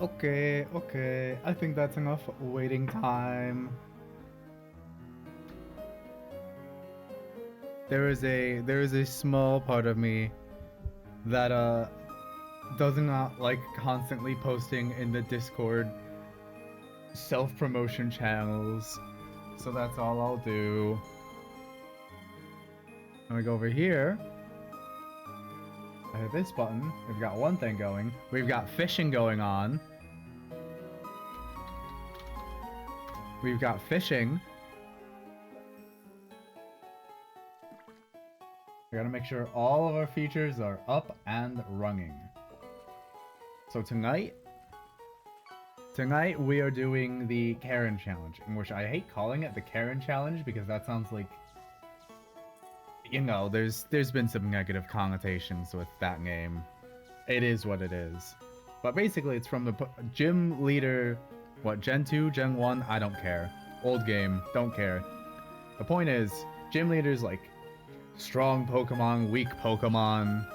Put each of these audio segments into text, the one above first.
Okay, okay. I think that's enough waiting time. There is a small part of me that does not like constantly posting in the Discord self-promotion channels. So that's all I'll do. I'm gonna go over here. I hit this button. We've got one thing going. We've got fishing going on. We've got fishing. We gotta make sure all of our features are up and running. So tonight we are doing the Karen Challenge, in which I hate calling it the Karen Challenge because that sounds like, you know, there's been some negative connotations with that name. It is what it is. But basically it's from the gym leader, what, Gen 2, Gen 1, I don't care. Old game, don't care. The point is, gym leaders like strong Pokemon, weak Pokemon,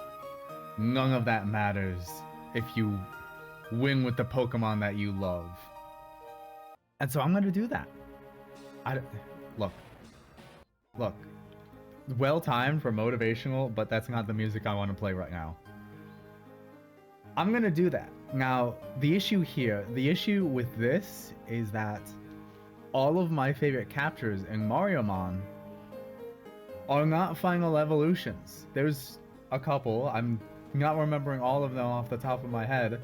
none of that matters if you win with the Pokemon that you love. And so I'm gonna do that. Look, well timed for motivational, but that's not the music I want to play right now. I'm gonna do that. Now, the issue with this is that all of my favorite captures in Mariomon are not final evolutions. There's a couple. I'm not remembering all of them off the top of my head.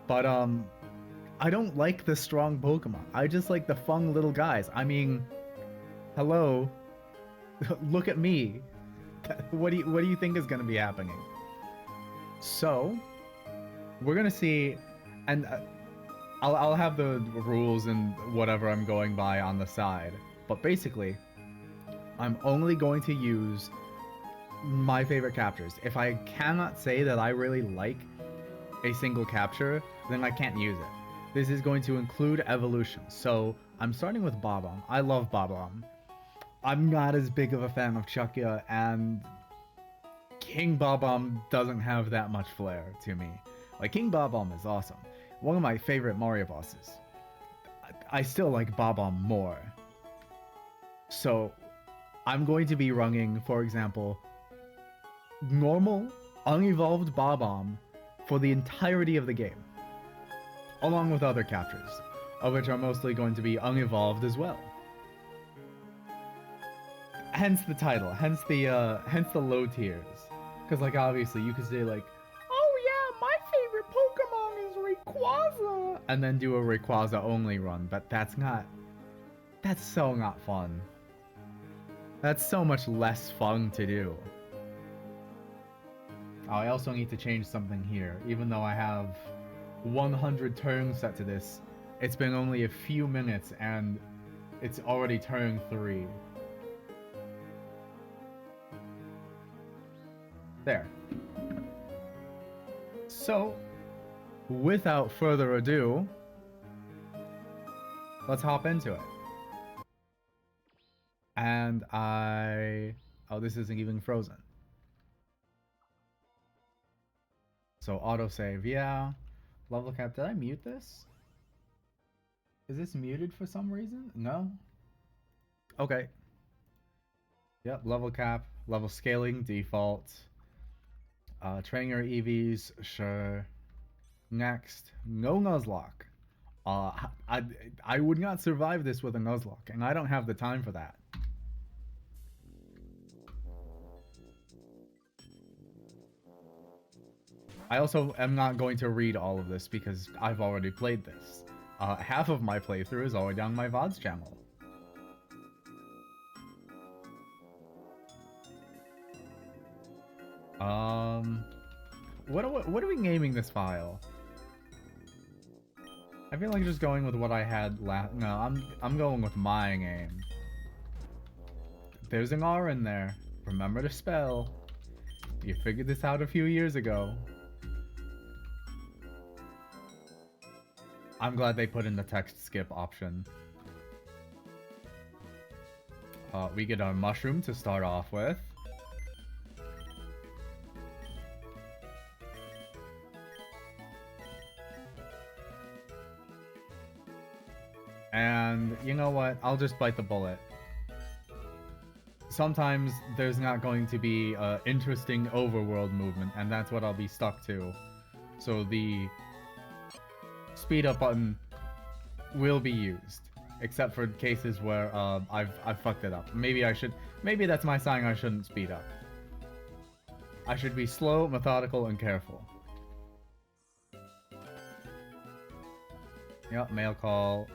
But, I don't like the strong Pokemon. I just like the fun little guys. I mean, hello. Look at me. What do you think is going to be happening? So, we're going to see, and I'll have the rules and whatever I'm going by on the side. But basically, I'm only going to use my favorite captures. If I cannot say that I really like a single capture, then I can't use it. This is going to include evolution. So I'm starting with Bob-omb. I love Bob-omb. I'm not as big of a fan of Chuckya, and King Bob-omb doesn't have that much flair to me. Like, King Bob-omb is awesome. One of my favorite Mario bosses. I still like Bob-omb more. So I'm going to be running, for example, normal, unevolved Bob-omb for the entirety of the game, along with other captures, of which are mostly going to be unevolved as well. Hence the title, hence the low tiers. Because, like, obviously you could say, like, oh yeah, my favorite Pokemon is Rayquaza, and then do a Rayquaza only run, but that's so not fun. That's so much less fun to do. Oh, I also need to change something here. Even though I have 100 turns set to this, it's been only a few minutes and it's already turn 3. There. So, without further ado, let's hop into it. And oh, this isn't even frozen. So autosave, yeah. Level cap, did I mute this? Is this muted for some reason? No? Okay. Yep, level cap, level scaling, default. Trainer EVs, sure. Next, no Nuzlocke. I would not survive this with a Nuzlocke, and I don't have the time for that. I also am not going to read all of this because I've already played this. Half of my playthrough is already on my VODs channel. What are we naming this file? I feel like just going with what I had last. No, I'm going with my name. There's an R in there. Remember to spell. You figured this out a few years ago. I'm glad they put in the text skip option. We get our mushroom to start off with. And you know what? I'll just bite the bullet. Sometimes there's not going to be an interesting overworld movement, and that's what I'll be stuck to. So the speed up button will be used, except for cases where I've fucked it up. Maybe that's my sign I shouldn't speed up. I should be slow, methodical, and careful. Yep, mail call.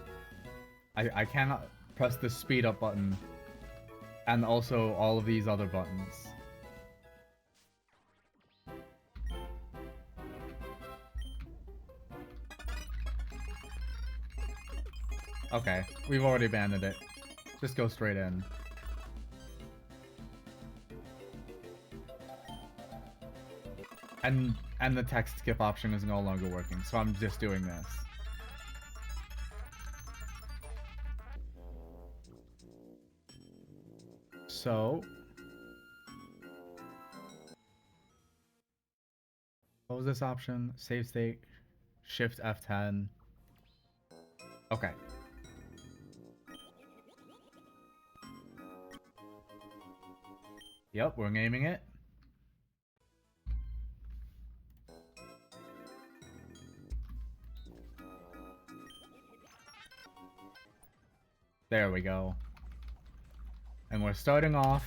I cannot press the speed up button and also all of these other buttons. Okay, we've already abandoned it. Just go straight in. And the text skip option is no longer working, so I'm just doing this. So, what was this option? Save state, Shift F10. Okay. Yep, we're naming it. There we go. And we're starting off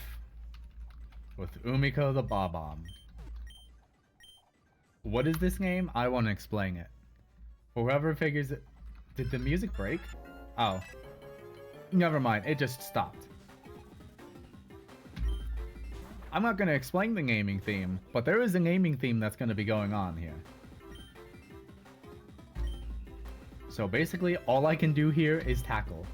with Umiko the Bob-omb. What is this game? I want to explain it. Whoever figures it... Did the music break? Oh. Never mind, it just stopped. I'm not going to explain the gaming theme, but there is a gaming theme that's going to be going on here. So basically, all I can do here is tackle.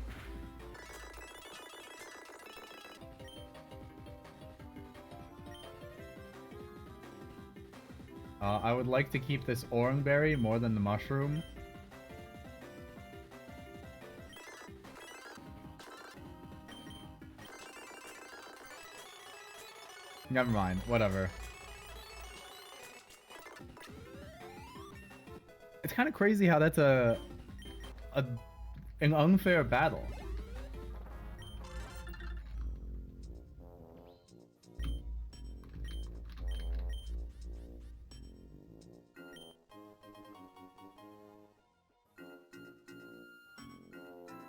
I would like to keep this orangeberry more than the mushroom. Never mind, whatever. It's kind of crazy how that's an unfair battle.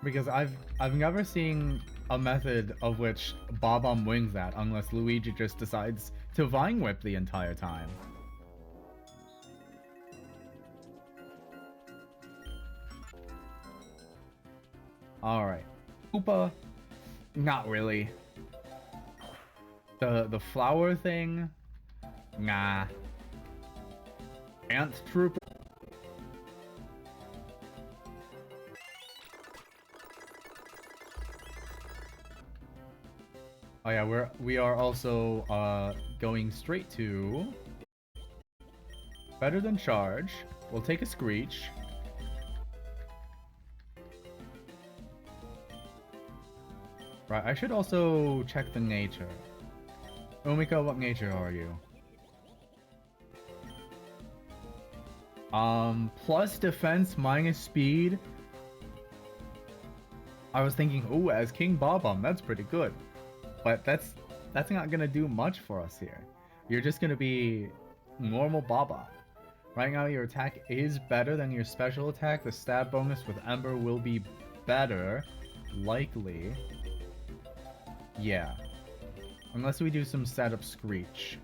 Because I've never seen a method of which Bob-omb wins that unless Luigi just decides to Vine Whip the entire time. Alright. Koopa, not really. The flower thing, nah. Ant Trooper. Oh yeah, we are also going straight to better than charge. We'll take a screech. Right, I should also check the nature. Umiko, what nature are you? Plus defense, minus speed. I was thinking, ooh, as King Bob-omb, that's pretty good. But that's not gonna do much for us here. You're just gonna be normal Bob-omb. Right now your attack is better than your special attack. The stab bonus with Ember will be better. Likely. Yeah. Unless we do some setup Screech.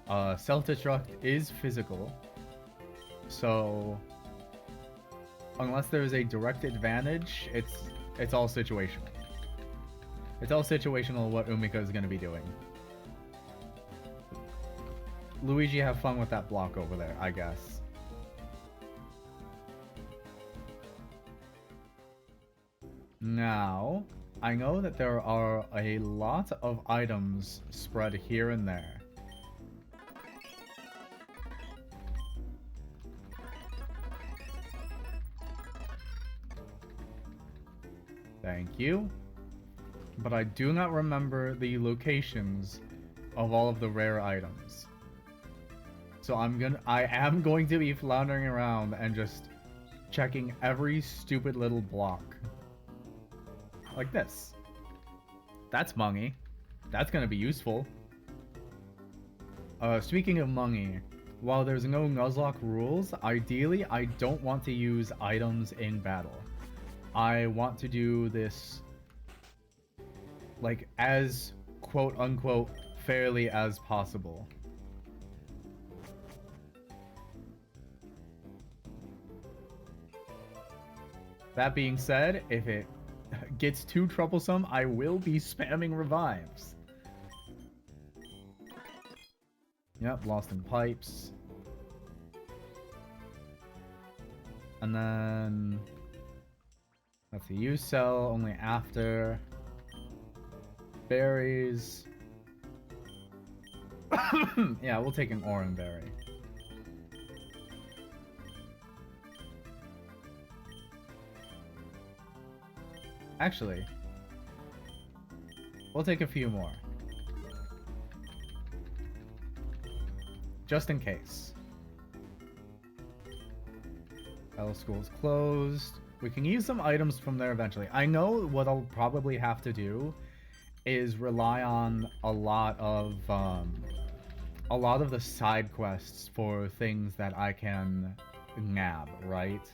Self-destruct is physical. So unless there is a direct advantage, it's all situational. It's all situational what Umiko is going to be doing. Luigi, have fun with that block over there, I guess. Now, I know that there are a lot of items spread here and there. Thank you. But I do not remember the locations of all of the rare items. So I am going to be floundering around and just checking every stupid little block. Like this. That's Mungy. That's gonna be useful. Speaking of Mungy, while there's no Nuzlocke rules, ideally I don't want to use items in battle. I want to do this, like, as quote-unquote fairly as possible. That being said, if it gets too troublesome, I will be spamming revives. Yep, lost in pipes. And then let's see, use cell only after berries. Yeah, we'll take an orange berry. Actually, we'll take a few more. Just in case. L school's closed. We can use some items from there eventually. I know what I'll probably have to do is rely on a lot of the side quests for things that I can nab, right?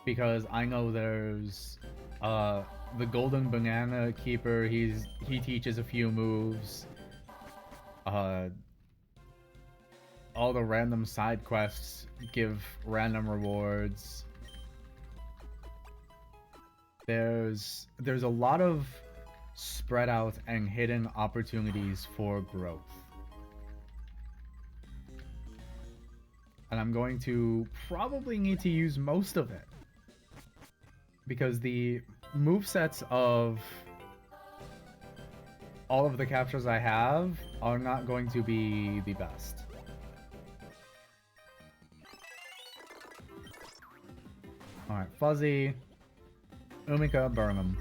Because I know there's the Golden Banana Keeper. He teaches a few moves. All the random side quests give random rewards. There's a lot of spread out and hidden opportunities for growth. And I'm going to probably need to use most of it, because the movesets of all of the captures I have are not going to be the best. Alright, Fuzzy, Umika, Burnham.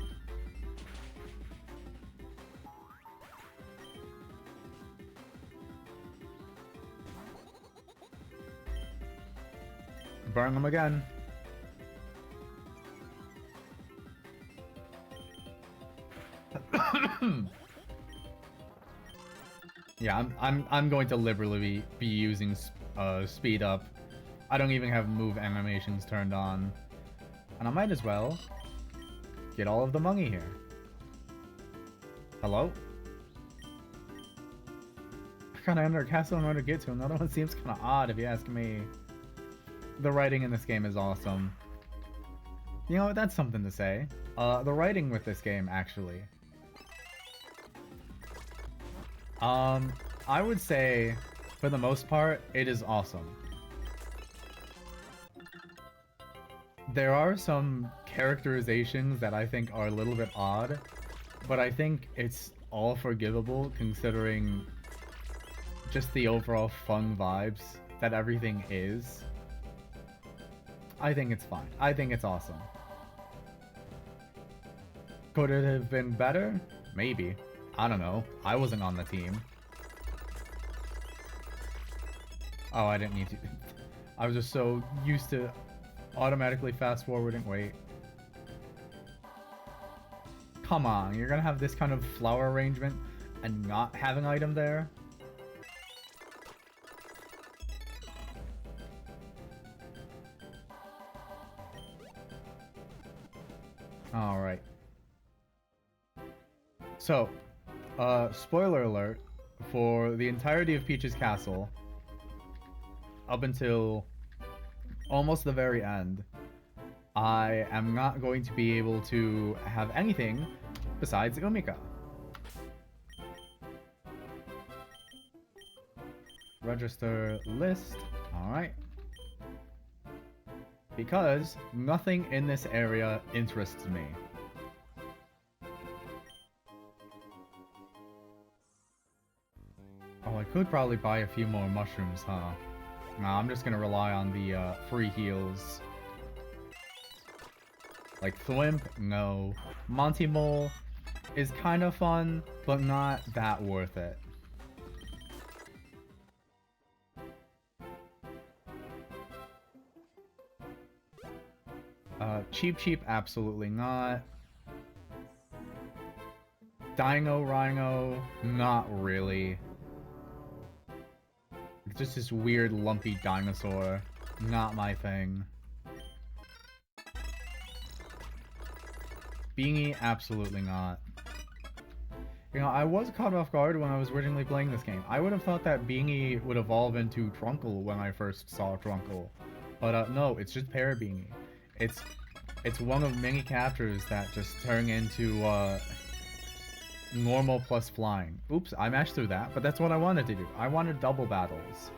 Burnham again. Yeah, I'm going to liberally be using speed up. I don't even have move animations turned on. And I might as well get all of the Mungy here. Hello? I kinda enter a castle in order to get to another one. Seems kinda odd if you ask me. The writing in this game is awesome. You know, that's something to say. The writing with this game, actually. I would say, for the most part, it is awesome. There are some characterizations that I think are a little bit odd, but I think it's all forgivable considering just the overall fun vibes that everything is. I think it's fine. I think it's awesome. Could it have been better? Maybe. I don't know. I wasn't on the team. Oh, I didn't need to. I was just so used to automatically fast forwarding. Wait. Come on, you're gonna have this kind of flower arrangement and not have an item there? Alright. So, spoiler alert, for the entirety of Peach's Castle, up until almost the very end, I am not going to be able to have anything besides Umika. Register list. Alright. Because nothing in this area interests me. Oh, I could probably buy a few more mushrooms, huh? Nah, I'm just gonna rely on the free heals. Like Thwimp? No. Monty Mole is kind of fun, but not that worth it. Cheap Cheap, absolutely not. Dino Rhino, not really. It's just this weird lumpy dinosaur. Not my thing. Beanie, absolutely not. You know, I was caught off guard when I was originally playing this game. I would have thought that Beanie would evolve into Trunkle when I first saw Trunkle. But no, it's just Parabeanie. It's one of many captures that just turn into normal plus flying. Oops, I mashed through that, but that's what I wanted to do. I wanted double battles.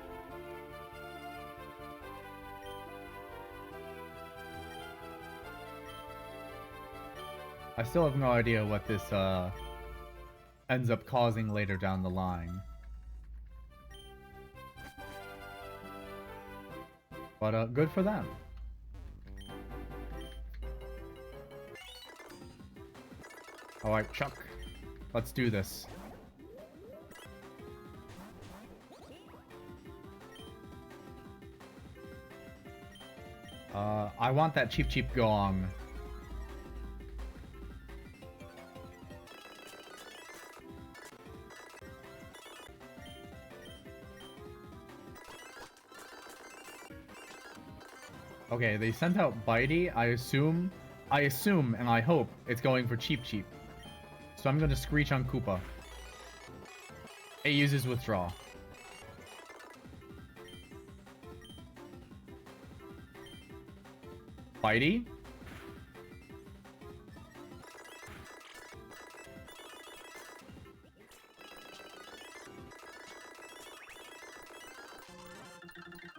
I still have no idea what this ends up causing later down the line. But good for them. Alright, Chuck. Let's do this. I want that Cheap Cheap Gong. Okay, they sent out Bitey. I assume, and I hope it's going for Cheap Cheap. So I'm gonna Screech on Koopa. It uses Withdraw. Bitey?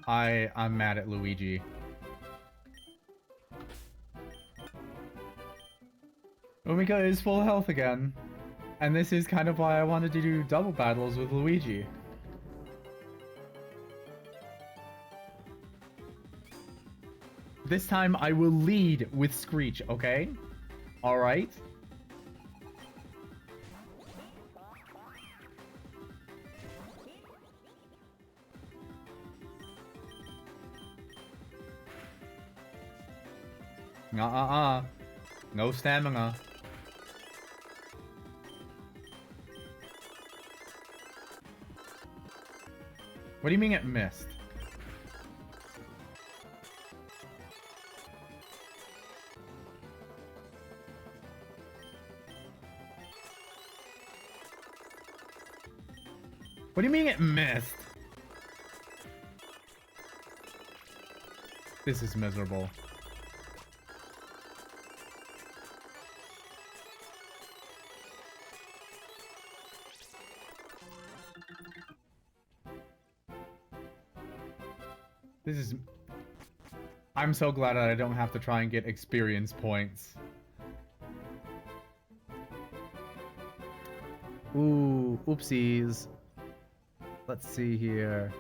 I'm mad at Luigi. Omika is full health again. And this is kind of why I wanted to do double battles with Luigi. This time I will lead with Screech, okay? Alright? No stamina. What do you mean it missed? What do you mean it missed? This is miserable. This is... I'm so glad that I don't have to try and get experience points. Ooh, oopsies. Let's see here.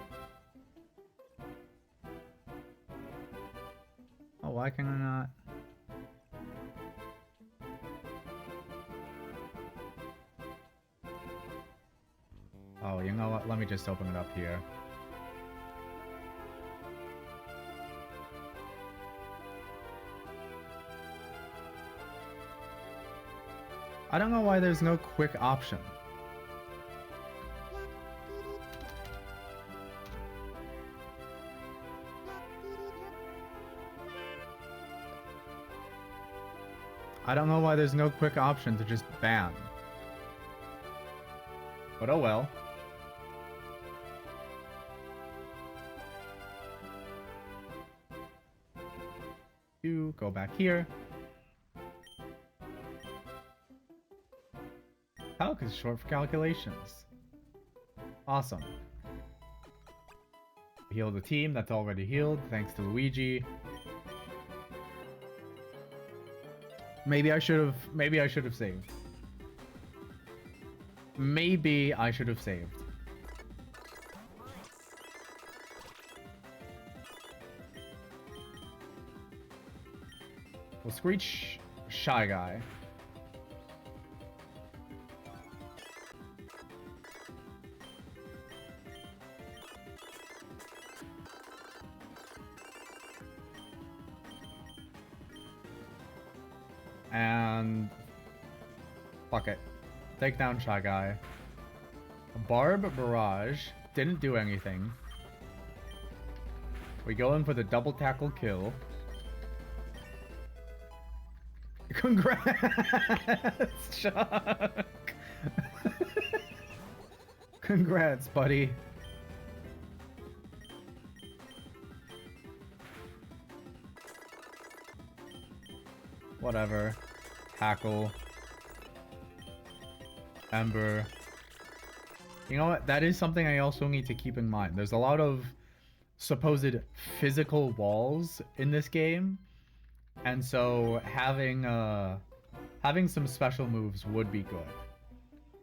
Oh, why can I not? Oh, you know what? Let me just open it up here. I don't know why there's no quick option. I don't know why there's no quick option to just ban. But oh well. You go back here. Calc is short for calculations. Awesome. Heal the team that's already healed, thanks to Luigi. Maybe I should have saved. Maybe I should have saved. We'll Screech Shy Guy. And fuck it. Take down Shy Guy. Barb Barrage didn't do anything. We go in for the double tackle kill. Congrats, Chuck! Congrats, buddy. Whatever. Tackle. Ember. You know what? That is something I also need to keep in mind. There's a lot of supposed physical walls in this game. And so having some special moves would be good.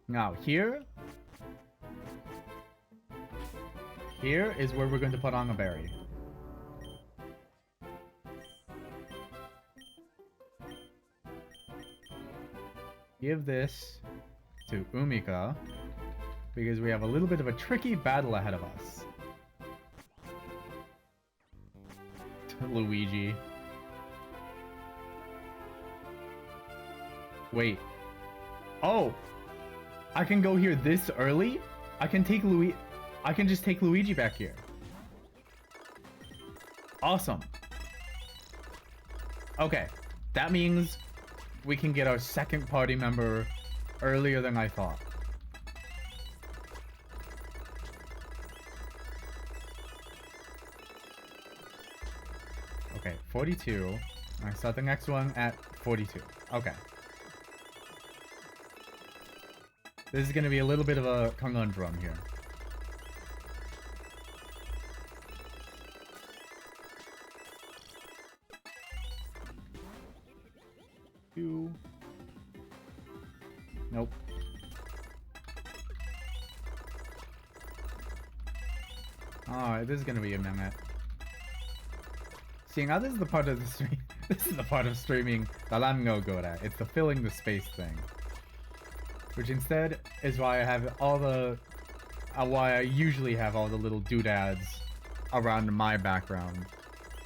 Now here is where we're going to put on a berry. Give this to Umika because we have a little bit of a tricky battle ahead of us. Luigi. Wait. Oh! I can go here this early? I can just take Luigi back here. Awesome. Okay. That means we can get our second party member earlier than I thought. Okay, 42. I start the next one at 42. Okay. This is gonna be a little bit of a conundrum here. Nope. Oh, this is gonna be a minute. See, now this is the part of the stream. This is the part of streaming that I'm no good at. It's the filling the space thing, which instead is why I have all the, why I usually have all the little doodads around my background.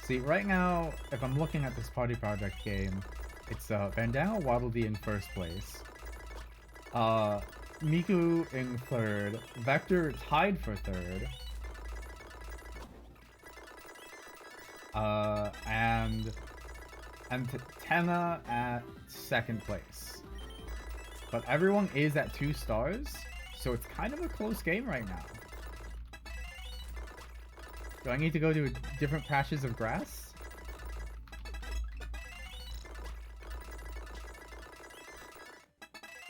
See, right now, if I'm looking at this party project game, it's Vandana Waddle Dee in first place. Miku in third. Vector tied for third. And Tenna at second place. But everyone is at 2 stars, so it's kind of a close game right now. Do I need to go to different patches of grass?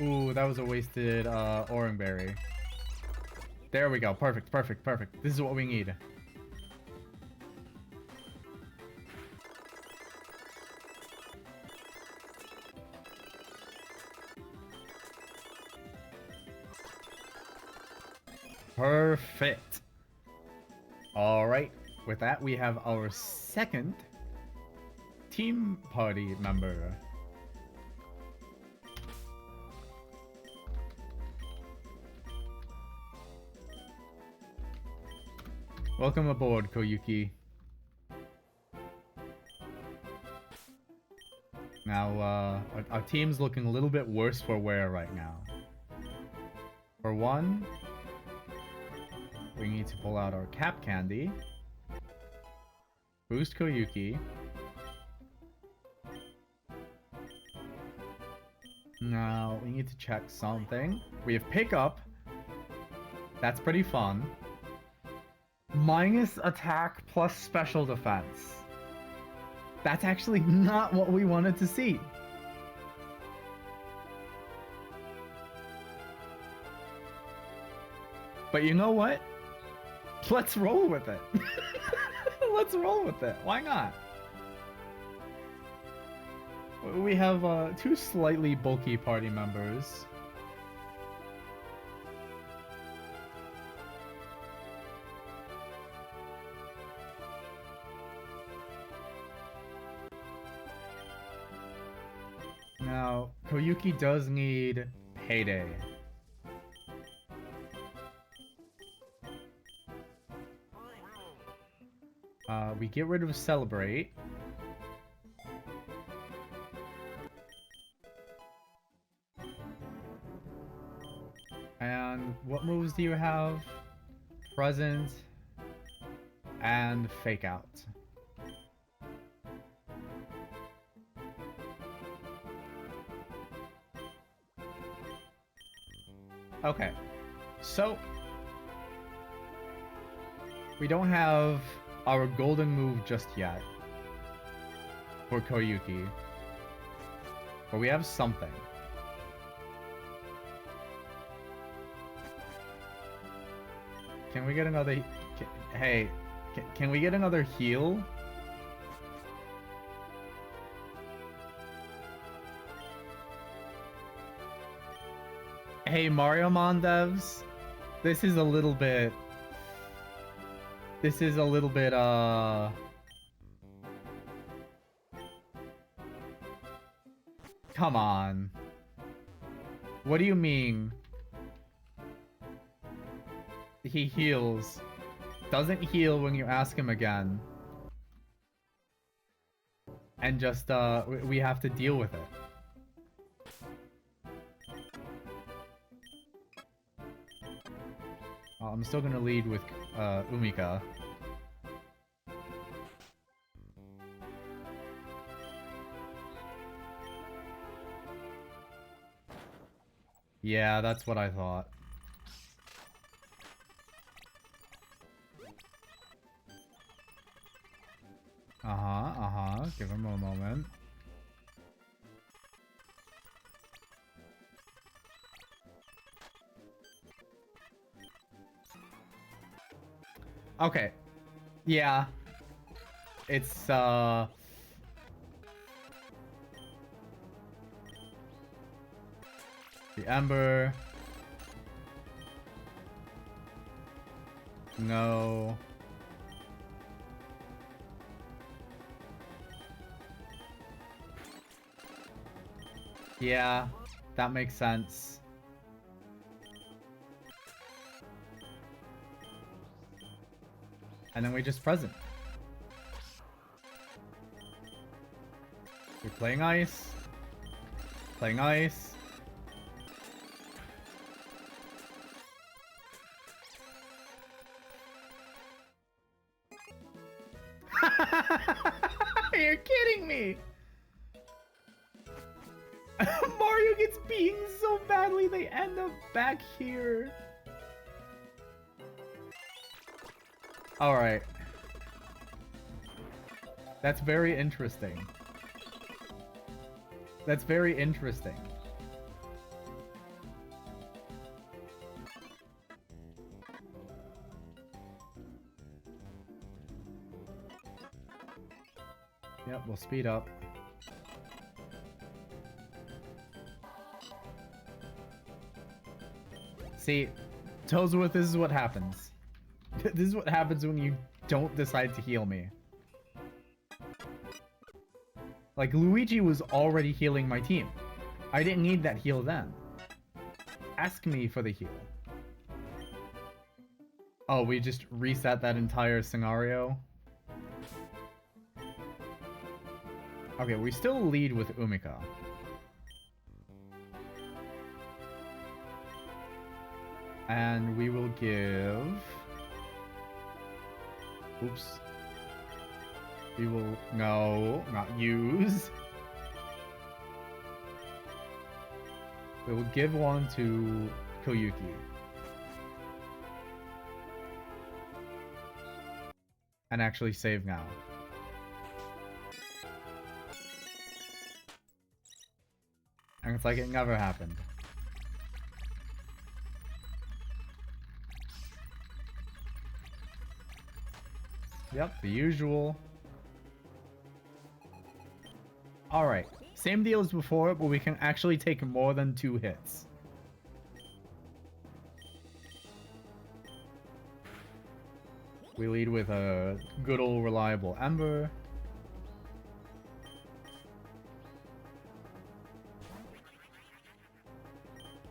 Ooh, that was a wasted orange berry. There we go. Perfect, perfect, perfect. This is what we need. Perfect. Alright, with that we have our second team party member. Welcome aboard, Koyuki. Now, our team's looking a little bit worse for wear right now. For one, we need to pull out our cap candy. Boost Koyuki. Now, we need to check something. We have pickup. That's pretty fun. Minus attack plus special defense. That's actually not what we wanted to see. But you know what? Let's roll with it. Let's roll with it. Why not? We have 2 slightly bulky party members. Now, Koyuki does need payday. We get rid of Celebrate. do you have? Present and fake out. Okay, so we don't have our golden move just yet for Koyuki, but we have something. Can we get another? Hey, can we get another heal? Hey, Mariomon devs, this is a little bit. This is a little bit. Come on. What do you mean? He heals. Doesn't heal when you ask him again. And just, we have to deal with it. I'm still gonna lead with, Umika. Yeah, that's what I thought. Give him a moment. Okay. Yeah. It's, the Ember. No. Yeah, that makes sense. And then we just present. We're playing ice. Playing ice. You're kidding me! Mario gets beaten so badly they end up back here. Alright. That's very interesting. That's very interesting. Yep, we'll speed up. See, Toesworth, this is what happens. This is what happens when you don't decide to heal me. Like, Luigi was already healing my team. I didn't need that heal then. Ask me for the heal. Oh, we just reset that entire scenario? Okay, we still lead with Umika. And we will give... Oops. We will... No, not use. We will give one to Koyuki. And actually save now. And it's like it never happened. Yep, the usual. Alright, same deal as before, but we can actually take more than 2 hits. We lead with a good old reliable Ember.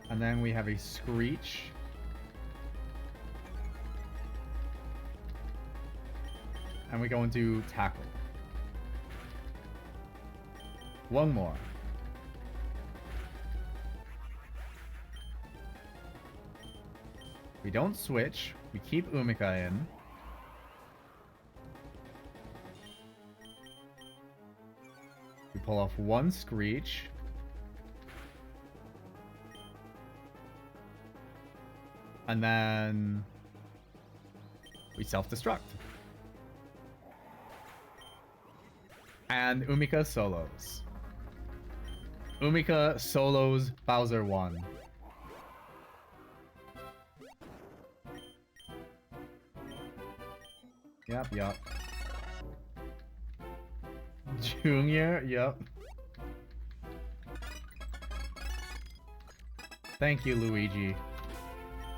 And then we have a Screech. And we go into Tackle. One more. We We don't switch. We keep Umika in. We pull off one Screech. And then we self-destruct. And Umika solos. Umika solos Bowser 1. Yep. Junior, yep. Thank you, Luigi.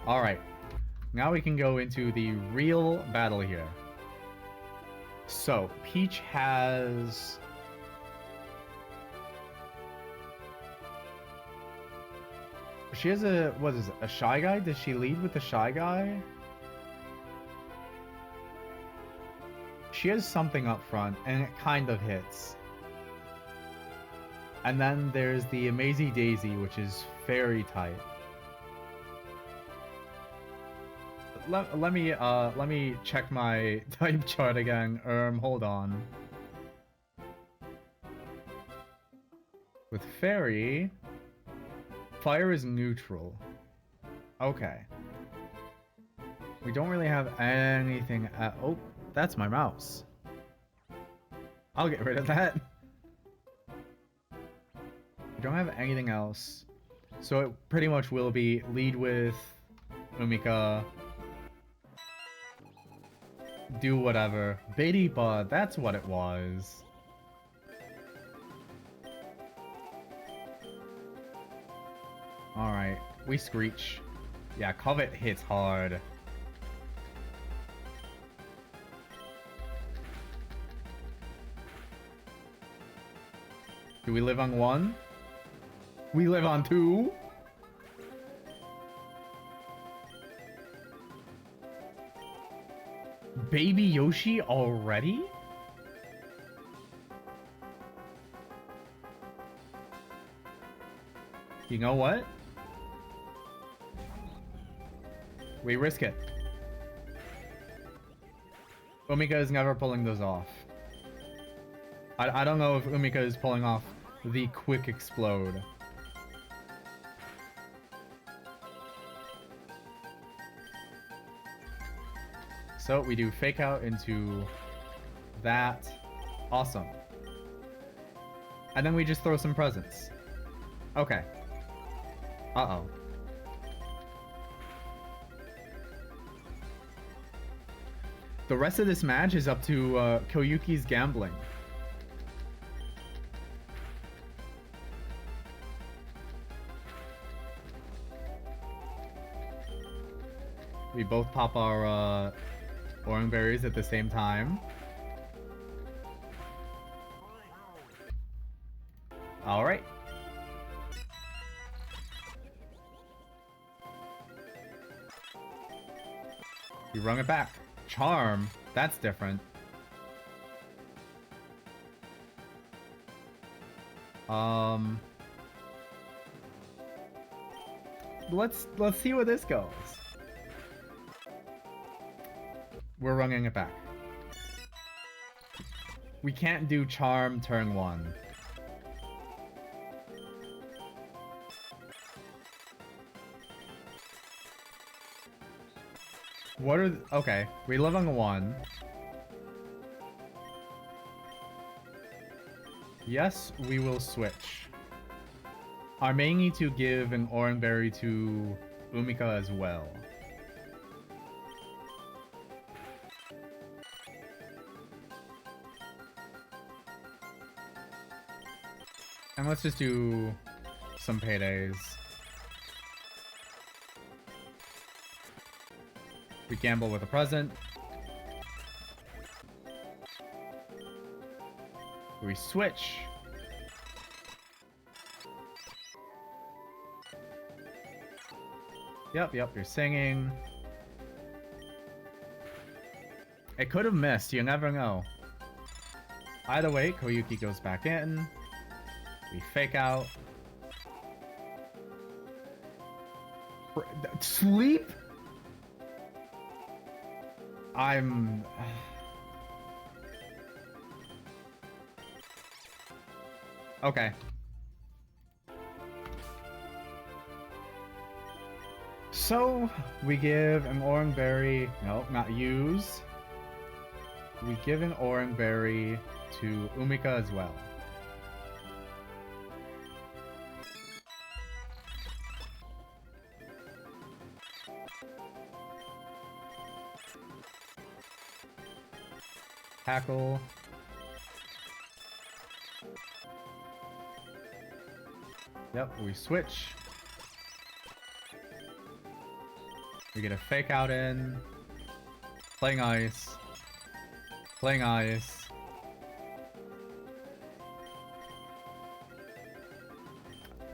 Alright. Now we can go into the real battle here. So, Peach has... She has a... What is it? A Shy Guy? Does she lead with the Shy Guy? She has something up front, and it kind of hits. And then there's the Amazing Daisy, which is very tight. Let me check my type chart again. Hold on. With Fairy, Fire is neutral. Okay. We don't really have anything at... Oh, that's my mouse. I'll get rid of that. We don't have anything else. So it pretty much will be lead with Umika. Do whatever. Bitty Bud, that's what it was. Alright, we Screech. Yeah, Covet hits hard. Do we live on 1? We live on 2? Baby Yoshi already? You know what? We risk it. Umika is never pulling those off. I don't know if Umika is pulling off the quick explode. So we do fake out into that. Awesome. And then we just throw some presents. Okay. Uh-oh. The rest of this match is up to Koyuki's gambling. We both pop our orange berries at the same time. Alright. We run it back. Charm? That's different. Let's see where this goes. We're running it back. We can't do Charm turn 1. What are... Okay, we live on 1. Yes, we will switch. I may need to give an orange berry to Umika as well. And let's just do some paydays. We gamble with a present. We switch. Yep, you're singing. It could have missed, you never know. Either way, Koyuki goes back in. We fake out. Sleep? I'm... Okay. So, we give an orange berry... No, not use. We give an orange berry to Umika as well. Tackle. Yep, we switch. We get a fake out in. Playing ice. Playing ice.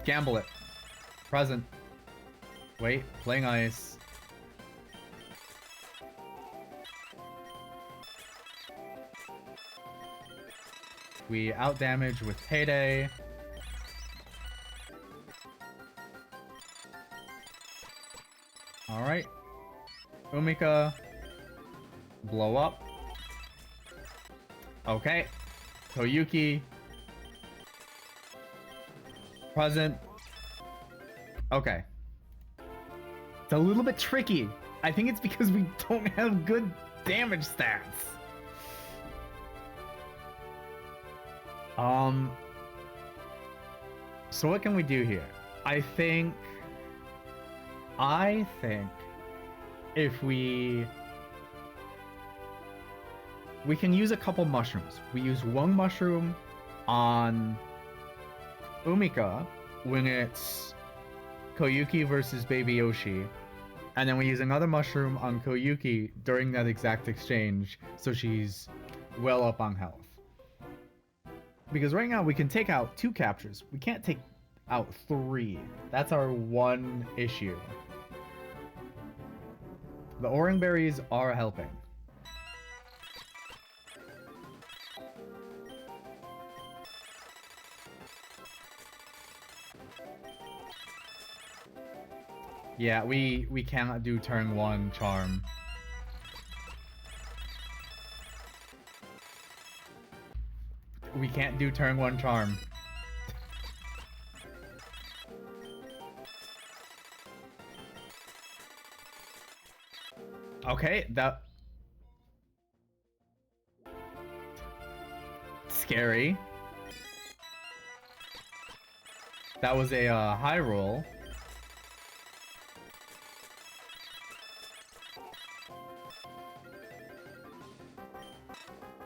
Gamble it. Present. Wait, playing ice. We outdamage with Payday. Alright. Umika. Blow up. Okay. Koyuki. Present. Okay. It's a little bit tricky. I think it's because we don't have good damage stats. So what can we do here? I think if we can use a couple mushrooms. We use one mushroom on Umika when it's Koyuki versus Baby Yoshi. And then we use another mushroom on Koyuki during that exact exchange, so she's well up on health. Because right now we can take out 2 captures. We can't take out 3. That's our one issue. The orange berries are helping. Yeah, we cannot do turn 1 charm. We can't do turn 1 charm. Okay, that... Scary. That was a high roll.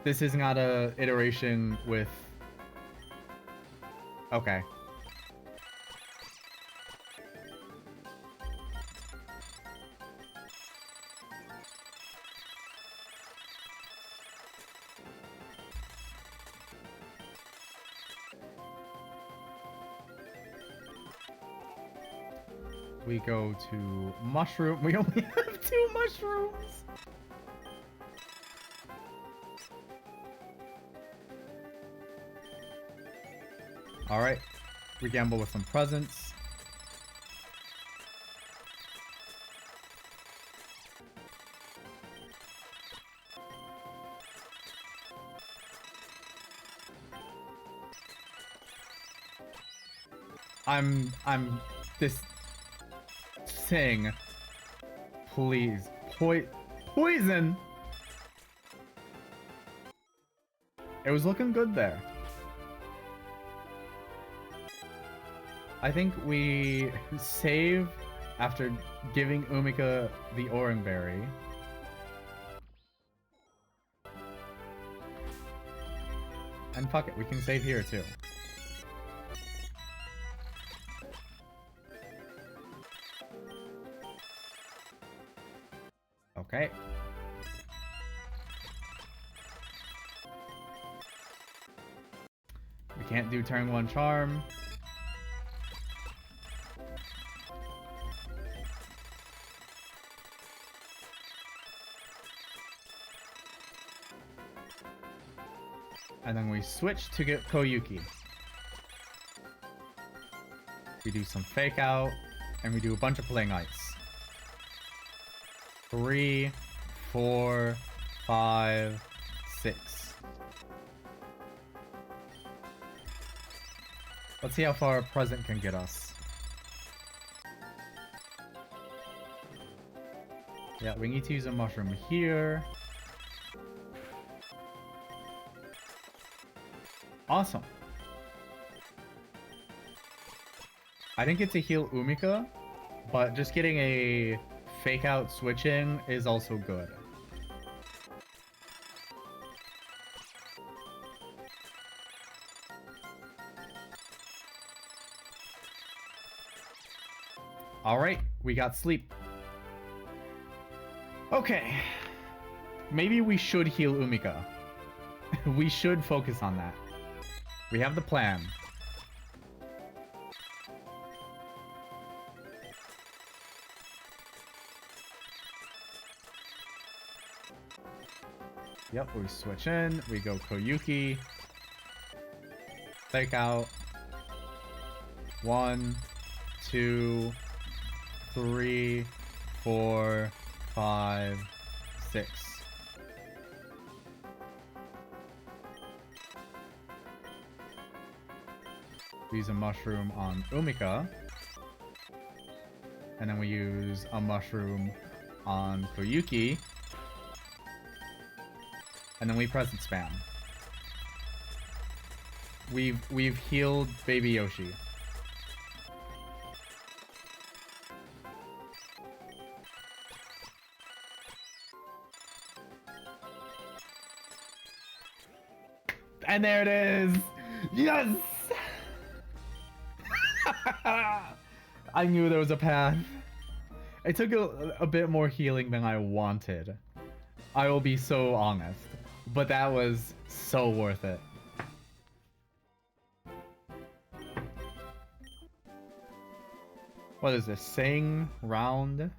This is not a iteration with... Okay. We go to mushroom. We only have 2 mushrooms. Alright, we gamble with some presents. This thing. Please. Poison! It was looking good there. I think we save after giving Umika the orange berry. And fuck it, we can save here too. Okay. We can't do turn 1 charm. And then we switch to get Koyuki. We do some fake out, and we do a bunch of playing ice. 3, 4, 5, 6. Let's see how far a present can get us. Yeah, we need to use a mushroom here. Awesome. I didn't get to heal Umika, but just getting a fake out switching is also good. Alright, we got sleep. Okay. Maybe we should heal Umika. We should focus on that. We have the plan. Yep, we switch in. We go Koyuki. Take out. 1, 2, 3, 4, 5, 6. We use a mushroom on Umika. And then we use a mushroom on Koyuki. And then we present spam. We've healed Baby Yoshi. And there it is! Yes! I knew there was a path. It took a bit more healing than I wanted. I will be so honest. But that was so worth it. What is this? Sing, round,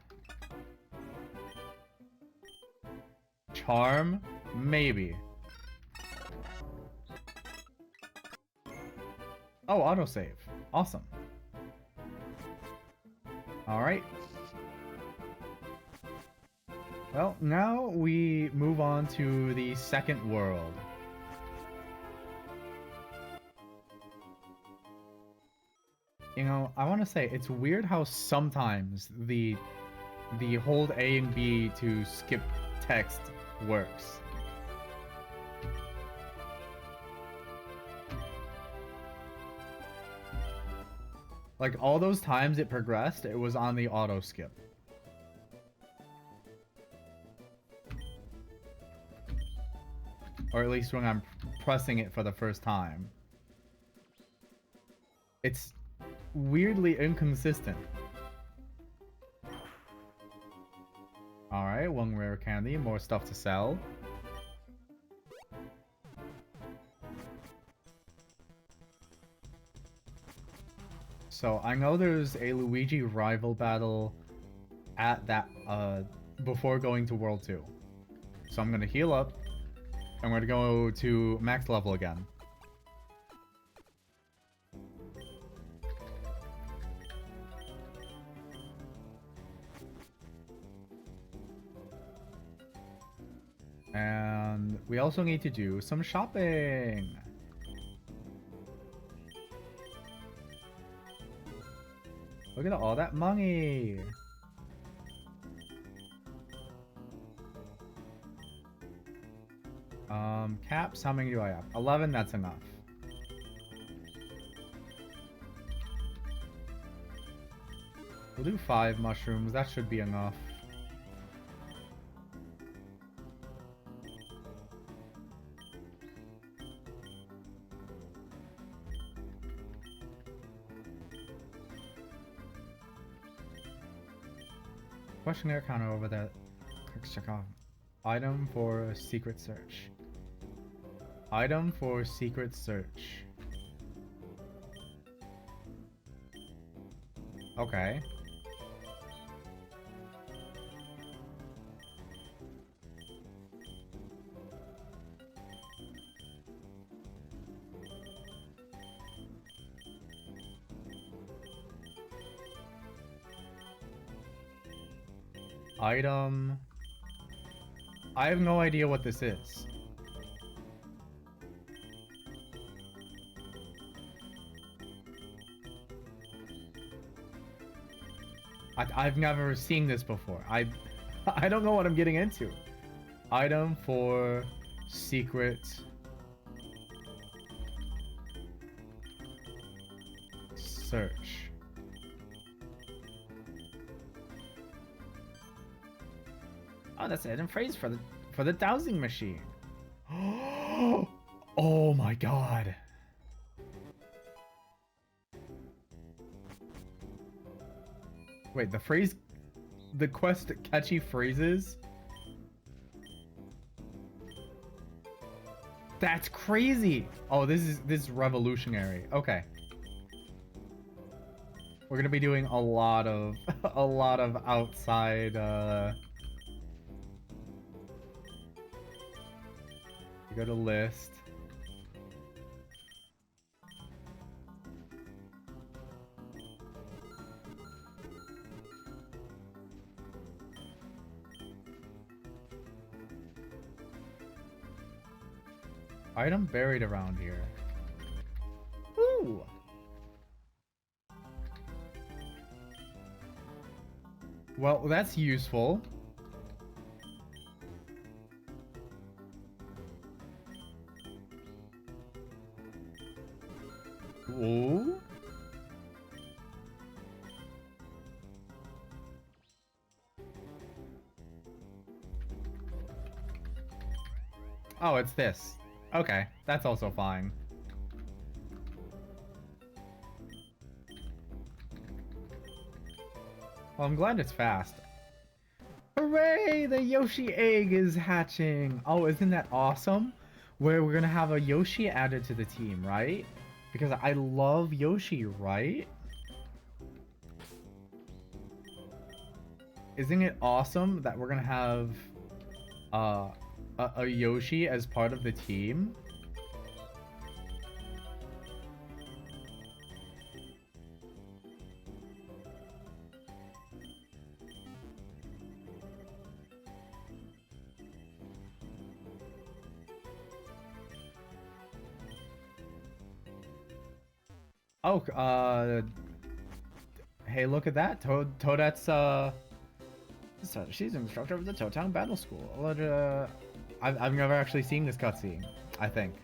charm? Maybe. Oh, autosave. Awesome. Alright. Well, now we move on to the second world. You know, I want to say, it's weird how sometimes the hold A and B to skip text works. Like, all those times it progressed, it was on the auto skip. Or at least when I'm pressing it for the first time. It's weirdly inconsistent. Alright, 1 rare candy, more stuff to sell. So I know there's a Luigi rival battle at that before going to World 2. So I'm gonna heal up. I'm gonna go to max level again. And we also need to do some shopping. Look at all that money. Caps, how many do I have? 11, that's enough. We'll do 5 mushrooms, that should be enough. Questionnaire counter over there. Click check off. Item for secret search. Item for secret search. Okay. I have no idea what this is. I've never seen this before. I don't know what I'm getting into. Item for secret search. Oh, that's the hidden phrase for the dowsing machine. Oh my god. Wait, the quest catchy phrases? That's crazy. Oh, this is revolutionary. Okay. We're gonna be doing a lot of outside you go to list. Item buried around here. Ooh. Well, that's useful. Ooh. Oh, it's this. Okay, that's also fine. Well, I'm glad it's fast. Hooray! The Yoshi egg is hatching! Oh, isn't that awesome? Where we're gonna have a Yoshi added to the team, right? Because I love Yoshi, right? Isn't it awesome that we're gonna have a Yoshi as part of the team? Oh, hey, look at that. Toadette's, she's an instructor of the Toad Battle School. I've never actually seen this cutscene, I think.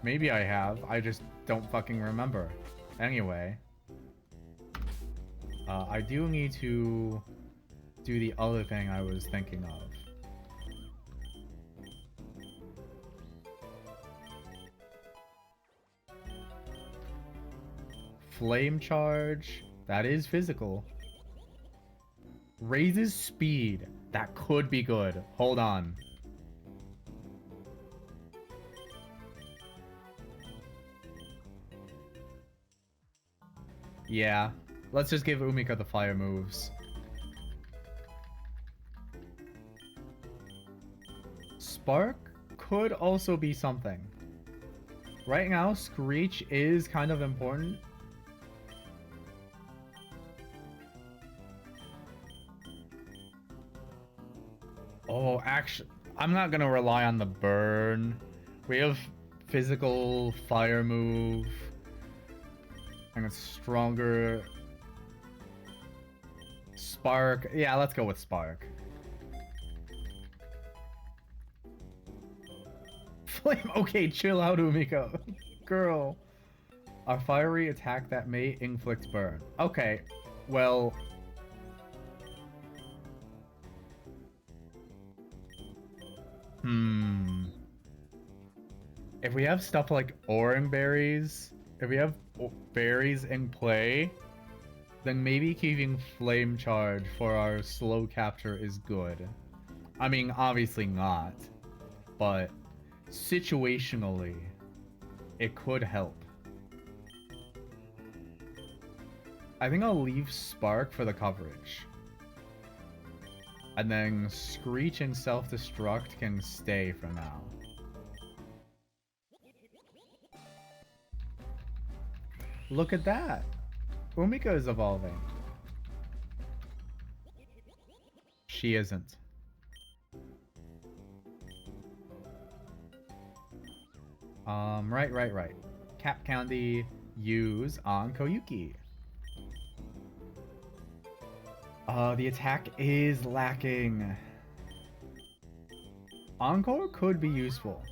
Maybe I have. I just don't fucking remember. Anyway. I do need to do the other thing I was thinking of. Flame charge. That is physical. Raises speed. That could be good. Hold on. Yeah. Let's just give Umika the fire moves. Spark could also be something. Right now, Screech is kind of important. Oh, actually, I'm not gonna rely on the burn. We have physical fire move. And it's stronger. Spark. Yeah, let's go with Spark. Flame. Okay, chill out, Umiko. Girl. A fiery attack that may inflict burn. Okay, well... If we have stuff like orange berries, if we have berries in play, then maybe keeping flame charge for our slow capture is good. I mean, obviously not, but situationally, it could help. I think I'll leave Spark for the coverage. And then Screech and Self-Destruct can stay for now. Look at that! Umika is evolving. she isn't. Right. Cap Candy use on Koyuki. The attack is lacking. Encore could be useful.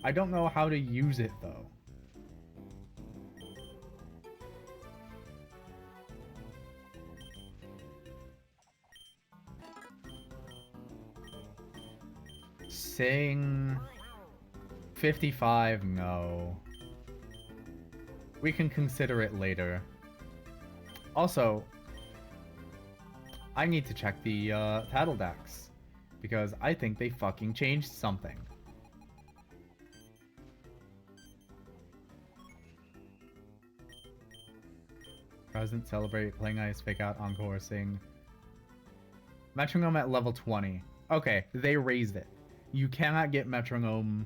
I don't know how to use it though. Sing 55, no. We can consider it later. Also, I need to check the Tattle decks because I think they fucking changed something. Present, celebrate, playing ice, fake out, encore, sing. Metronome at level 20. Okay, they raised it. You cannot get metronome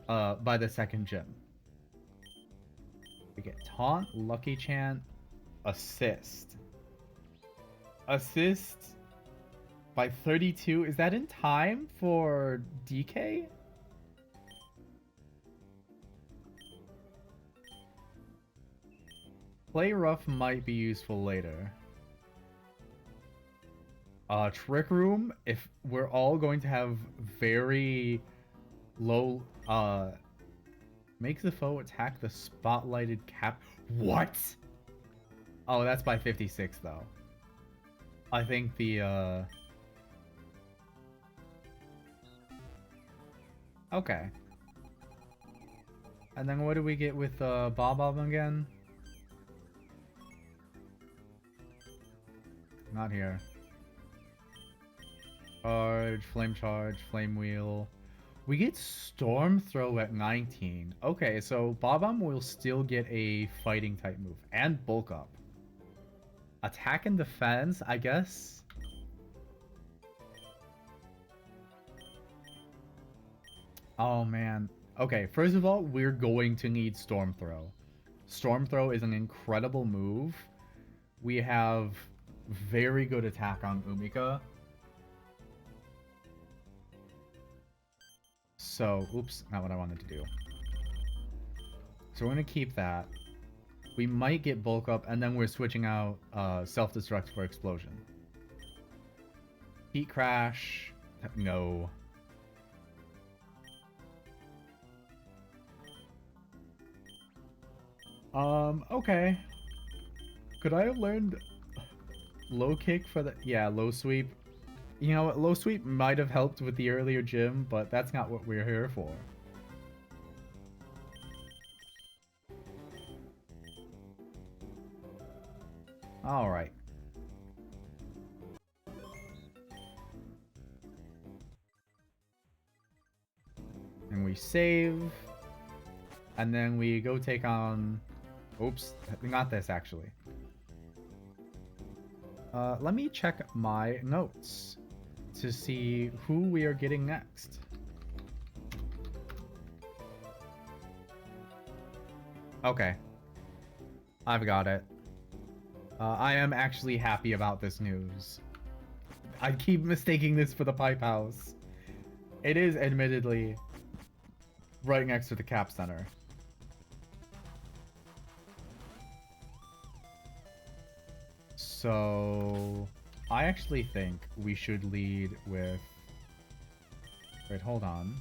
by the second gym. We get taunt, lucky chant, assist. Assist by 32. Is that in time for DK? Play rough might be useful later. Trick Room, if we're all going to have very low, make the foe attack the spotlighted cap. What? Oh, that's by 56 though. I think the, okay. And then what do we get with, Bob-omb again? Not here. Charge, flame wheel. We get storm throw at 19. Okay, so Bob-omb will still get a fighting type move and bulk up. Attack and defense, I guess. Oh man. Okay, first of all, we're going to need storm throw. Storm throw is an incredible move. We have very good attack on Umika. So, oops, not what I wanted to do. So we're going to keep that. We might get bulk up, and then we're switching out self-destruct for explosion. Heat crash. No. Okay. Could I have learned low kick for the... Yeah, low sweep. You know what, low sweep might have helped with the earlier gym, but that's not what we're here for. Alright. And we save. And then we go take on... Oops, not this actually. Let me check my notes to see who we are getting next. Okay. I've got it. I am actually happy about this news. I keep mistaking this for the Pipe House. It is admittedly right next to the Cap Center. So, I actually think we should lead with... Wait, hold on.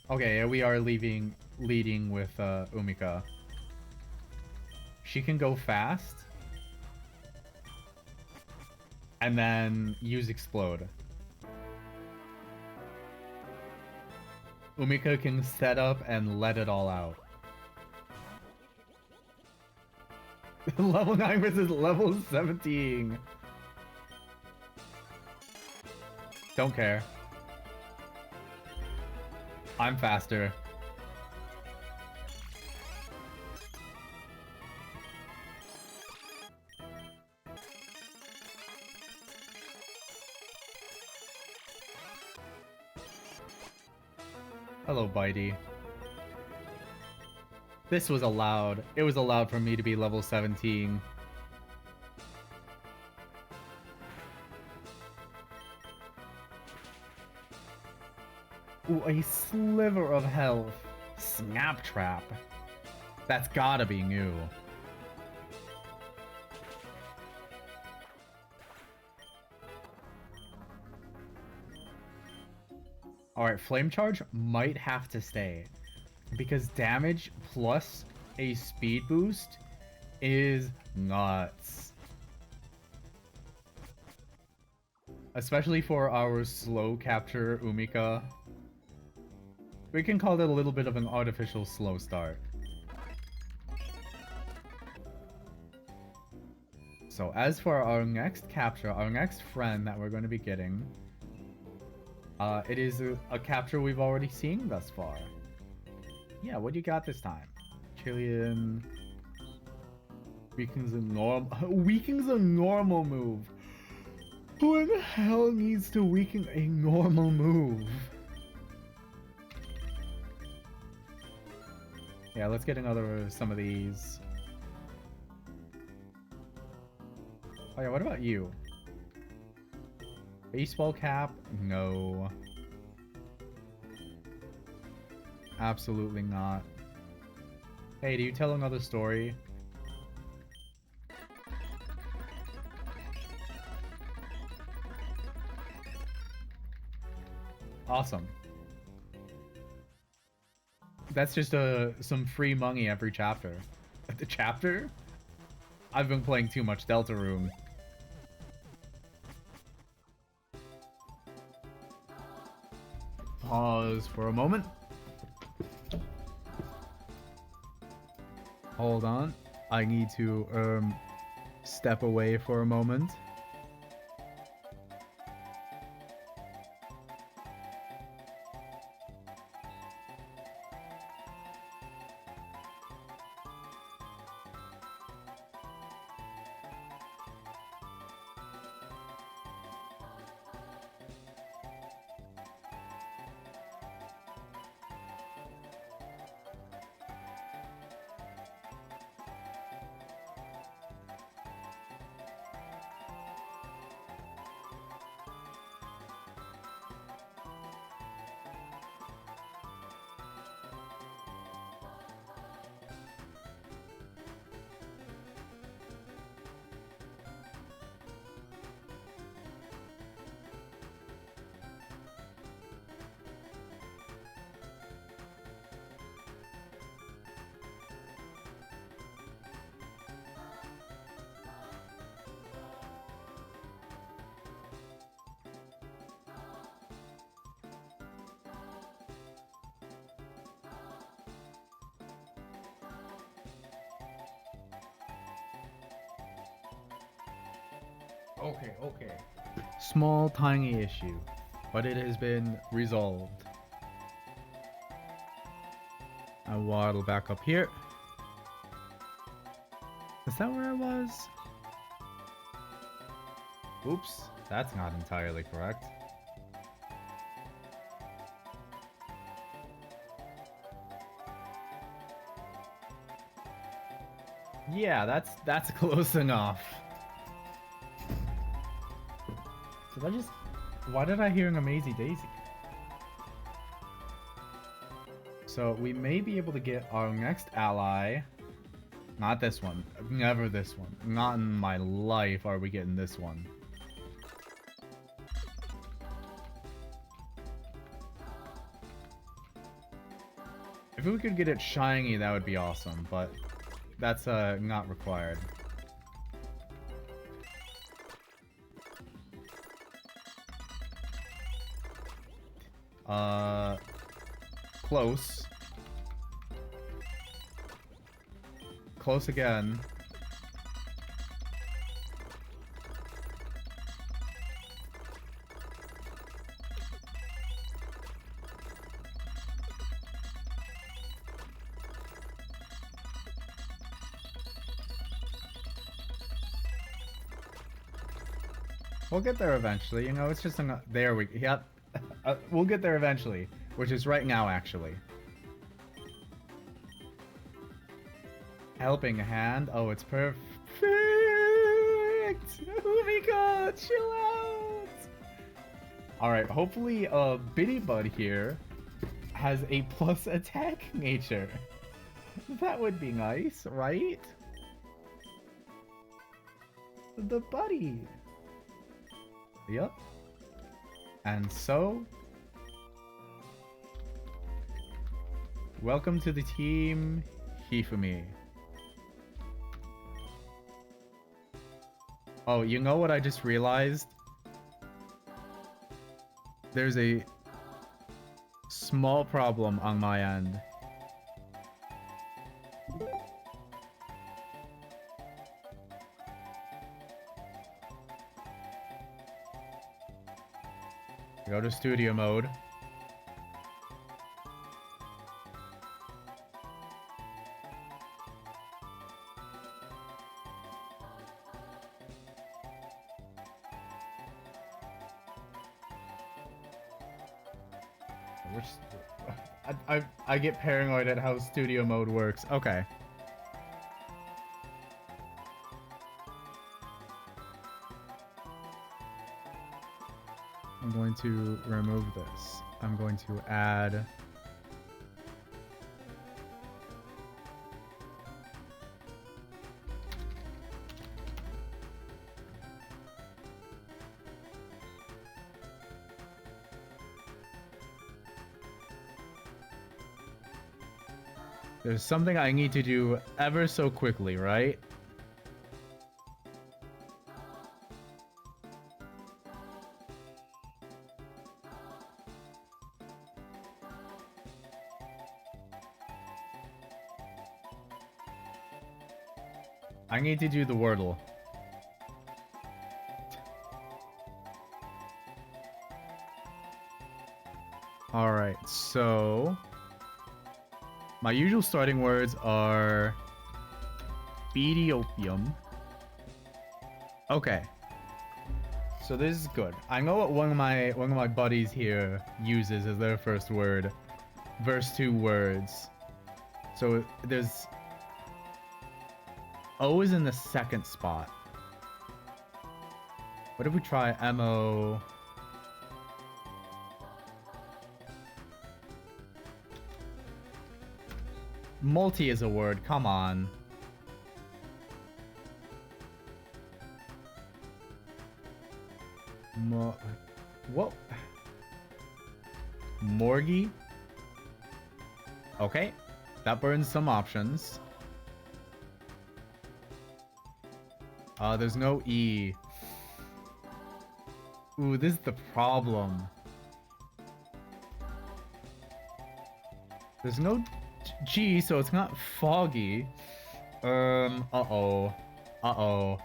Okay, we are leading with Umika. She can go fast. And then use Explode. Umika can set up and let it all out. Level 9 versus level 17. Don't care. I'm faster. Hello, Bitey. This was allowed. It was allowed for me to be level 17. Ooh, a sliver of health. Snap Trap. That's gotta be new. Alright, Flame Charge might have to stay. Because damage plus a speed boost is nuts. Especially for our slow capture Umika. We can call it a little bit of an artificial slow start. So as for our next capture, our next friend that we're going to be getting, it is a capture we've already seen thus far. Yeah, what do you got this time? Chilean weakens a normal move. Who in the hell needs to weaken a normal move? Yeah, let's get some of these. Oh yeah, what about you? Baseball cap? No. Absolutely not. Hey, do you tell another story? Awesome. That's just some free money every chapter. The chapter? I've been playing too much Deltarune. Pause for a moment. Hold on. I need to step away for a moment. Okay. Small, tiny issue, but it has been resolved. I'll waddle back up here. Is that where I was? Oops, that's not entirely correct. Yeah, that's close enough. Why did I hear an Amazy Daisy? So we may be able to get our next ally. Not this one. Never this one. Not in my life are we getting this one. If we could get it shiny, that would be awesome, but that's not required. Close. Close again. We'll get there eventually, you know, it's just there we... Yep. We'll get there eventually, which is right now, actually. Helping hand. Oh, it's perfect. Oh my god, chill out. All right, hopefully, Bitty Bud here has a plus attack nature. That would be nice, right? The buddy. Yep. And so, welcome to the team, Hifumi. Oh, you know what I just realized? There's a small problem on my end. Go to studio mode. I get paranoid at how studio mode works. Okay. I'm going to remove this. I'm going to add... There's something I need to do ever so quickly, right? I need to do the Wordle. Alright, so... my usual starting words are... Bediopium. Okay. So this is good. I know what one of my buddies here uses as their first word. Verse 2 words. So there's... O is in the second spot. What if we try M-O... Multi is a word, come on. What? Morgie? Okay, that burns some options. There's no E. Ooh, this is the problem. There's no G, so it's not foggy. Uh-oh. Uh-oh.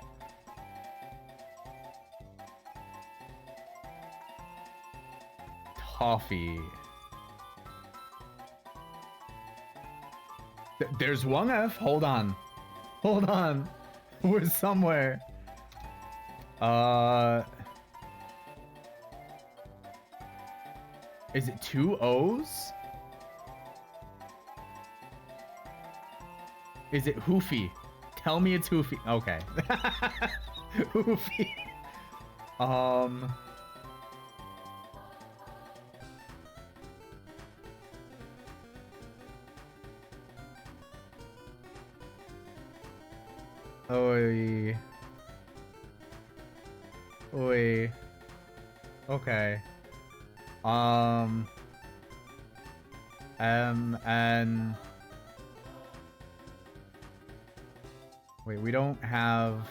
Toffee. There's one F? Hold on. Hold on. We're somewhere. Is it 2 O's? Is it Hoofy? Tell me it's Hoofy. Okay. Hoofy. Oi. Oi. Okay. And... Wait, we don't have...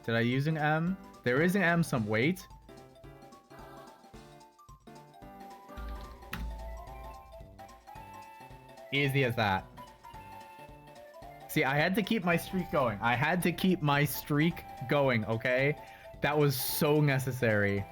Did I use an M? There is an M some weight. Easy as that. See, I had to keep my streak going. I had to keep my streak going, okay? That was so necessary.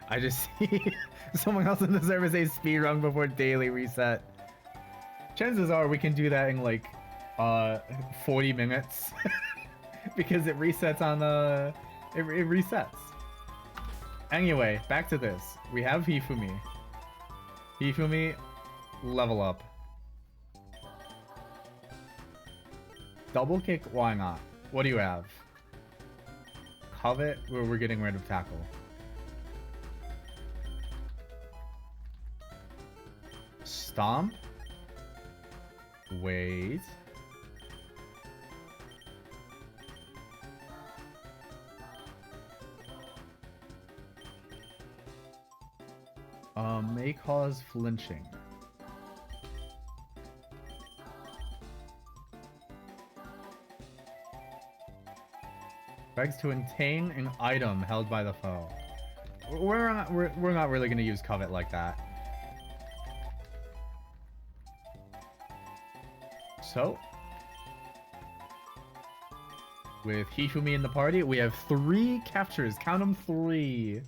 I just see someone else in the server say speedrun before daily reset. Chances are we can do that in like 40 minutes because it resets on It resets. Anyway, back to this. We have Hifumi. Hifumi, level up. Double kick, why not? What do you have? Covet, where we're getting rid of tackle. Stomp. Wait. May cause flinching. Begs to obtain an item held by the foe. We're not really gonna use Covet like that. So, with Hifumi in the party, we have 3 captures. Count them, 3.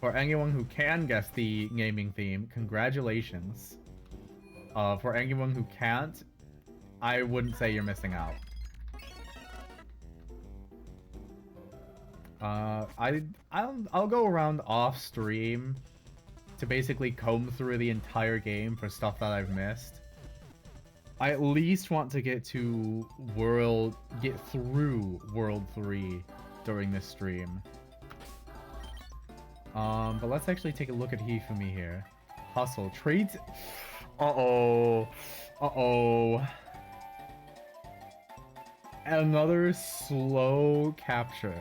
For anyone who can guess the gaming theme, congratulations. For anyone who can't, I wouldn't say you're missing out. I'll go around off stream to basically comb through the entire game for stuff that I've missed. I at least want to get through World 3 during this stream. But let's actually take a look at Hifumi here. Hustle. Trades. Uh-oh. Uh-oh. Another slow capture.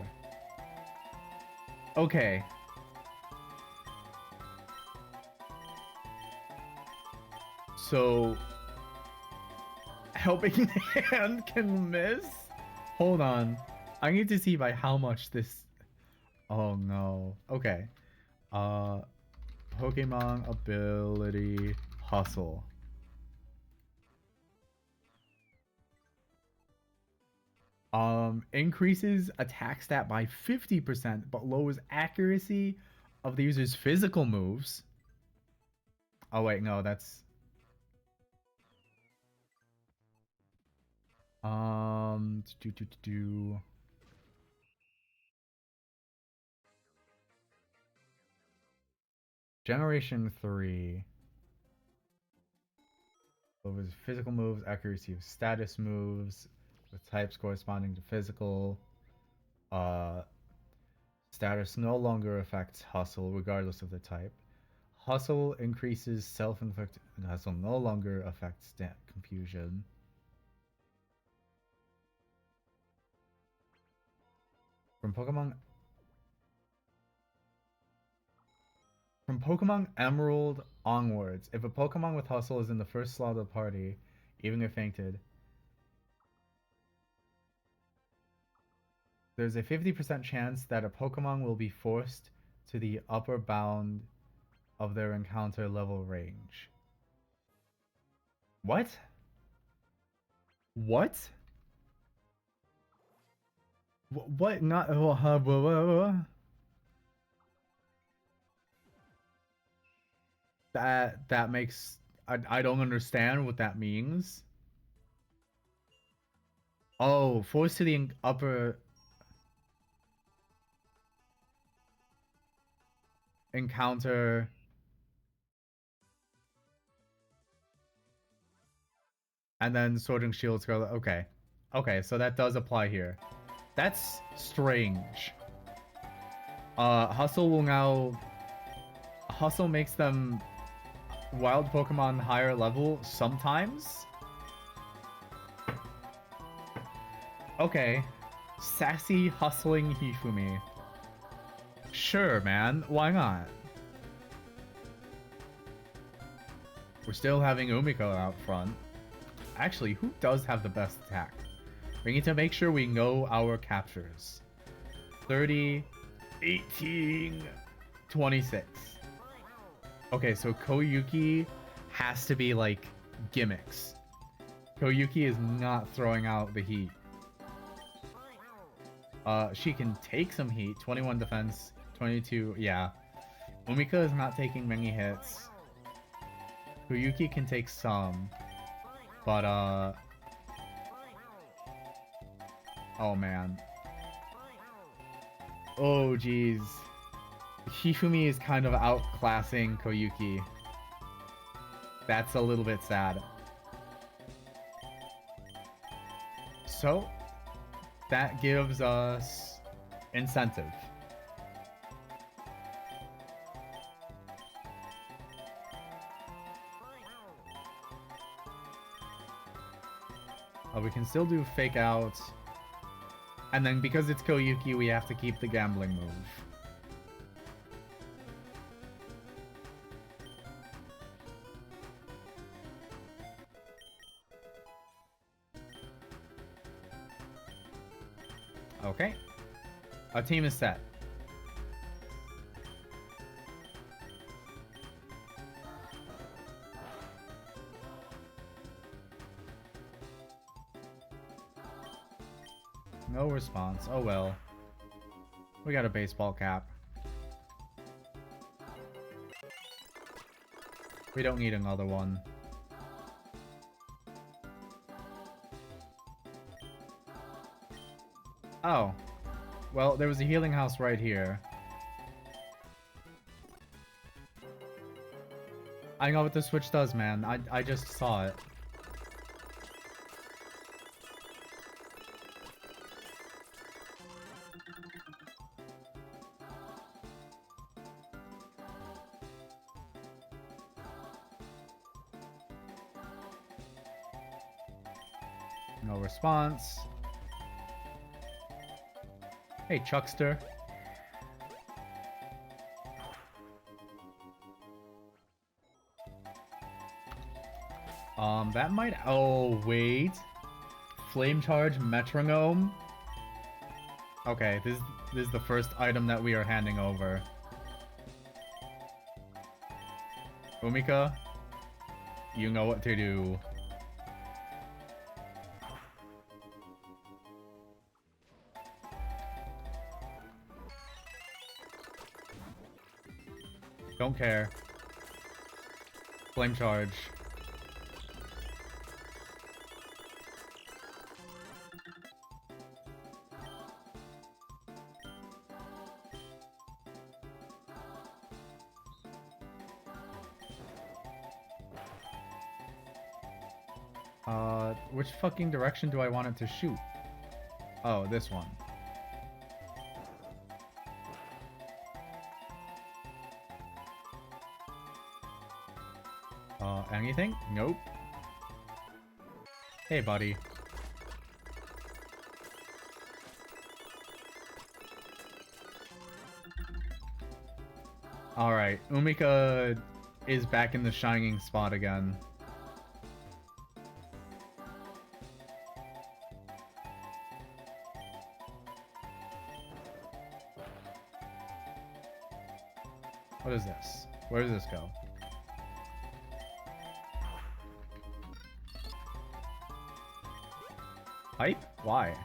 Okay. So, helping hand can miss? Hold on. I need to see by how much this... Oh no. Okay. Pokemon ability Hustle. Increases attack stat by 50%, but lowers accuracy of the user's physical moves. Oh wait, no, that's... Generation 3. Lowers physical moves, accuracy of status moves, with types corresponding to physical. Status no longer affects Hustle, regardless of the type. Hustle increases self-inflicted... Hustle no longer affects confusion. From Pokemon Emerald onwards, if a Pokemon with Hustle is in the first slot of the party, even if fainted, there's a 50% chance that a Pokemon will be forced to the upper bound of their encounter level range. What? What? What? Not... That makes... I don't understand what that means. Oh, forced to the upper... encounter... And then Sword and Shield Scarlet. Okay. Okay, so that does apply here. That's strange. Hustle will now... Hustle makes them wild Pokemon higher level sometimes? Okay. Sassy, hustling Hifumi. Sure, man. Why not? We're still having Umiko out front. Actually, who does have the best attack? We need to make sure we know our captures. 30, 18, 26. Okay, so Koyuki has to be like gimmicks. Koyuki is not throwing out the heat. She can take some heat. 21 defense, 22, yeah. Umiko is not taking many hits. Koyuki can take some. But, Oh, man. Oh, jeez. Hifumi is kind of outclassing Koyuki. That's a little bit sad. So, that gives us incentive. We can still do fake out. And then because it's Koyuki, we have to keep the gambling move. Okay. Our team is set. No response. Oh well. We got a baseball cap. We don't need another one. Oh. Well, there was a healing house right here. I know what the switch does, man. I just saw it. No response. Hey, Chuckster. That might... Oh, wait. Flame Charge Metronome? Okay, this is the first item that we are handing over. Umika, you know what to do. Don't care. Flame Charge. Which fucking direction do I want it to shoot? Oh, this one. Anything? Nope. Hey, buddy. Alright, Umika is back in the shining spot again. What is this? Where does this go? Hype? Why?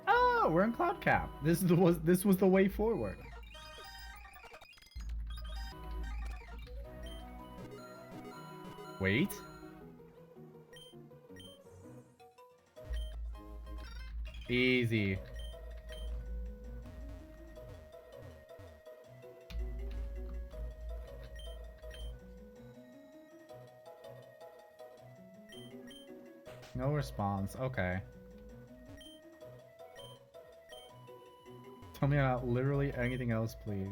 Oh, we're in Cloud Cap. This was the way forward. Wait. Easy. No response. Okay. Tell me about literally anything else, please.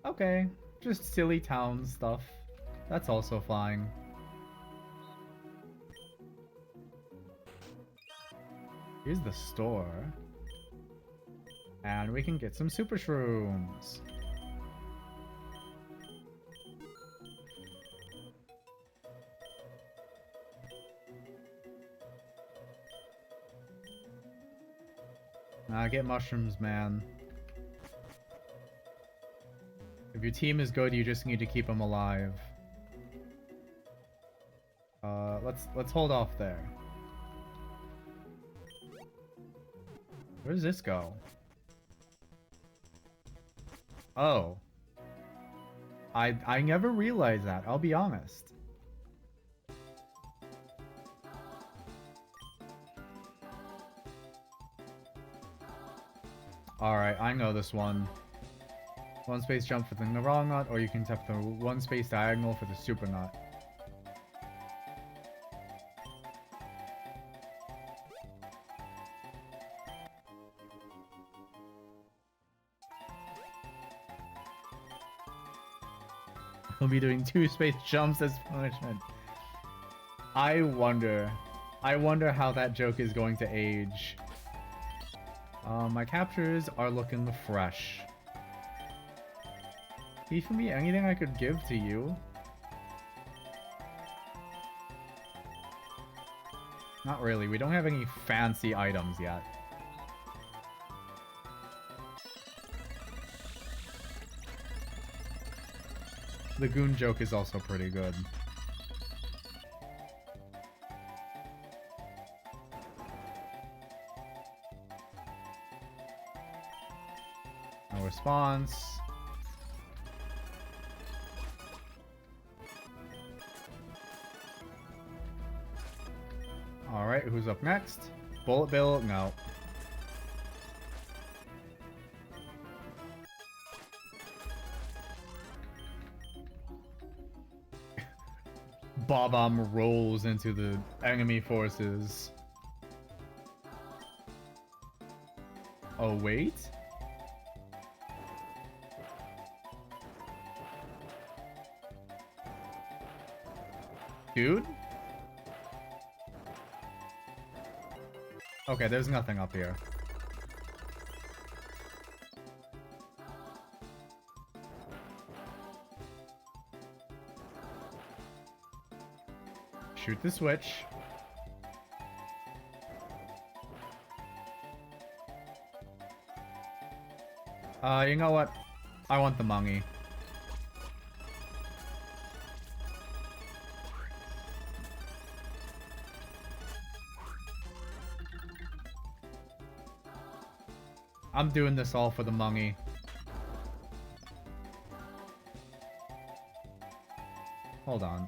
Okay. Just silly town stuff. That's also fine. Here's the store. And we can get some super shrooms. Get mushrooms, man. If your team is good, you just need to keep them alive. Let's hold off there. Where does this go? Oh. I never realized that, I'll be honest. Alright, I know this one. One space jump for the Merol nut, or you can tap the one space diagonal for the super nut. He'll be doing 2 space jumps as punishment. I wonder how that joke is going to age. My captures are looking fresh. For me, anything I could give to you? Not really. We don't have any fancy items yet. The goon joke is also pretty good. No response. Alright, who's up next? Bullet Bill? No. Bob-omb rolls into the enemy forces. Oh, wait? Dude? Okay, there's nothing up here. Shoot the switch. You know what? I want the money. I'm doing this all for the money. Hold on.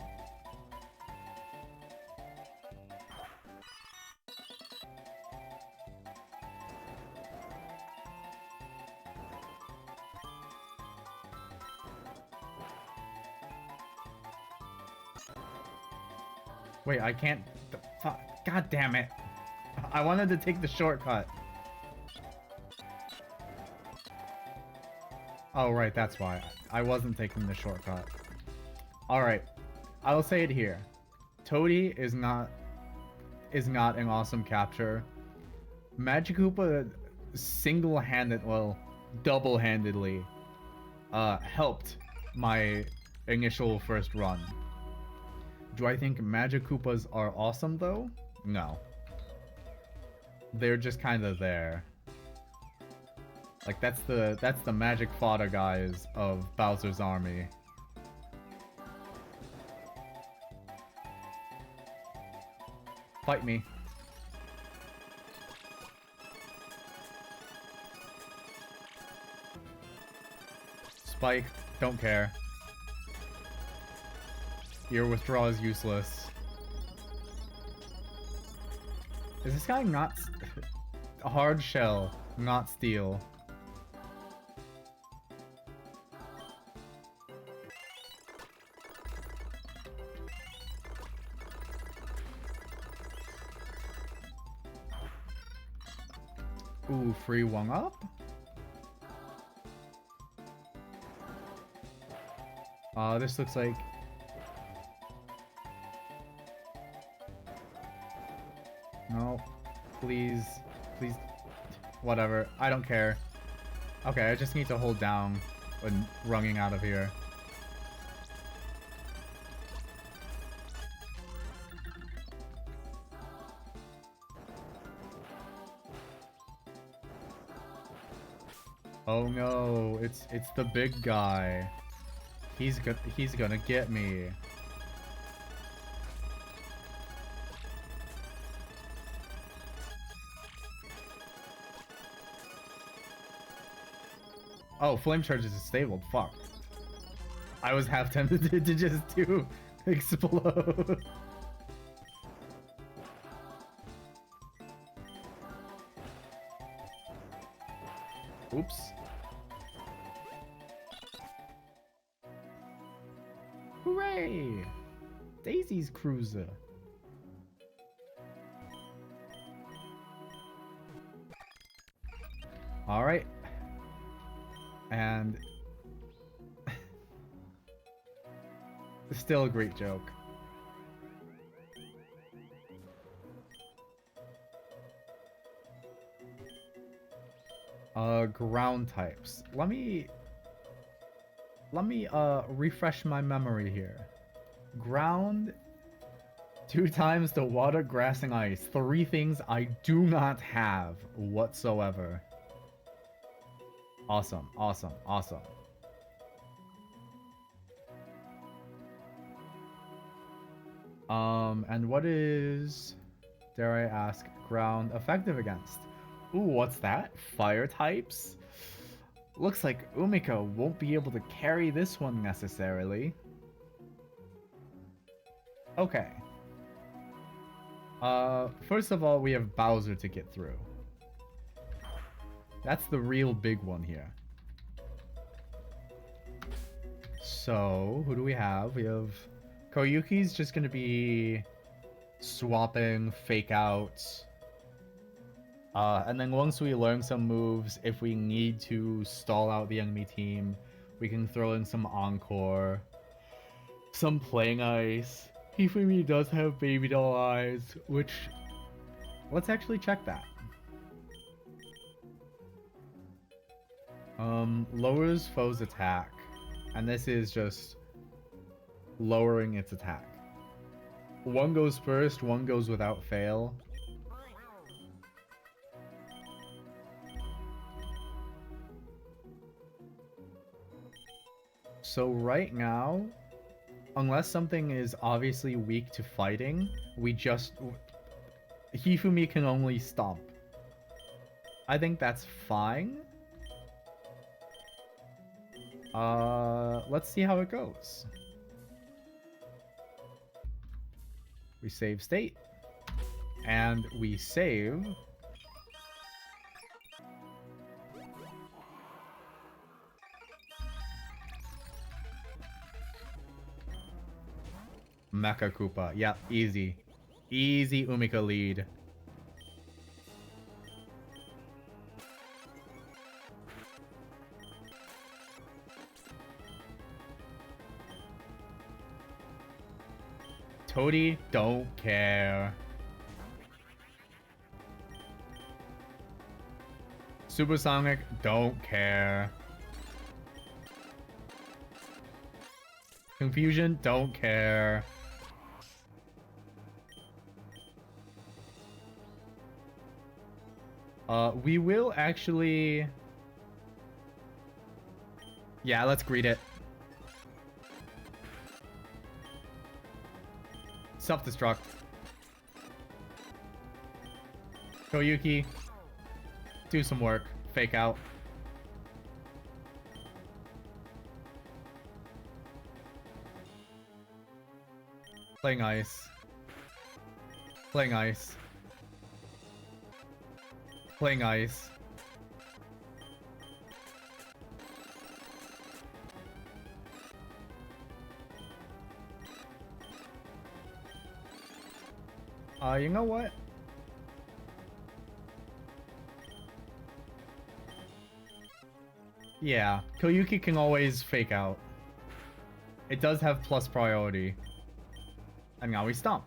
Wait, I can't... God damn it. I wanted to take the shortcut. Oh, right, that's why. I wasn't taking the shortcut. Alright. I will say it here. Toadie is not an awesome capture. Magikoopa single-handed, well, double-handedly helped my initial first run. Do I think Magikoopas are awesome, though? No. They're just kind of there. Like, that's the magic fodder guys of Bowser's army. Fight me. Spike, don't care. Your withdrawal is useless. Is this guy not... a hard shell, not steel. Ooh, free one up? This looks like... No, please, please, whatever, I don't care. Okay, I just need to hold down when running out of here. Oh no, it's the big guy. He's gonna get me. Oh, flame charge is disabled. Fuck. I was half tempted to just do explode. Oops. Hooray! Daisy's cruiser. Alright. And... still a great joke. Ground types. Let me refresh my memory here. Ground, 2 times the water, grass, and ice. 3 things I do not have whatsoever. Awesome, awesome, awesome. And what is, dare I ask, ground effective against? Ooh, what's that? Fire types? Looks like Umika won't be able to carry this one necessarily. Okay. First of all, we have Bowser to get through. That's the real big one here. So, who do we have? We have... Koyuki's just gonna be swapping fake outs. And then once we learn some moves, if we need to stall out the enemy team, we can throw in some Encore, some Playing Ice. Hifumi does have Baby Doll Eyes, which... let's actually check that. Lowers foe's attack. And this is just lowering its attack. One goes first, one goes without fail. So right now, unless something is obviously weak to fighting, we just... Hifumi can only stomp. I think that's fine. Let's see how it goes. We save state. And we save... Mecha Koopa. Yep, easy. Easy Umika lead. Toadie, don't care. Supersonic, don't care. Confusion, don't care. We will actually... yeah, let's greet it. Self-destruct. Koyuki, do some work. Fake out. Playing ice. Playing ice. Playing ice. You know what? Yeah, Koyuki can always fake out. It does have plus priority. And now we stomp.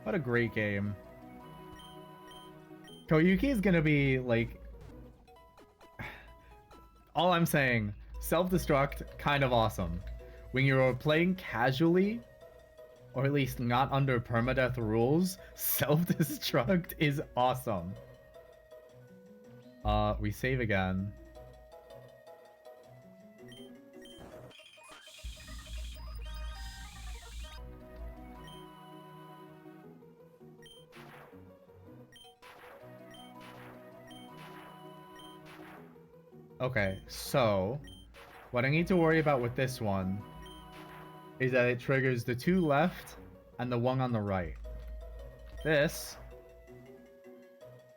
What a great game. Koyuki is gonna be, like... all I'm saying, self-destruct, kind of awesome. When you're playing casually, or at least not under permadeath rules, self-destruct is awesome. We save again. Okay, so what I need to worry about with this one is that it triggers the 2 left and the 1 on the right. This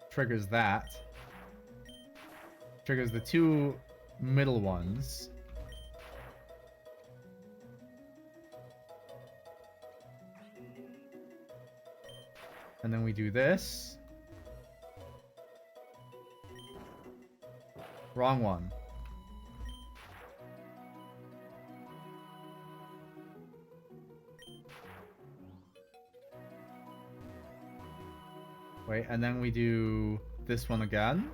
triggers that. Triggers the 2 middle ones. And then we do this. Wrong one. Wait, and then we do this one again.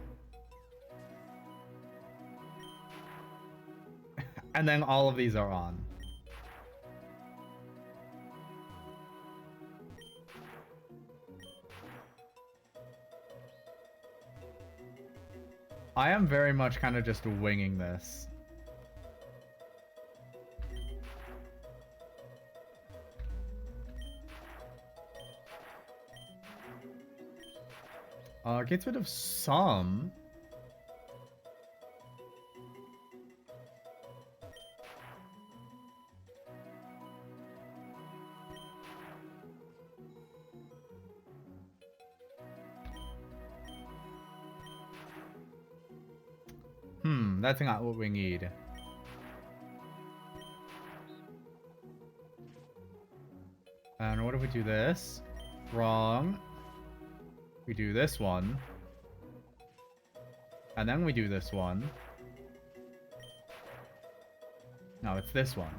And then all of these are on. I am very much kind of just winging this. Gets rid of some. That's not what we need. And what if we do this? Wrong. We do this one. And then we do this one. No, it's this one.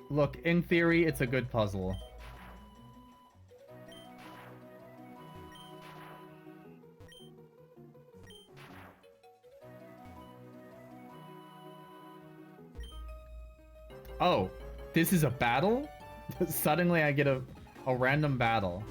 Look, in theory, it's a good puzzle. Oh, this is a battle? Suddenly I get a random battle.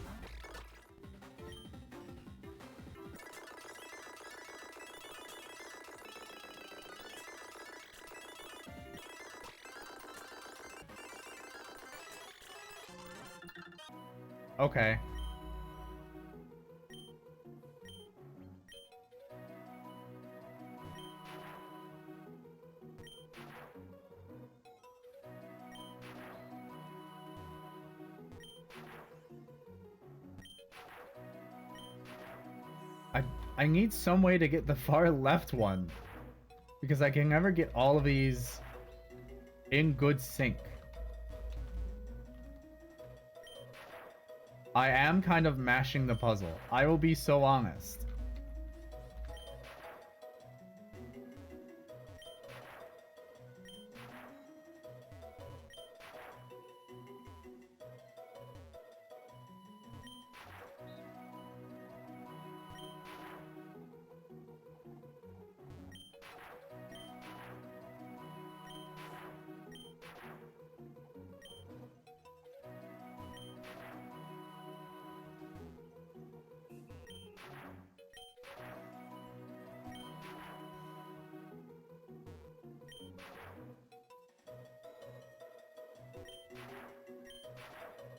Okay. I need some way to get the far left one, because I can never get all of these in good sync. I am kind of mashing the puzzle. I will be so honest.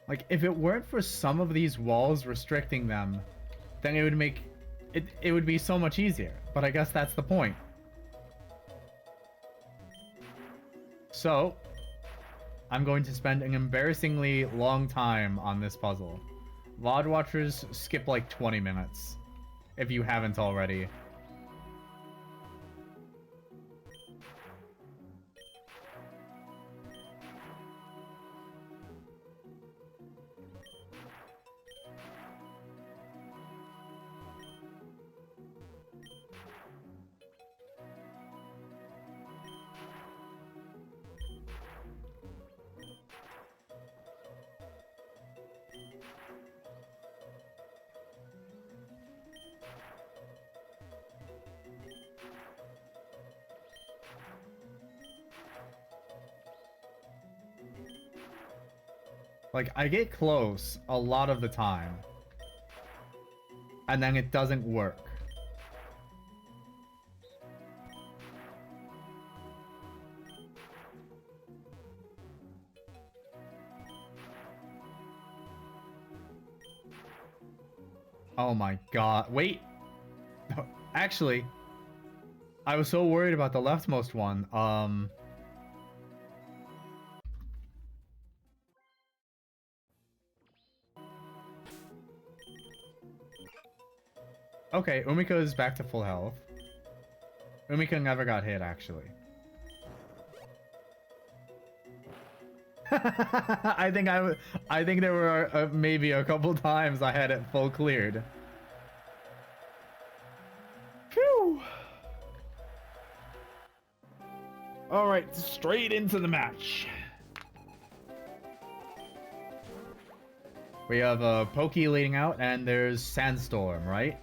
Like, if it weren't for some of these walls restricting them, then it would make it would be so much easier. But I guess that's the point. So, I'm going to spend an embarrassingly long time on this puzzle. VOD watchers, skip like 20 minutes, if you haven't already. Like, I get close a lot of the time, and then it doesn't work. Oh my god. Wait. Actually, I was so worried about the leftmost one. Okay, Umiko is back to full health. Umiko never got hit, actually. I think there were maybe a couple times I had it full cleared. Phew. All right, straight into the match. We have Pokey leading out, and there's Sandstorm, right?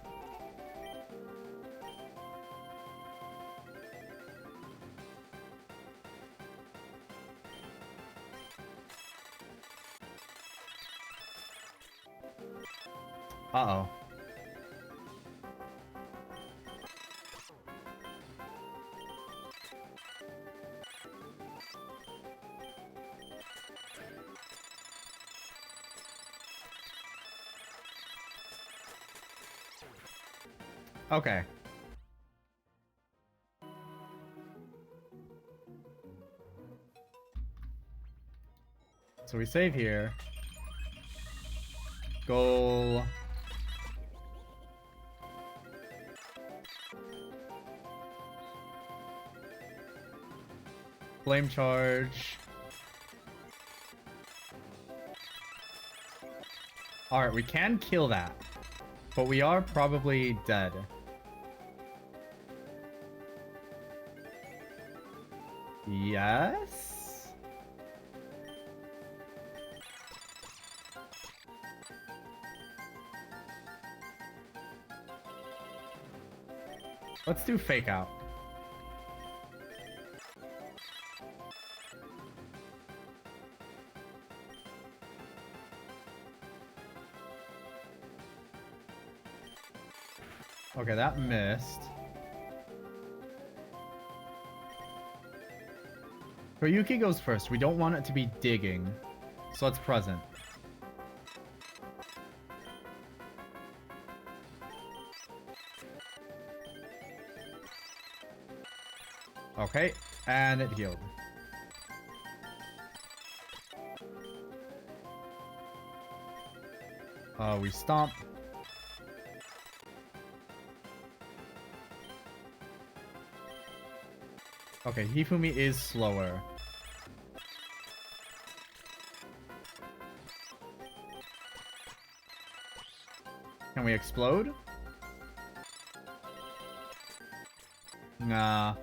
Uh-oh. Okay. So we save here. Goal. Flame charge. Alright, we can kill that. But we are probably dead. Yes? Let's do fake out. Okay, that missed. Koyuki goes first. We don't want it to be digging. So let's present. Okay, and it healed. We stomp. Okay, Hifumi is slower. Can we explode? Nah.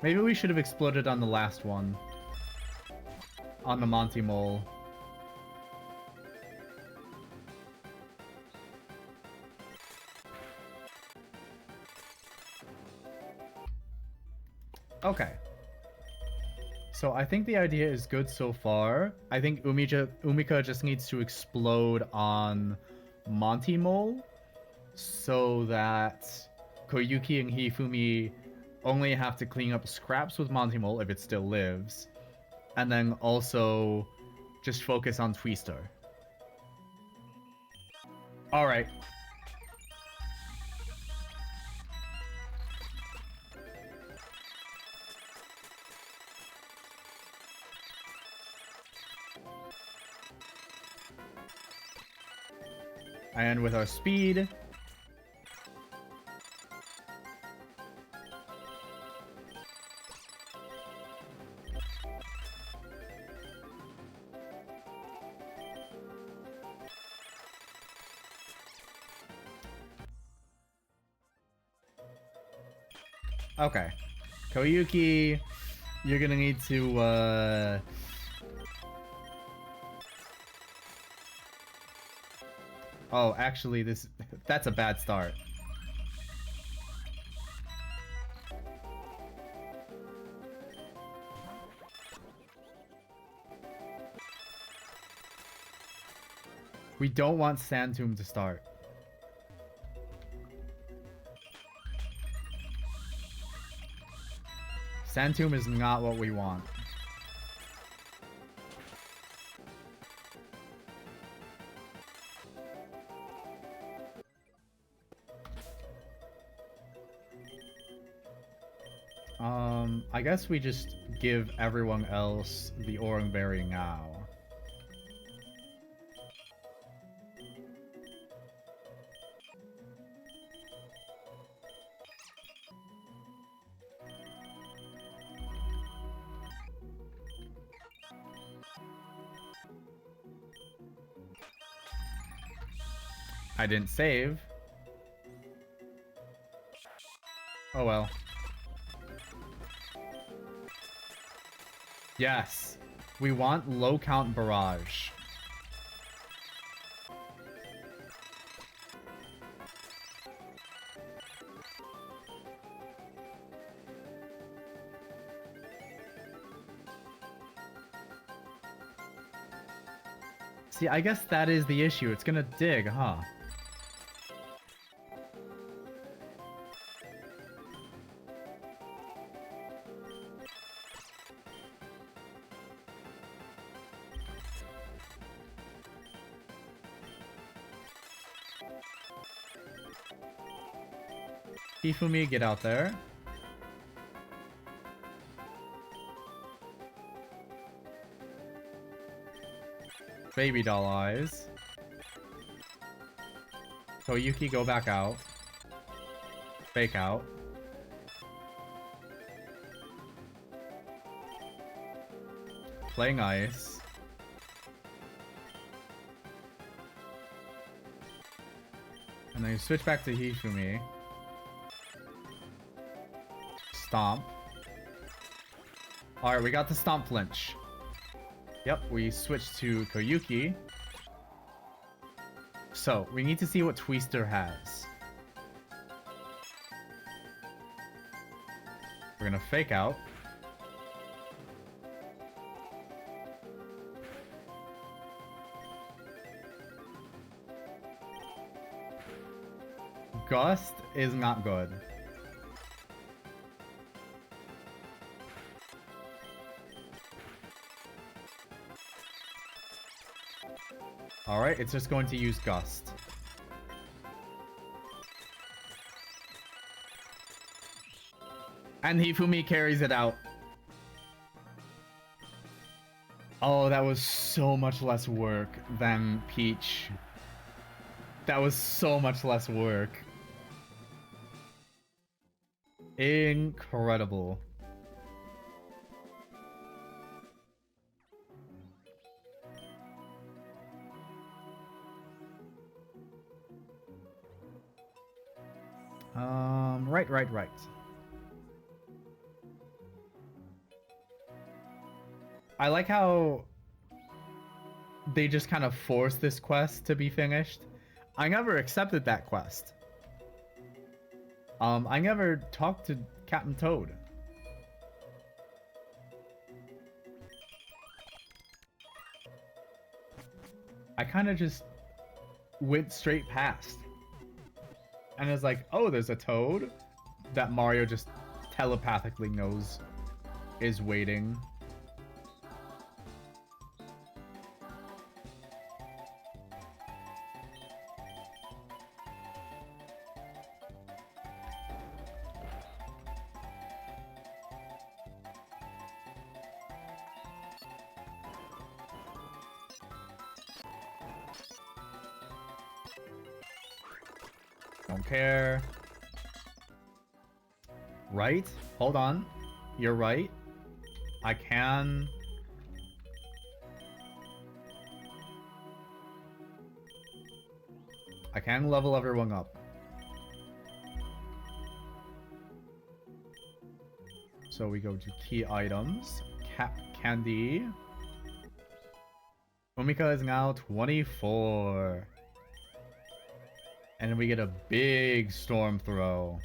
Maybe we should have exploded on the last one. On the Monty Mole. Okay. So I think the idea is good so far. I think Umika just needs to explode on Monty Mole so that Koyuki and Hifumi only have to clean up scraps with Monty Mole if it still lives. And then also just focus on Twister. Alright. And with our speed... Okay. Koyuki, you're gonna need to, Oh, actually, that's a bad start. We don't want Sand Tomb to start. Sand Tomb is not what we want. I guess we just give everyone else the Orang Berry now. I didn't save. Oh well. Yes. We want low count barrage. See, I guess that is the issue. It's gonna dig, huh? Hifumi, get out there. Baby doll eyes. Koyuki, go back out. Fake out. Playing ice. And then you switch back to Hifumi. Stomp. Alright, we got the stomp flinch. Yep, we switched to Koyuki. So, we need to see what Twister has. We're gonna fake out. Gust is not good. Alright, it's just going to use Gust. And Hifumi carries it out. Oh, that was so much less work than Peach. That was so much less work. Incredible. Right. I like how they just kind of forced this quest to be finished. I never accepted that quest. I never talked to Captain Toad. I kind of just went straight past. And it's like, oh, there's a Toad that Mario just telepathically knows is waiting. Don't care. Right? Hold on. You're right. I can... level everyone up. So we go to key items. Candy. Omika is now 24. And we get a big storm throw.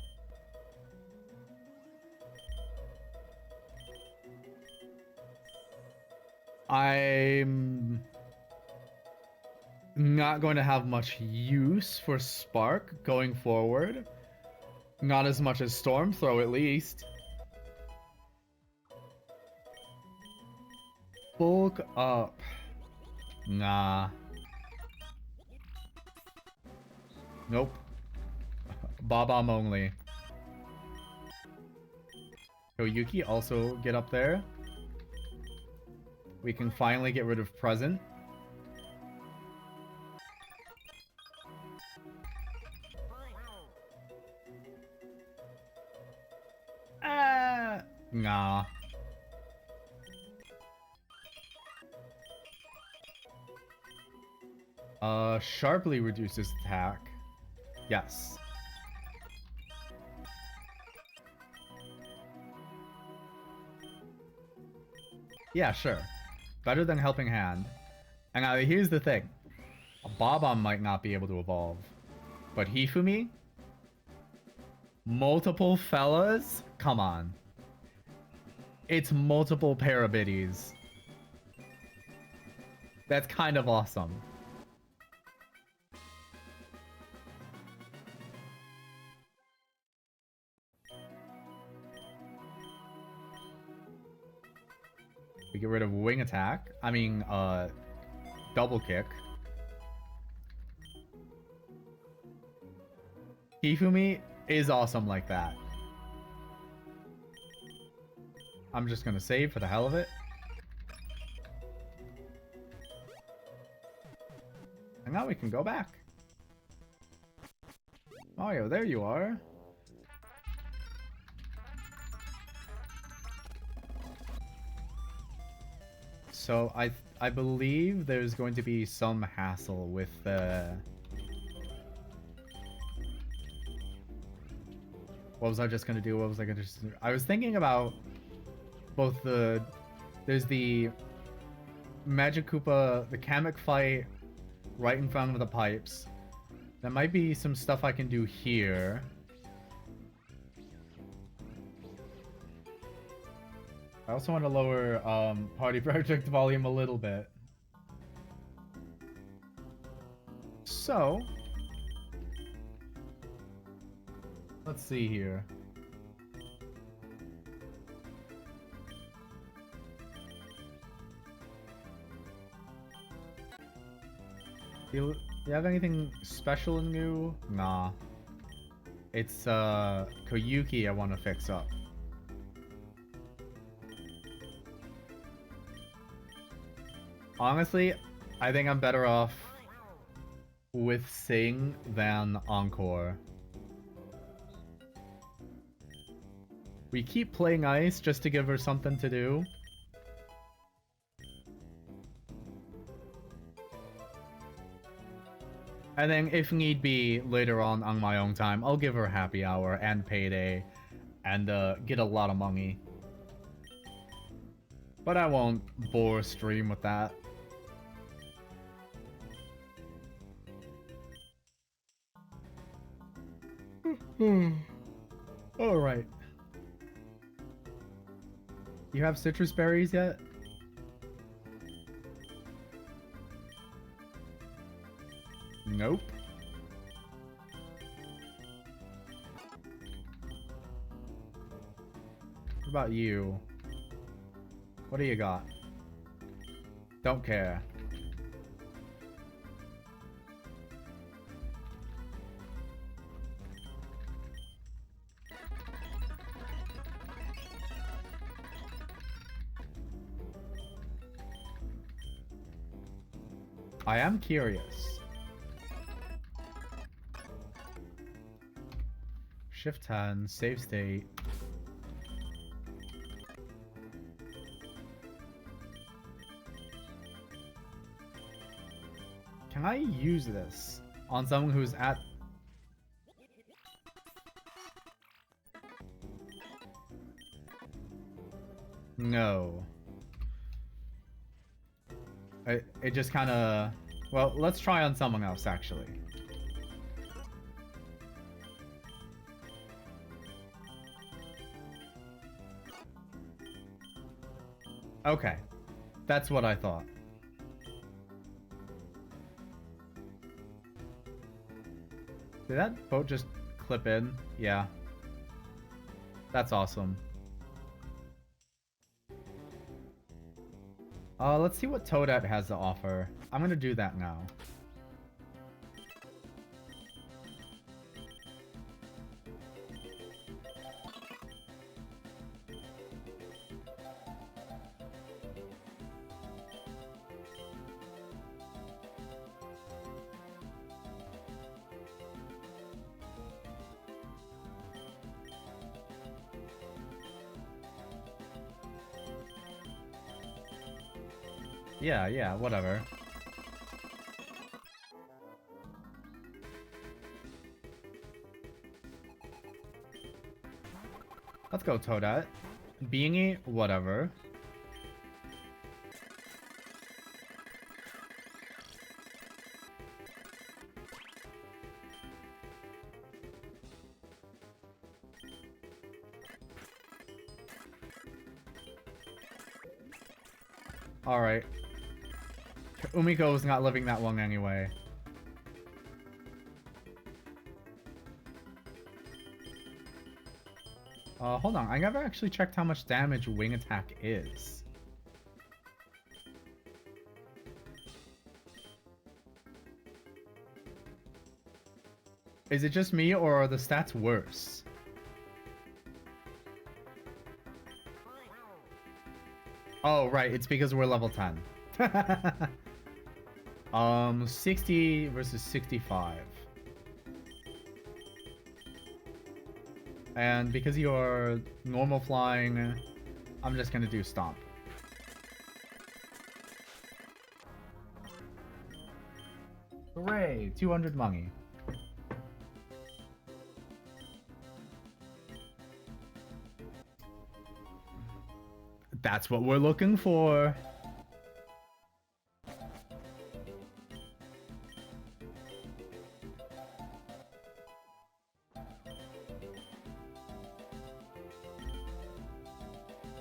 I'm not going to have much use for Spark going forward. Not as much as Storm Throw, at least. Bulk up. Nah. Nope. Bob-omb only. Koyuki also get up there. We can finally get rid of Present. Nah. Sharply reduces attack. Yes. Yeah, sure. Better than Helping Hand. And now here's the thing. Bob-omb might not be able to evolve. But Hifumi? Multiple fellas? Come on. It's multiple Parabiddies. That's kind of awesome. We get rid of Wing Attack. I mean, Double Kick. Hifumi is awesome like that. I'm just gonna save for the hell of it. And now we can go back. Mario, there you are. So I believe there's going to be some hassle with what was I just gonna do? What was I gonna do? I was thinking about both there's the Magic Koopa, the Kamek fight right in front of the pipes. There might be some stuff I can do here. I also want to lower Party Project volume a little bit. So, let's see here. Do you have anything special and new? Nah. It's Koyuki I want to fix up. Honestly, I think I'm better off with Sing than Encore. We keep playing Ice just to give her something to do. And then, if need be, later on my own time, I'll give her Happy Hour and Payday and get a lot of money. But I won't bore stream with that. Alright. You have citrus berries yet? Nope. What about you? What do you got? Don't care. I am curious. Shift 10, save state. Can I use this on someone who's at... No. It just kind of... Well, let's try on someone else, actually. Okay. That's what I thought. Did that boat just clip in? Yeah. That's awesome. Let's see what Toadette has to offer. I'm gonna do that now. Yeah, whatever. Let's go, Toadette. Beanie, whatever. Alright. Umiko's not living that long anyway. Hold on. I never actually checked how much damage wing attack is. Is it just me, or are the stats worse? Oh, right. It's because we're level 10. 60 versus 65. And because you're normal flying, I'm just gonna do Stomp. Hooray! 200 money. That's what we're looking for.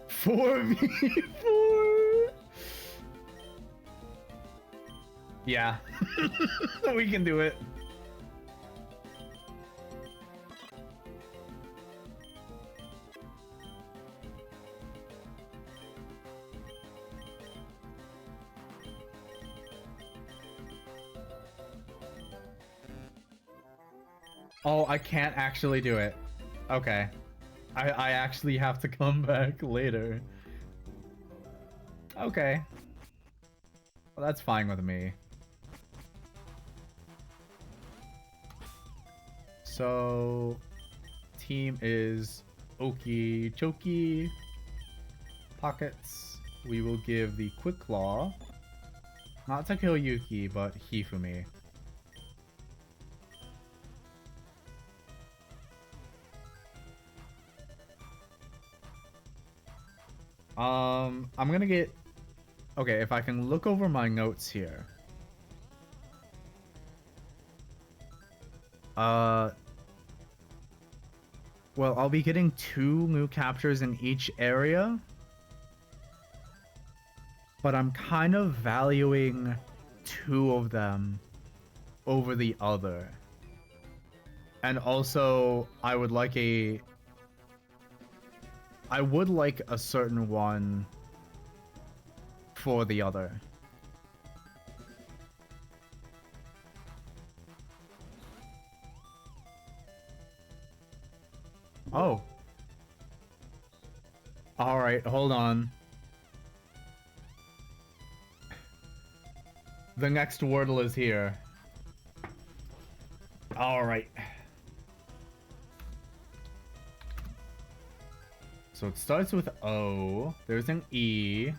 Four v 4. Yeah, we can do it. Oh, I can't actually do it. Okay. I actually have to come back later. Okay. Well, that's fine with me. So, team is Okie Choki. Pockets. We will give the Quick Claw. Not to kill Yuki, but Hifumi. I'm gonna get... Okay, if I can look over my notes here. Well, I'll be getting 2 new captures in each area. But I'm kind of valuing 2 of them over the other. And also, I would like a certain one for the other. Oh. Alright, hold on. The next Wordle is here. Alright. So it starts with O. There's an E.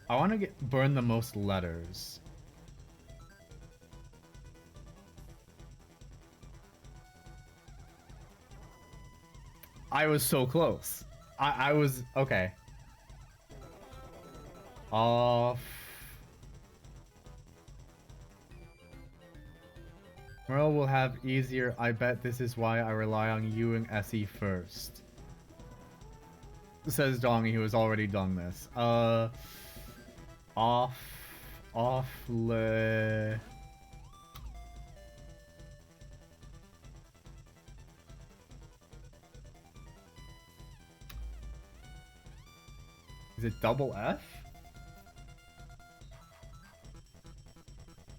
I want to burn the most letters. I was so close. I was... Okay. Off. Merol will have easier. I bet this is why I rely on you and Essie first. Says Dongy, who has already done this. Offle. Is it double F?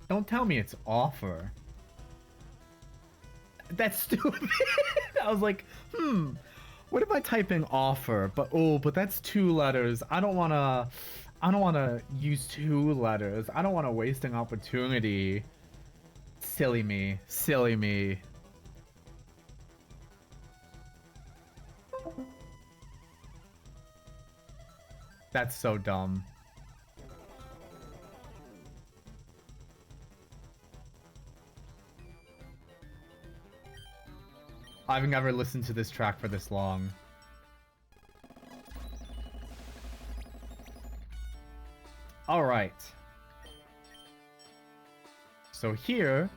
Don't tell me it's offer. That's stupid. I was like, what if I type in offer? But that's 2 letters. I don't wanna use 2 letters. I don't wanna waste an opportunity. Silly me. Silly me. That's so dumb. I've never listened to this track for this long. Alright. So here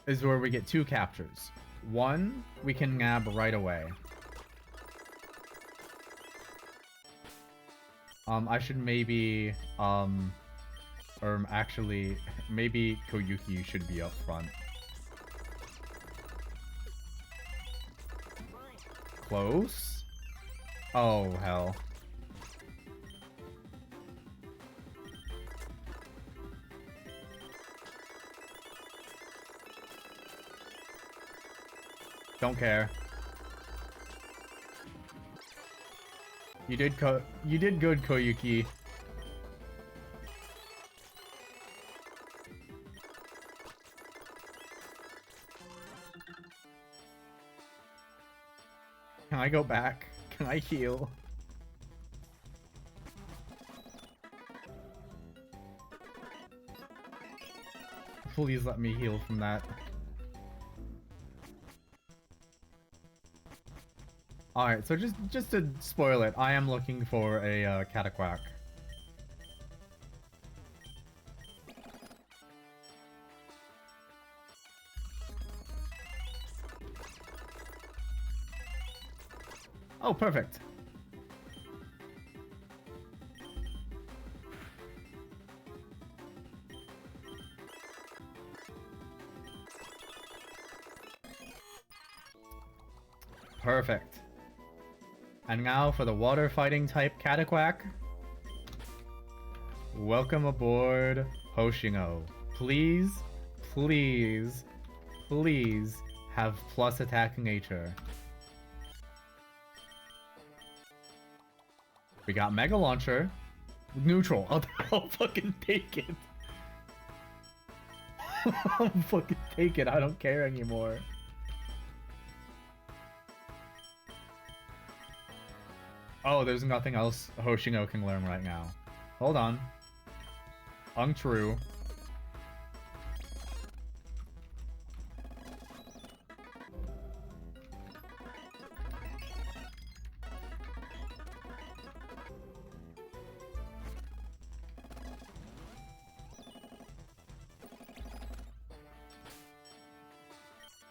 is where we get 2 captures. One, we can nab right away. I should maybe, actually, maybe Koyuki should be up front. Close? Oh, hell. Don't care. You did good, Koyuki. Can I go back? Can I heal? Please let me heal from that. Alright, so just to spoil it, I am looking for a Cataquack. Oh, perfect. Perfect. And now for the water fighting type Cataquack. Welcome aboard, Hoshingo. Please, please, please have plus attack nature. We got Mega Launcher. Neutral. I'll fucking take it. I'll fucking take it. I don't care anymore. Oh, there's nothing else Hoshingo can learn right now. Hold on. Untrue.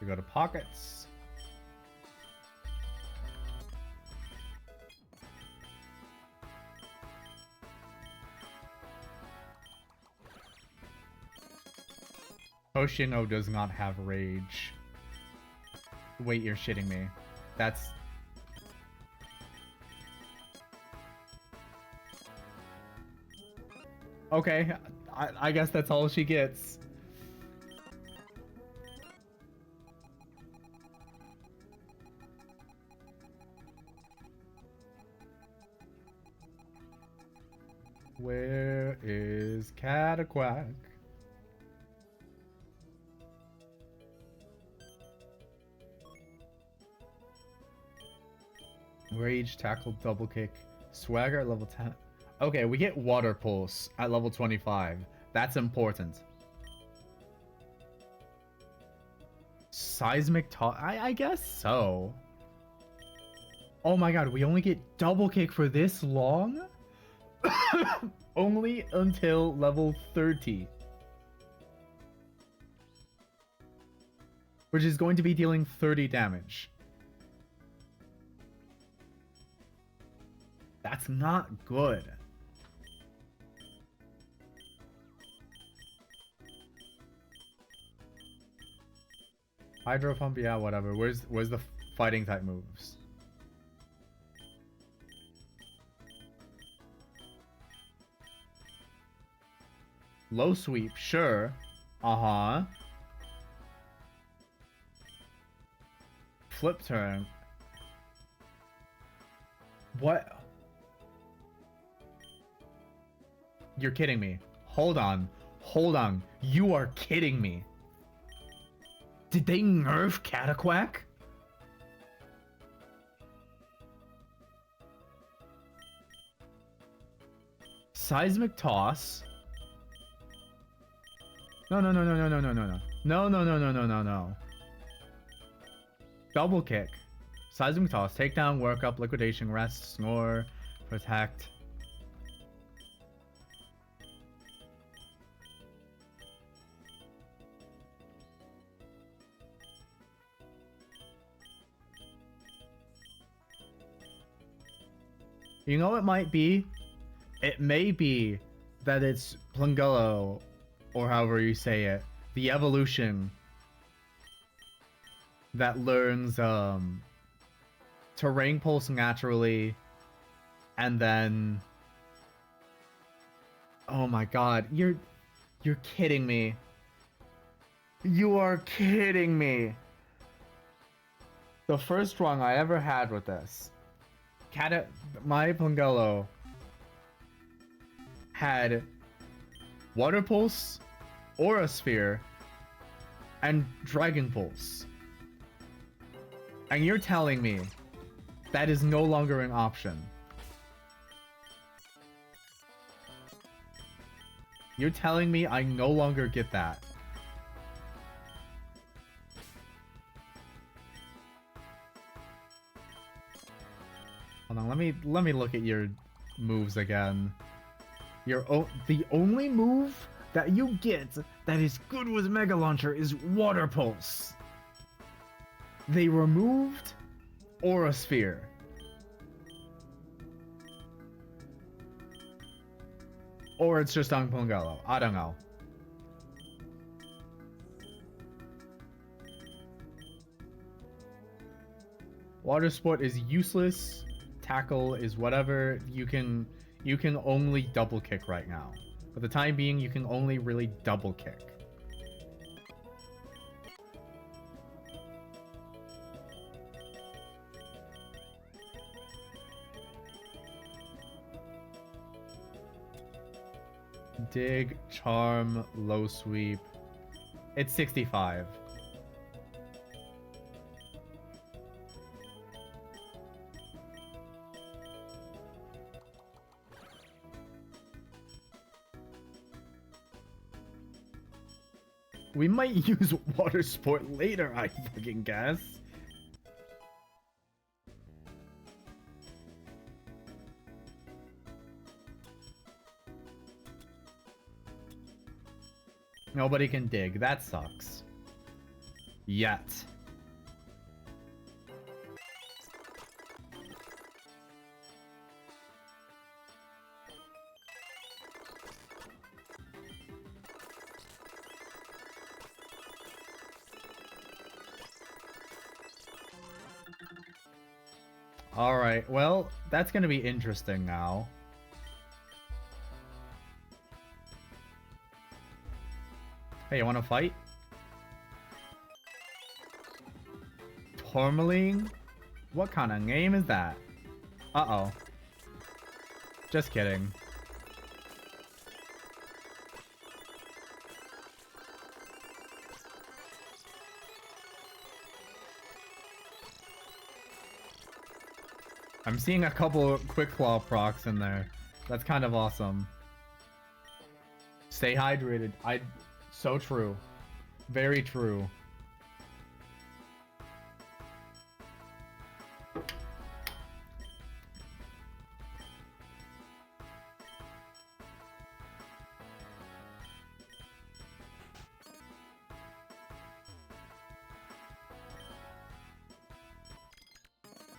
We go to pockets. Hoshingo does not have rage. Wait, you're shitting me. That's... Okay, I guess that's all she gets. Where is Cataquack? Rage, tackle, double kick, swagger at level 10. Okay, we get water pulse at level 25. That's important. Seismic toss? I guess so. Oh my god, we only get double kick for this long? Only until level 30. Which is going to be dealing 30 damage. That's not good. Hydro Pump, yeah, whatever. Where's the fighting type moves? Low sweep, sure. Uh-huh. Flip turn. What? You're kidding me. Hold on. Hold on. You are kidding me. Did they nerf Cataquack? Seismic toss. No, no, no, no, no, no, no, no, no. No, no, no, no, no, no, no. Double kick. Seismic toss. Takedown, work up, liquidation, rest, snore, protect. You know it might be? It may be that it's Plungullo, or however you say it, the evolution that learns terrain pulse naturally, and then oh my god, you're kidding me. You are kidding me. The first rung I ever had with this, my Plungullo had Water Pulse, Aura Sphere, and Dragon Pulse. And you're telling me that is no longer an option. You're telling me I no longer get that. Hold on, let me look at your moves again. The only move that you get that is good with Mega Launcher is Water Pulse. They removed Aura Sphere. Or it's just on Plungullo. I don't know. Water Sport is useless. Tackle is whatever. You can only double kick right now. For the time being, you can only really double kick. Dig, charm, low sweep. It's 65. We might use Water Sport later, I fucking guess. Nobody can dig. That sucks. Yet. Alright, well, that's gonna be interesting now. Hey, you wanna fight? Tourmaline? What kind of name is that? Uh-oh. Just kidding. I'm seeing a couple Quick Claw procs in there. That's kind of awesome. Stay hydrated. So true. Very true.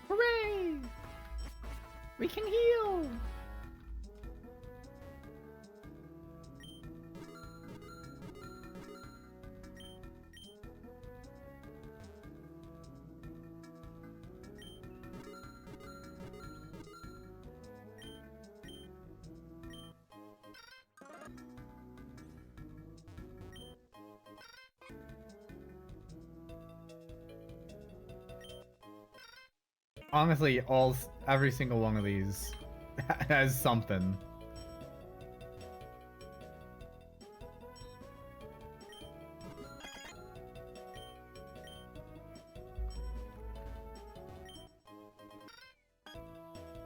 Hooray! We can heal! Honestly, every single one of these has something.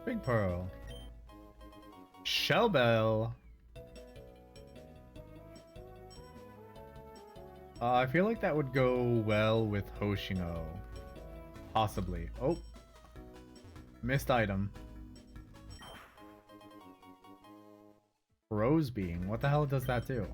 Big Pearl. Shellbell. I feel like that would go well with Hoshino. Possibly. Oh. Missed item. Rose Being. What the hell does that do?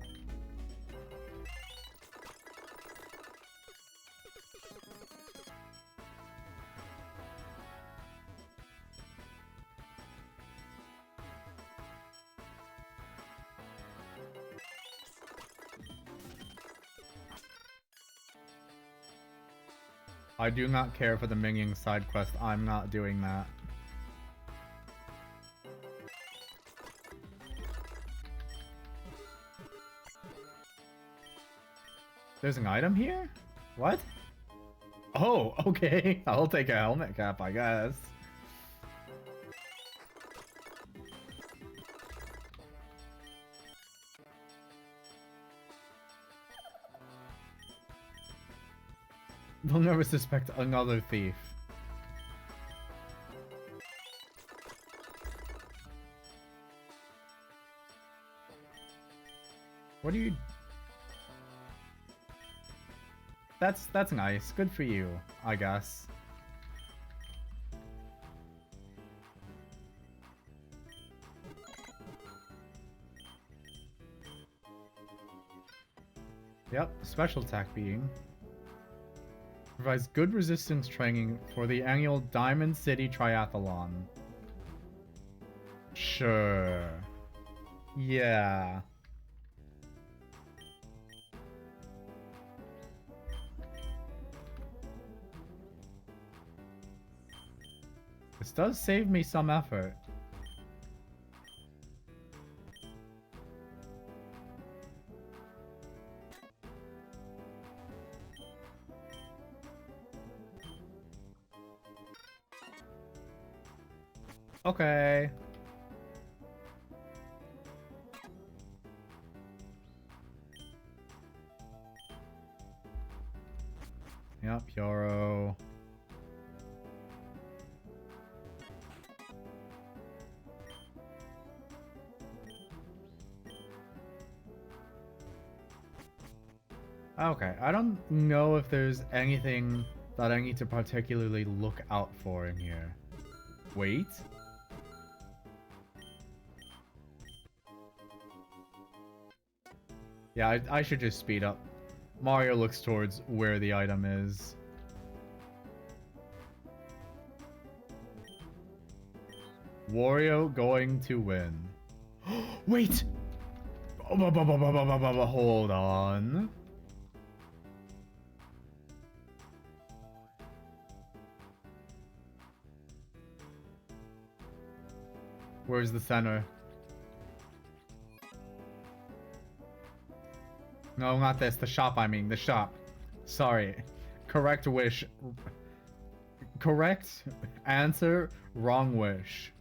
I do not care for the Minging side quest. I'm not doing that. There's an item here? What? Oh, okay. I'll take a helmet cap, I guess. They'll never suspect another thief. What are you... That's nice. Good for you, I guess. Yep, special attack being. Provides good resistance training for the annual Diamond City Triathlon. Sure. Yeah. This does save me some effort. Okay. Yep, Yoro. Okay, I don't know if there's anything that I need to particularly look out for in here. Wait. Yeah, I should just speed up. Mario looks towards where the item is. Wario going to win. Wait! Hold on. Where's the center? No, not this. The shop, I mean. The shop. Sorry. Correct wish. Correct answer. Wrong wish.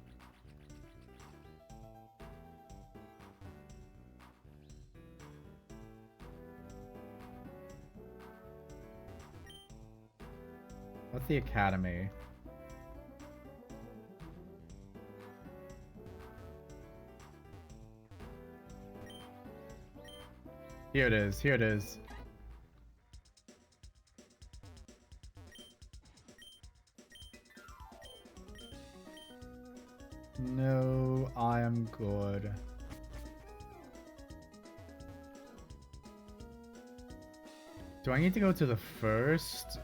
What's the academy? Here it is. Here it is. No, I am good. Do I need to go to the first?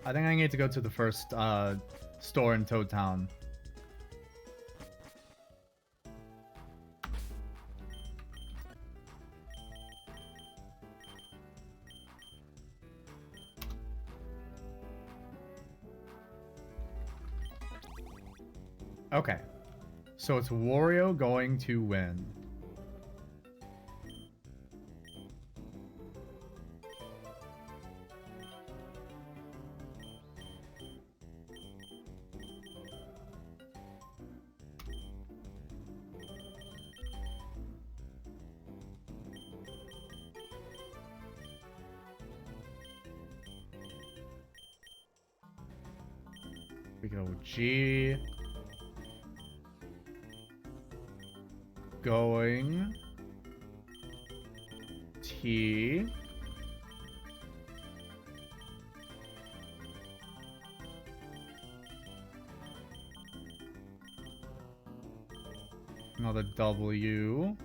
I think I need to go to the first store in Toad Town. Okay, so it's Wario going to win. We go G. going T. Another W.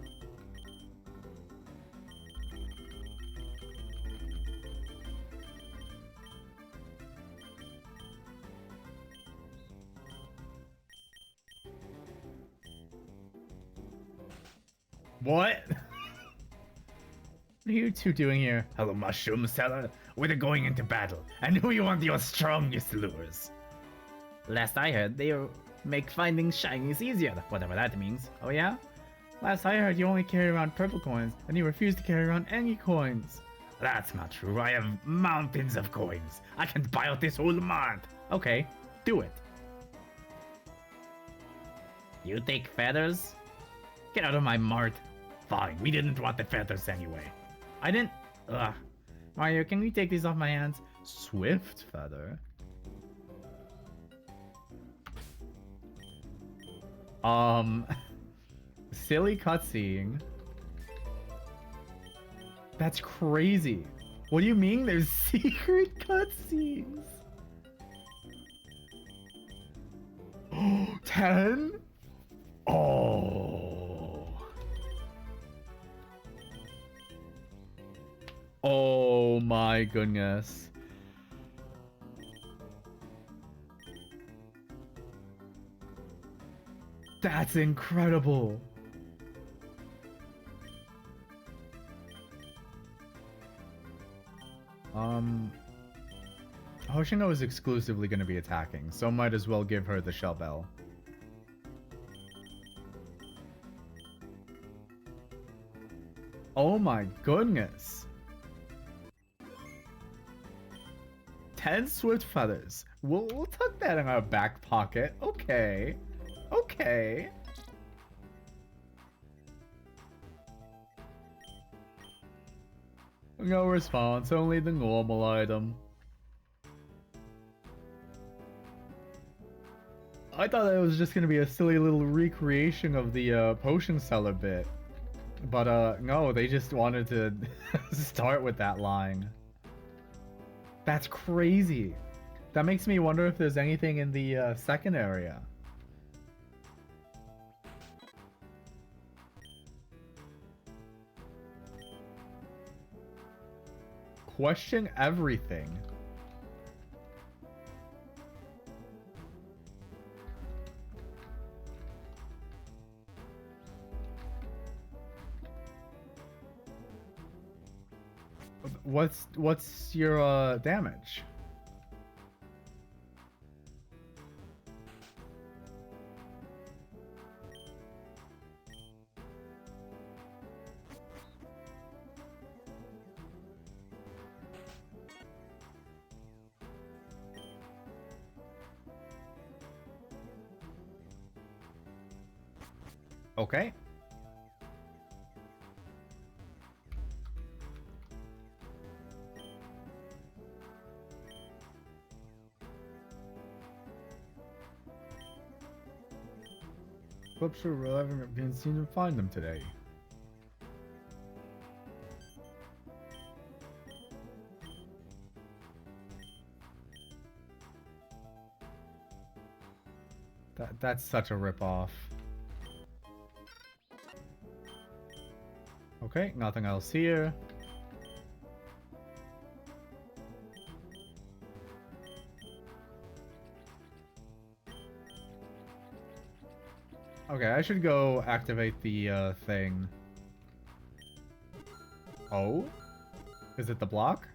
What? What are you two doing here? Hello, mushroom seller. We're going into battle, and who you want your strongest lures? Last I heard, they make finding shinies easier, whatever that means. Oh yeah? Last I heard, you only carry around purple coins, and you refuse to carry around any coins. That's not true. I have mountains of coins. I can buy out this whole mart. Okay, do it. You take feathers? Get out of my mart. Fine, we didn't want the feathers anyway. I didn't... Ugh. Mario, can you take these off my hands? Swift feather? Silly cutscene. That's crazy. What do you mean there's secret cutscenes? 10? Oh. Oh my goodness. That's incredible. Hoshino is exclusively going to be attacking, so might as well give her the shell bell. Oh my goodness. 10 swift feathers. We'll tuck that in our back pocket. Okay. Okay. No response, only the normal item. I thought it was just gonna be a silly little recreation of the potion seller bit. But no, they just wanted to start with that line. That's crazy. That makes me wonder if there's anything in the second area. Question everything. What's your damage? Okay. Clips are haven't been seen to find them today. That's such a ripoff. Okay, nothing else here. Okay, I should go activate the thing. Oh? Is it the block?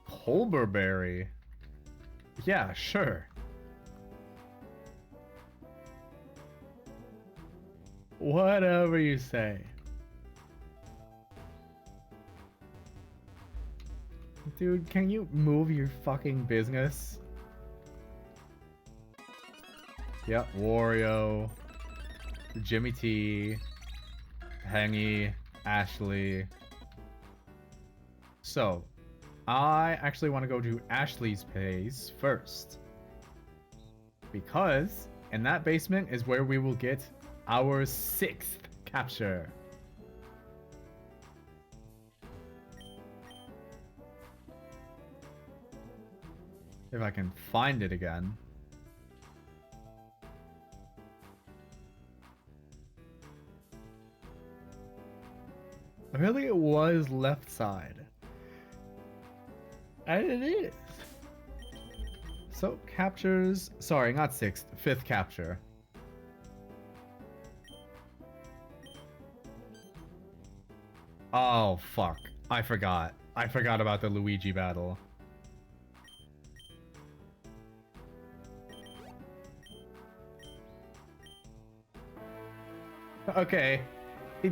Pulverberry? Yeah, sure. Whatever you say. Dude, can you move your fucking business? Yep, Wario, Jimmy T, Hengy, Ashley. So, I actually want to go to Ashley's place first. Because in that basement is where we will get our 6th capture. If I can find it again. Really, it was left side. And it is. So, captures... Sorry, not 6th. 5th capture. Oh, fuck. I forgot. I forgot about the Luigi battle. Okay. He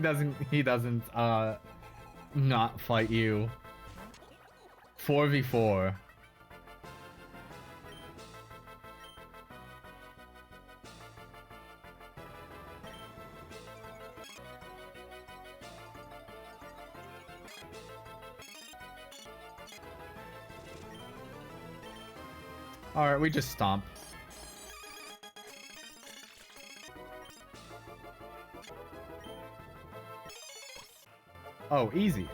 doesn't, not fight you. 4v4. Alright, we just stomp. Oh, easy.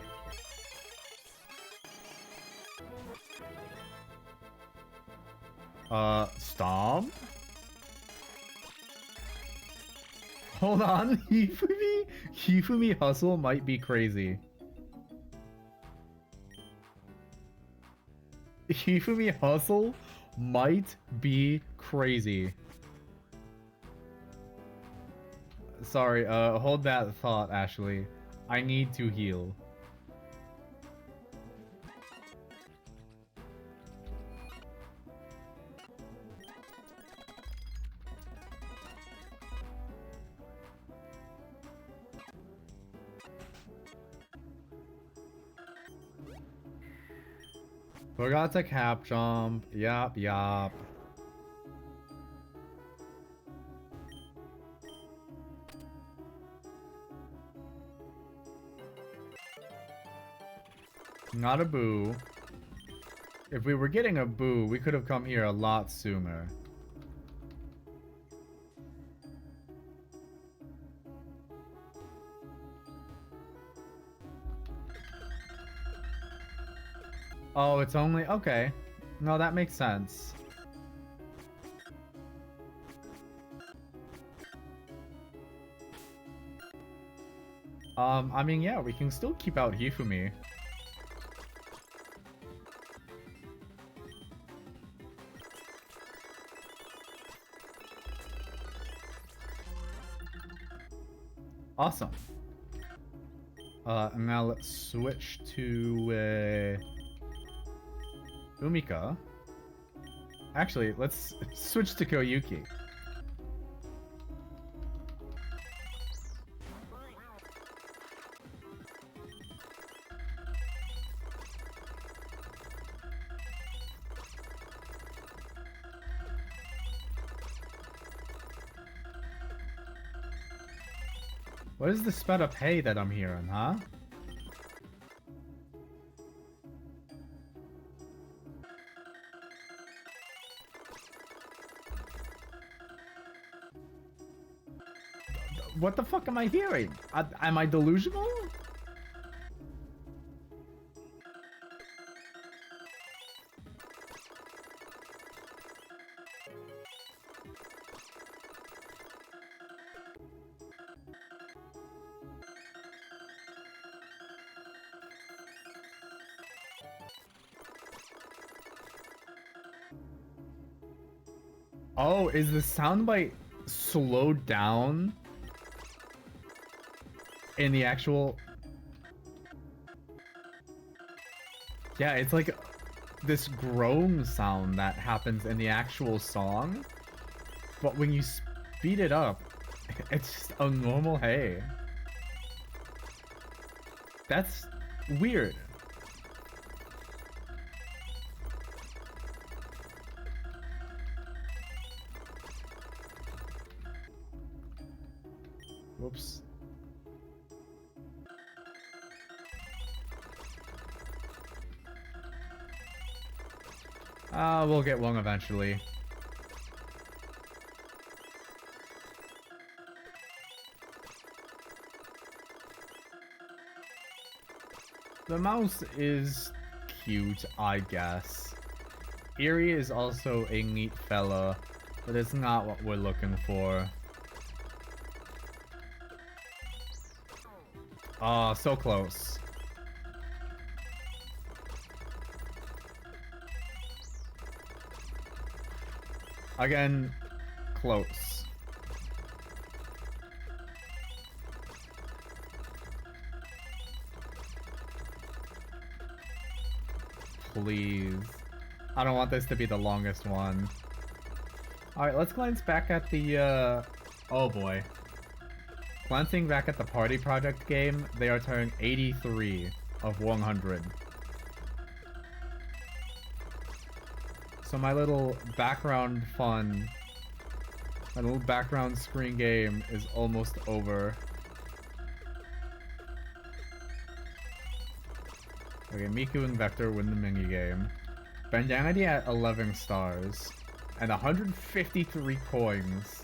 Stomp? Hold on, Hifumi hustle might be crazy. Hifumi hustle might be crazy. Sorry, hold that thought, Ashley. I need to heal. Forgot to cap jump. Yup, yup. Not a boo. If we were getting a boo, we could have come here a lot sooner. Oh, it's only... Okay. No, that makes sense. I mean, yeah, we can still keep out Hifumi. Awesome. Now let's switch to, Umika. Actually, let's switch to Koyuki. What is the sped up hay that I'm hearing, huh? What the fuck am I hearing? Am I delusional? Oh, is the soundbite slowed down in the actual... Yeah, it's like this groan sound that happens in the actual song, but when you speed it up, it's just a normal hey. That's weird. Whoops. We'll get one eventually. The mouse is cute, I guess. Eerie is also a neat fella, but it's not what we're looking for. Oh, so close. Again, close. Please. I don't want this to be the longest one. Alright, let's glance back at the, oh boy. Glancing back at the Party Project game, they are turning 83 of 100. So my little background fun, my little background screen game is almost over. Okay, Miku and Vector win the minigame. Bandanity at 11 stars. And 153 coins.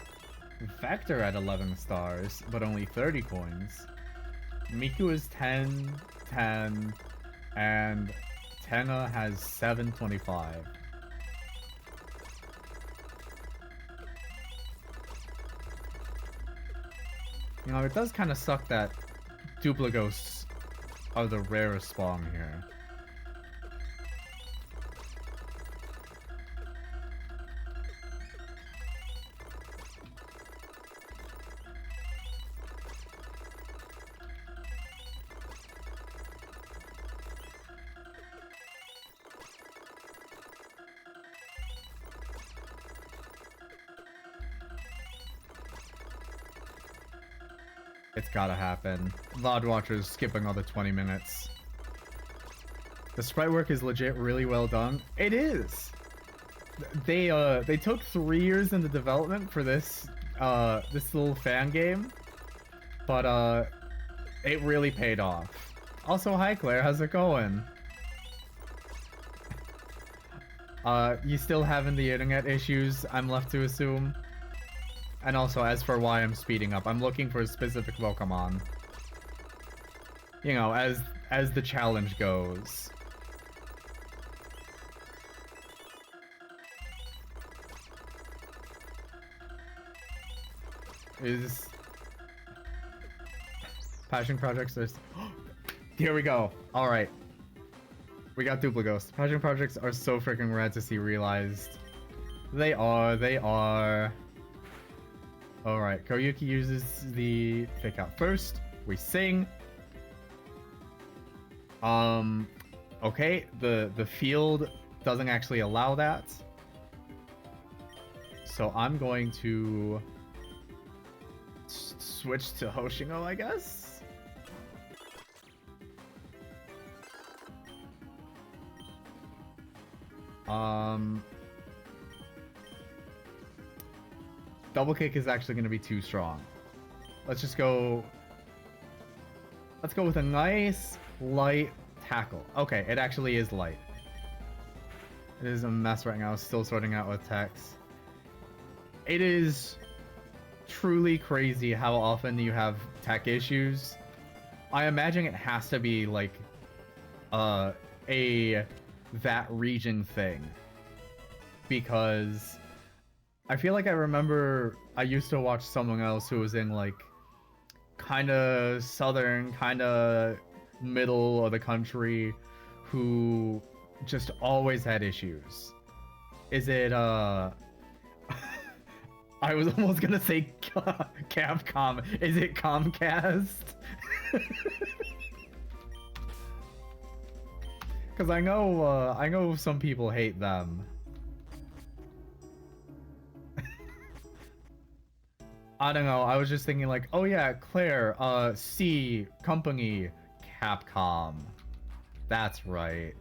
Vector at 11 stars, but only 30 coins. Miku is 10, 10, and Tenna has 725. You know, it does kind of suck that Duplighosts are the rarest spawn here. It's gotta happen. VOD watchers skip another 20 minutes. The sprite work is legit really well done. It is! They took 3 years in the development for this, this little fan game. But, it really paid off. Also, hi Claire, how's it going? You still having the internet issues, I'm left to assume? And also, as for why I'm speeding up, I'm looking for a specific Pokemon. You know, as the challenge goes. Is Passion Projects are... Here we go. Alright. We got Duplighost. Passion Projects are so freaking rad to see realized. They are. Alright, Koyuki uses the fake out first. We sing. Okay, the field doesn't actually allow that. So I'm going to switch to Hoshingo, I guess? Double kick is actually going to be too strong. Let's just go... Let's go with a nice, light tackle. Okay, it actually is light. It is a mess right now, still sorting out with text. It is truly crazy how often you have tech issues. I imagine it has to be like that region thing, because I feel like I remember I used to watch someone else who was in like kind of southern, kind of middle of the country, who just always had issues. Is it I was almost gonna say Capcom. Is it Comcast? Because I know some people hate them. I don't know. I was just thinking like, oh yeah, Claire, C company, Capcom. That's right.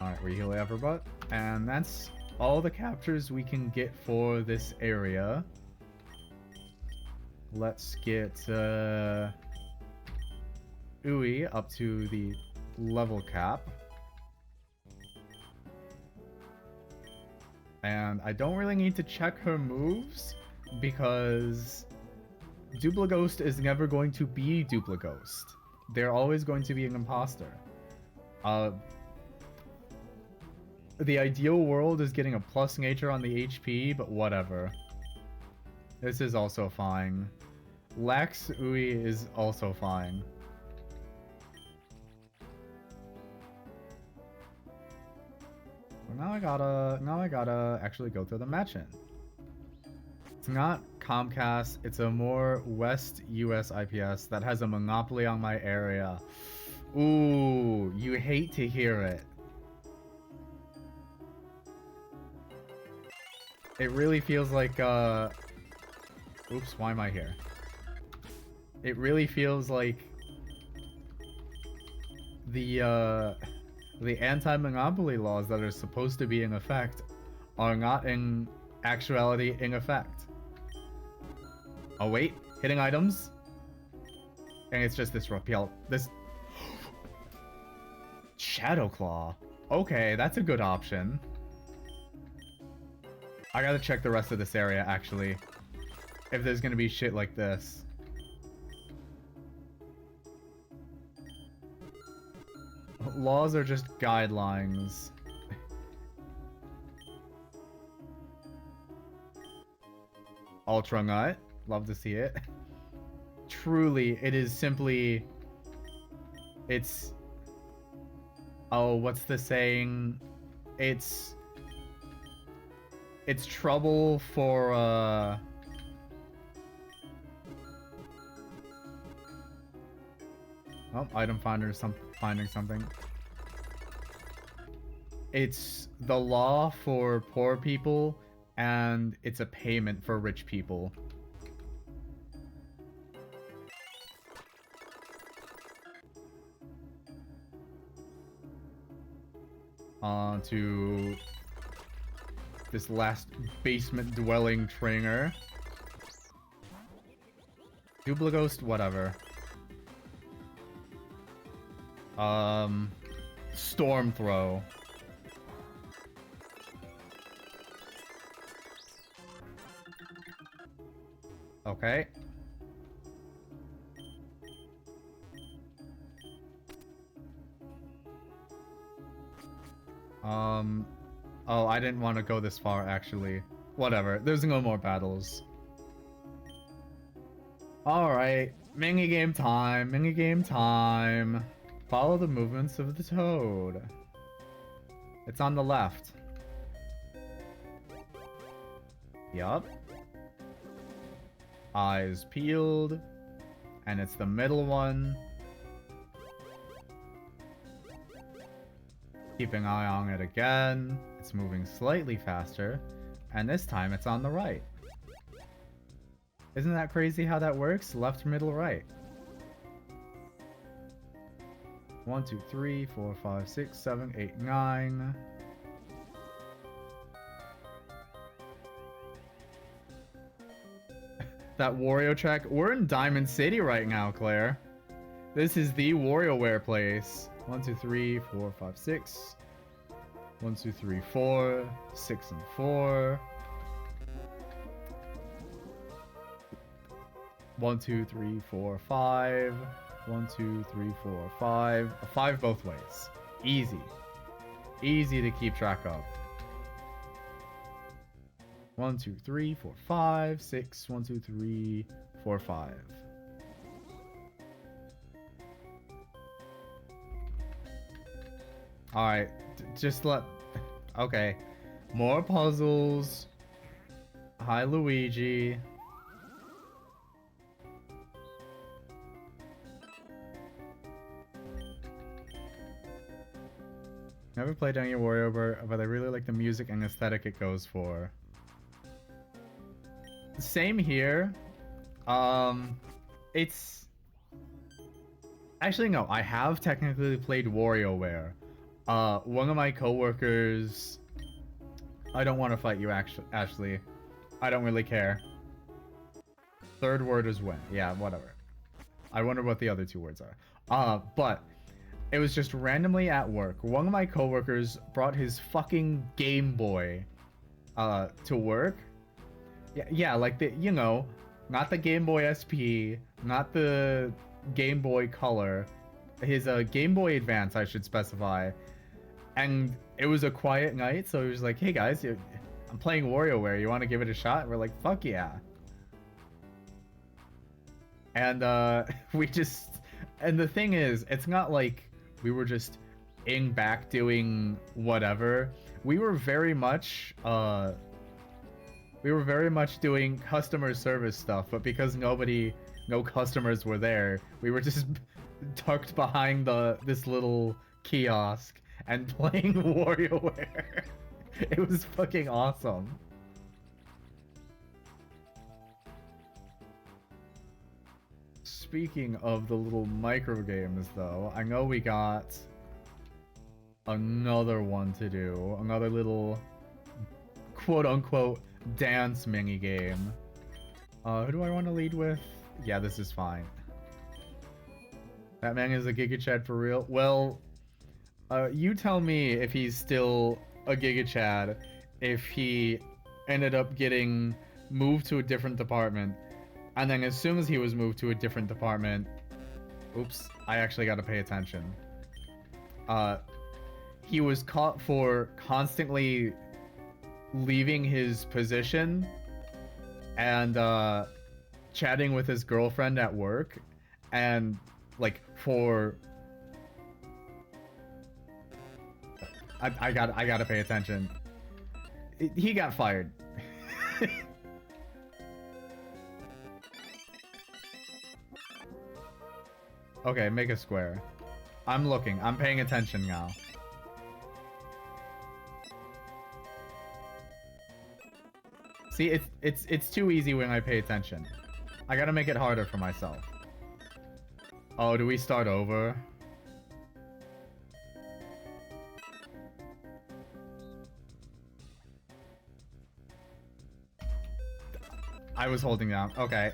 All right, we heal Everbutt, and that's all the captures we can get for this area. Let's get Ui up to the level cap. And I don't really need to check her moves because Duplighost is never going to be Duplighost. They're always going to be an imposter. The ideal world is getting a plus nature on the HP, but whatever. This is also fine. Lex Ui is also fine. Well, now I gotta actually go through the match-in. It's not Comcast, it's a more West US IPS that has a monopoly on my area. Ooh, you hate to hear it. It really feels like, oops, why am I here? It really feels like the anti-monopoly laws that are supposed to be in effect are not in actuality in effect. Oh wait, hitting items? And it's just this repel, this... Shadow Claw. Okay, that's a good option. I gotta check the rest of this area, actually. If there's gonna be shit like this. Laws are just guidelines. Ultra Nut. Love to see it. Truly, it is simply... It's... Oh, what's the saying? It's trouble for, Oh, item finder, finding something. It's the law for poor people, and it's a payment for rich people. On to this last basement dwelling trainer. Duplighost, whatever. Storm Throw. Okay. Oh, I didn't want to go this far, actually. Whatever, there's no more battles. Alright, minigame time, minigame time. Follow the movements of the toad. It's on the left. Yup. Eyes peeled. And it's the middle one. Keep an eye on it again. It's moving slightly faster. And this time it's on the right. Isn't that crazy how that works? Left, middle, right. 1, 2, 3, 4, 5, 6, 7, 8, 9. That Wario track. We're in Diamond City right now, Claire. This is the WarioWare place. 1, 2, 3, 4, 5, 6. 1, 2, 3, 4. 6 and 4. 1, 2, 3, 4, 5. 1, 2, 3, 4, 5. 5 both ways. Easy. Easy to keep track of. 1, 2, 3, 4, 5, 6. 1, 2, 3, 4, 5. Alright, just let... Okay. More puzzles. Hi, Luigi. Never played any WarioWare, but I really like the music and aesthetic it goes for. Same here. It's... Actually, no. I have technically played WarioWare. One of my coworkers... I don't want to fight you, Ashley. I don't really care. Third word is when. Yeah, whatever. I wonder what the other 2 words are. But... It was just randomly at work. One of my coworkers brought his fucking Game Boy to work. Yeah, like the, you know, not the Game Boy SP, not the Game Boy Color, his Game Boy Advance, I should specify. And it was a quiet night, so he was like, "Hey guys, I'm playing WarioWare. You want to give it a shot?" And we're like, "Fuck yeah!" And we just, and the thing is, it's not like we were just in back doing whatever. We were very much doing customer service stuff, but because no customers were there, we were just tucked behind this little kiosk and playing WarioWare. It was fucking awesome. Speaking of the little micro games, though, I know we got another one to do. Another little quote-unquote dance mini game. Who do I want to lead with? Yeah, this is fine. That man is a Giga Chad for real? Well, you tell me if he's still a Giga Chad, if he ended up getting moved to a different department, and then as soon as he was moved to a different department, oops, I actually gotta pay attention. He was caught for constantly leaving his position and chatting with his girlfriend at work, and like for I gotta pay attention. He got fired. Okay, make a square. I'm looking. I'm paying attention now. See, it's too easy when I pay attention. I gotta make it harder for myself. Oh, do we start over? I was holding down. Okay.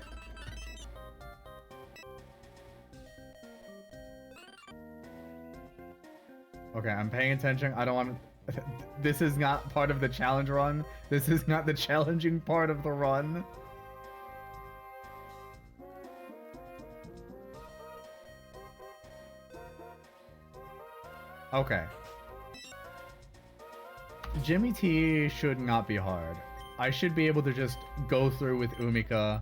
Okay, I'm paying attention. I don't want to... This is not part of the challenge run. This is not the challenging part of the run. Okay. Jimmy T should not be hard. I should be able to just go through with Umika.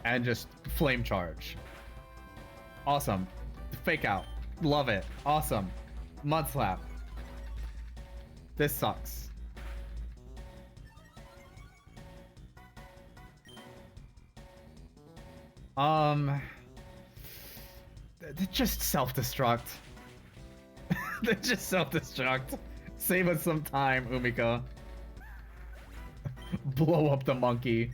And just flame charge. Awesome. Fake out. Love it. Awesome. Mud slap. This sucks. Just self-destruct. Just self-destruct. Save us some time, Umika. Blow up the monkey.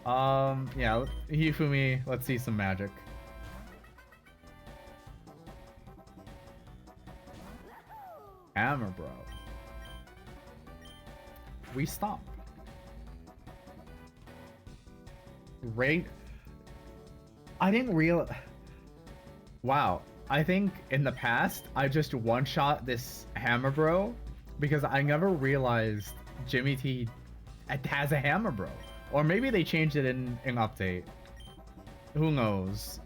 Yeah, Hifumi, let's see some magic. Hammer, bro. We stomp. Right? I didn't Wow. I think in the past, I just one-shot this Hammer Bro because I never realized Jimmy T has a Hammer Bro. Or maybe they changed it in update. Who knows?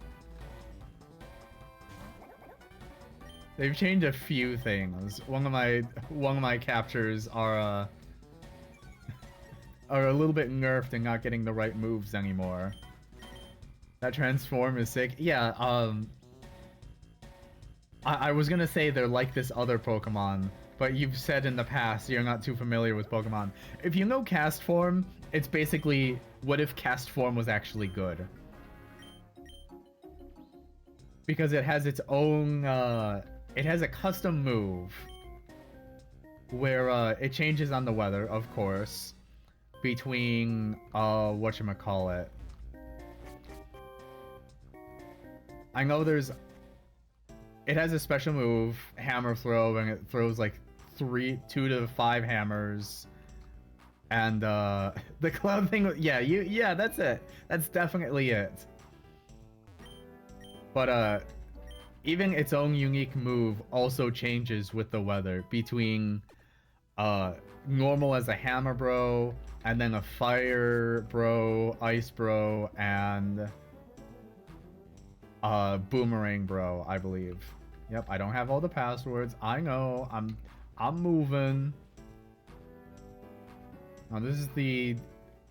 They've changed a few things. One of my captures are a little bit nerfed and not getting the right moves anymore. That transform is sick. Yeah, I was gonna say they're like this other Pokemon, but you've said in the past you're not too familiar with Pokemon. If you know Cast Form, it's basically, what if Cast Form was actually good? Because it has its own, it has a custom move where it changes on the weather, of course, between, whatchamacallit. I know it has a special move, Hammer Throw, and it throws like 2 to 5 hammers. And the cloud thing, yeah, that's it. That's definitely it. But even its own unique move also changes with the weather between normal as a hammer bro, and then a fire bro, ice bro, and boomerang bro, I believe. Yep, I don't have all the passwords. I know. I'm moving. Now this is the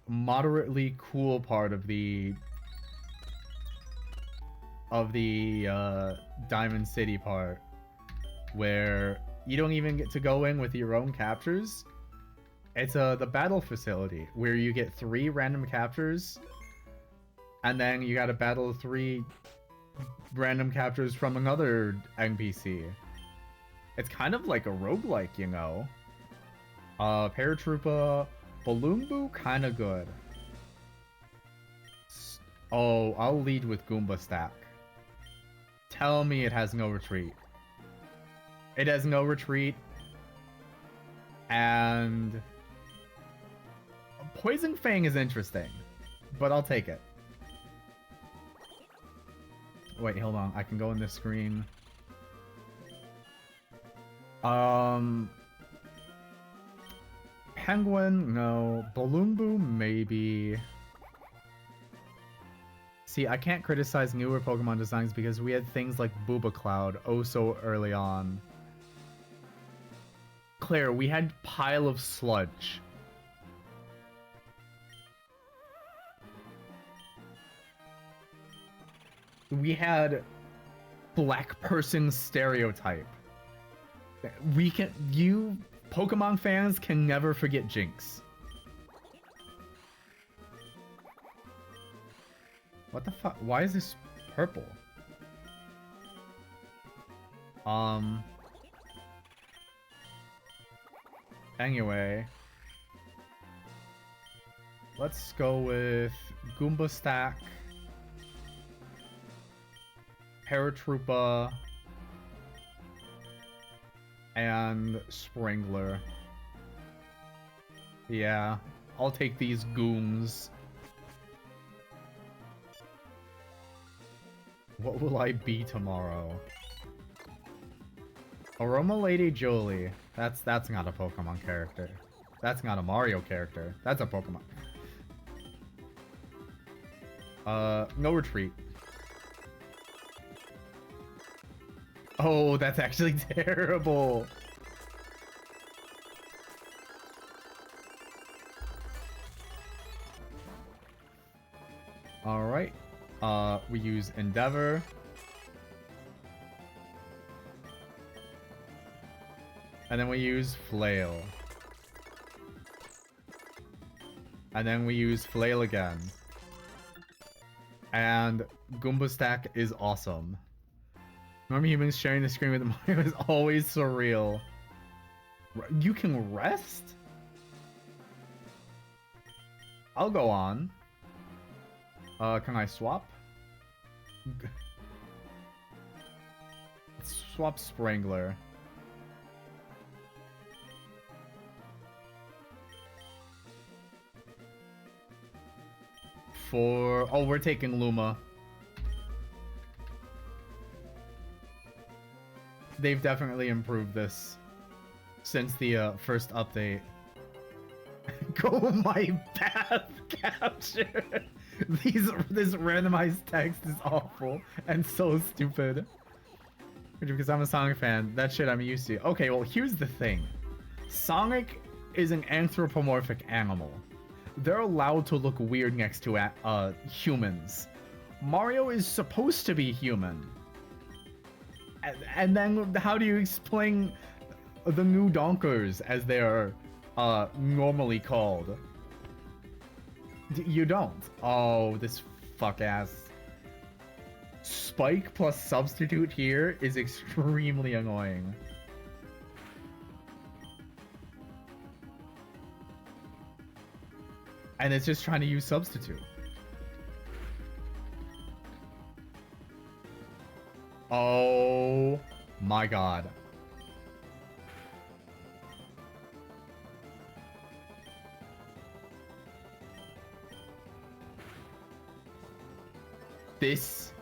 moderately cool part of the Diamond City part, where you don't even get to go in with your own captures. It's the battle facility where you get 3 random captures, and then you gotta battle 3 random captures from another NPC. It's kind of like a roguelike, you know. Paratroopa, Balloon kinda good. Oh, I'll lead with Goomba Stack. Tell me it has no retreat. It has no retreat. And Poison Fang is interesting, but I'll take it. Wait, hold on. I can go in this screen. Penguin, no. Balloon Boom, maybe. See, I can't criticize newer Pokemon designs because we had things like Booba Cloud oh so early on. Claire, we had Pile of Sludge. We had Black Person Stereotype. You Pokemon fans can never forget Jinx. What the fuck? Why is this purple? Anyway. Let's go with Goomba Stack, Paratroopa, and Sprangler. Yeah, I'll take these gooms. What will I be tomorrow? Aroma Lady Jolie. That's not a Pokemon character. That's not a Mario character. That's a Pokemon. No retreat. Oh, that's actually terrible. All right. We use Endeavor. And then we use Flail. And then we use Flail again. And Goomba Stack is awesome. Remember humans sharing the screen with Mario is always surreal. You can rest? I'll go on. Can I swap? Let's swap Sprangler. Oh, we're taking Luma. They've definitely improved this since the first update. Go my path capture. This randomized text is awful and so stupid. Because I'm a Sonic fan, that shit I'm used to. Okay, well here's the thing. Sonic is an anthropomorphic animal. They're allowed to look weird next to humans. Mario is supposed to be human. And then how do you explain the new Donkers as they are normally called? You don't. Oh, this fuck ass. Spike plus substitute here is extremely annoying. And it's just trying to use substitute. Oh my god. This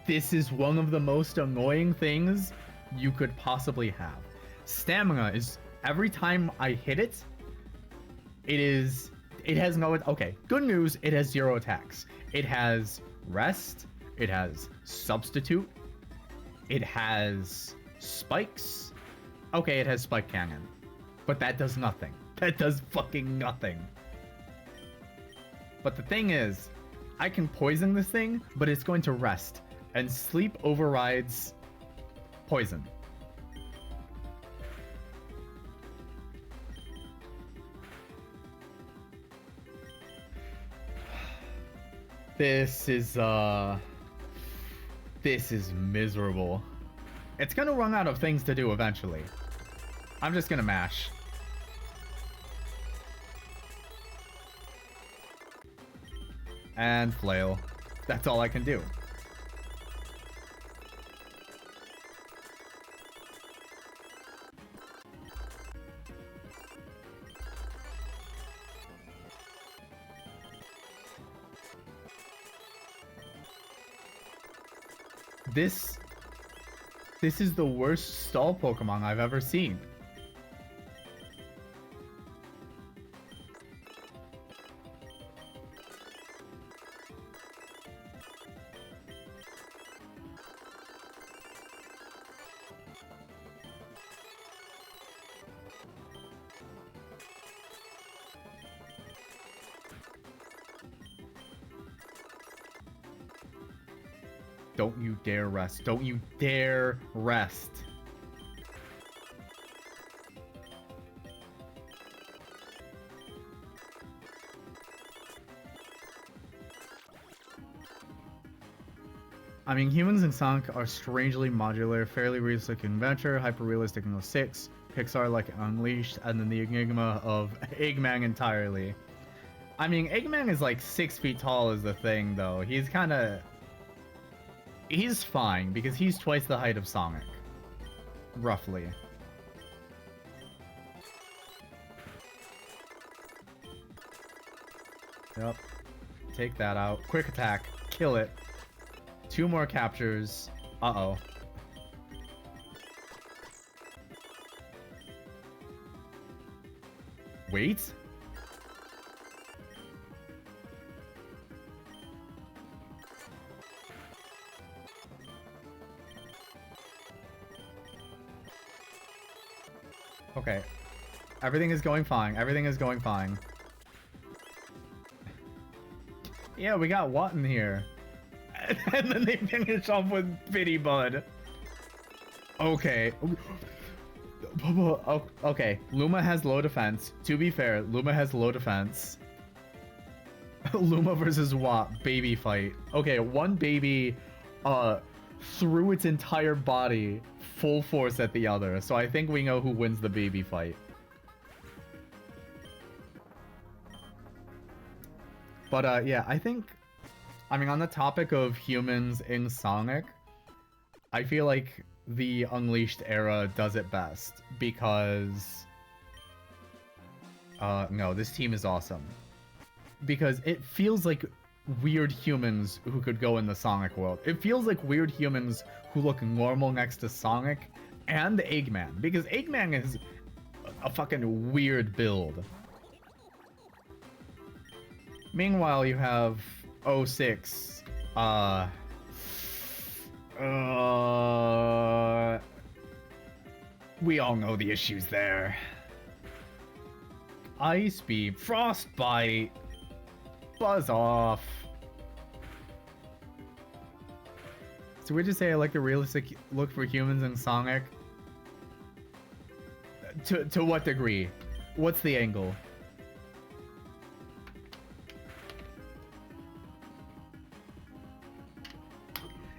This is one of the most annoying things you could possibly have. Stamina is, every time I hit it, it has no, okay, good news, it has 0 attacks. It has rest, it has substitute, it has spikes. Okay, it has spike cannon, but that does nothing. That does fucking nothing. But the thing is, I can poison this thing, but it's going to rest, and sleep overrides poison. This is miserable. It's gonna run out of things to do eventually. I'm just gonna mash. And flail. That's all I can do. This is the worst stall Pokemon I've ever seen. Don't you dare rest. Don't you dare rest. I mean, humans in Sonic are strangely modular, fairly realistic in Adventure, hyper-realistic in 06, Pixar like Unleashed, and then the enigma of Eggman entirely. I mean, Eggman is like 6 feet tall is the thing, though. He's kind of... He's fine, because he's twice the height of Sonic. Roughly. Yep. Take that out. Quick attack. Kill it. 2 more captures. Uh-oh. Wait? Okay. Everything is going fine. Everything is going fine. Yeah, we got what in here? And then they finish off with Pity Bud. Okay. Okay. Luma has low defense. To be fair, Luma has low defense. Luma versus what? Baby fight. Okay, one baby threw its entire body full force at the other. So I think we know who wins the baby fight. But yeah, I think, I mean, on the topic of humans in Sonic, I feel like the Unleashed era does it best because no, this team is awesome. Because it feels like weird humans who could go in the Sonic world. It feels like weird humans who look normal next to Sonic and Eggman. Because Eggman is a fucking weird build. Meanwhile, you have 06. We all know the issues there. Ice Beam, Frostbite, Buzz Off. So we just say I like the realistic look for humans in Sonic. To what degree? What's the angle?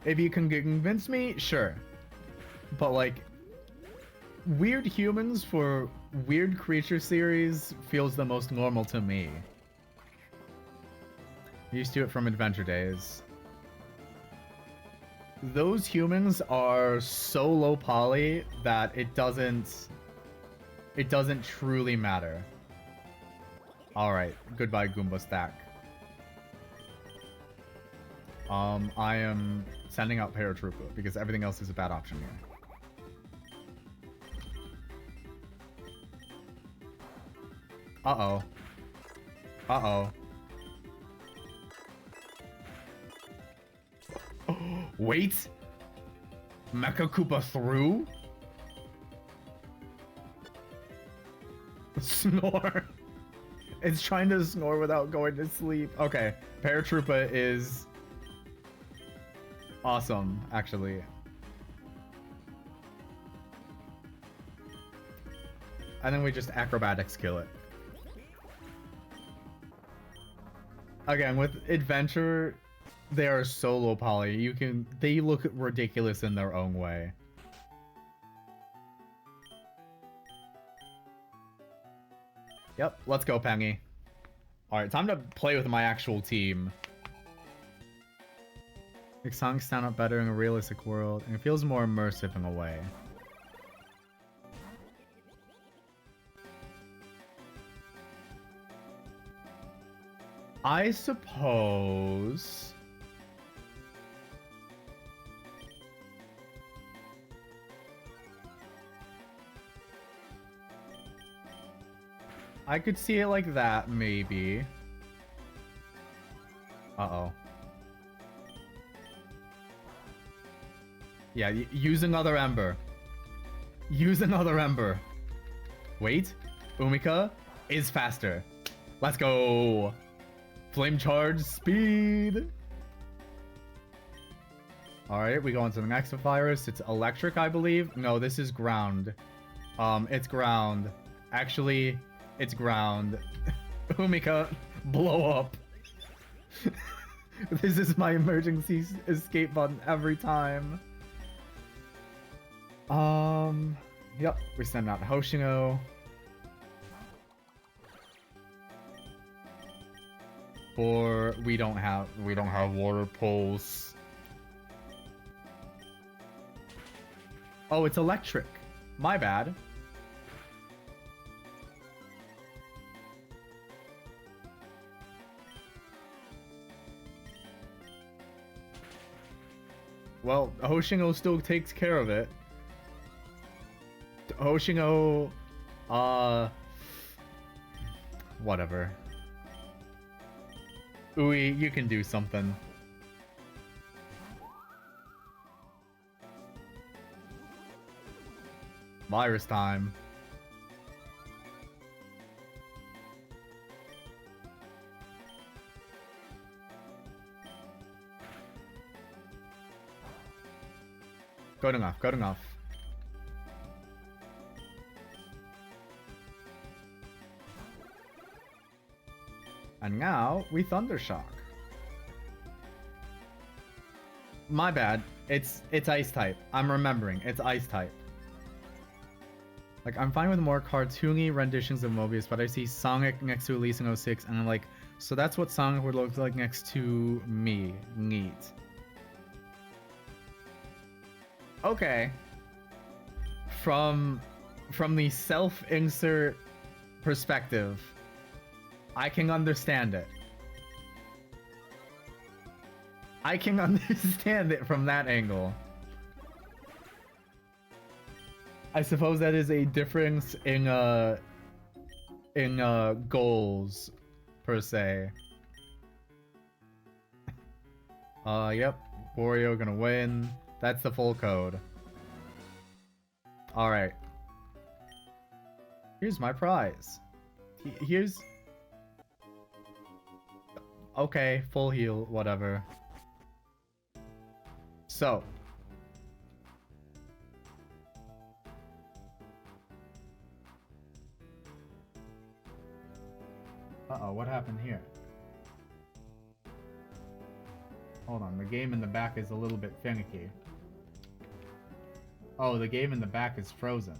If you can convince me, sure. But like, weird humans for weird creature series feels the most normal to me. Used to it from Adventure Days. Those humans are so low poly that it doesn't truly matter. Alright, goodbye Goomba Stack. I am sending out Paratrooper because everything else is a bad option here. Uh-oh. Uh-oh. Wait! Mecha Koopa through? Snore. It's trying to snore without going to sleep. Okay, Paratroopa is awesome, actually. And then we just acrobatics kill it. Again, with Adventure, they are so low poly. They look ridiculous in their own way. Yep, let's go, Pengy. Alright, time to play with my actual team. Make songs stand up better in a realistic world, and it feels more immersive in a way. I suppose... I could see it like that, maybe. Uh-oh. Yeah, use another Ember. Use another Ember. Wait, Umika is faster. Let's go. Flame charge speed. Alright, we go into the next virus. It's electric, I believe. No, this is ground. It's ground. Actually, it's ground. Umika, blow up. This is my emergency escape button every time. Yep, we send out Hoshino. Or we don't have water pulse. Oh, it's electric. My bad. Well, Hoshino still takes care of it. Hoshino, whatever. Ui, you can do something. Virus time. Good enough, good enough. And now, we Thundershock. My bad. It's Ice type. I'm remembering. It's Ice type. Like, I'm fine with more cartoony renditions of Mobius, but I see Sonic next to Elise in 06, and I'm like, so that's what Sonic would look like next to me. Neat. Okay. From the self-insert perspective, I can understand it. I can understand it from that angle. I suppose that is a difference in goals per se. Yep. Wario gonna win. That's the full code. Alright. Here's my prize. Here's... Okay, full heal, whatever. So. Uh-oh, what happened here? Hold on, the game in the back is a little bit finicky. Oh, the game in the back is frozen.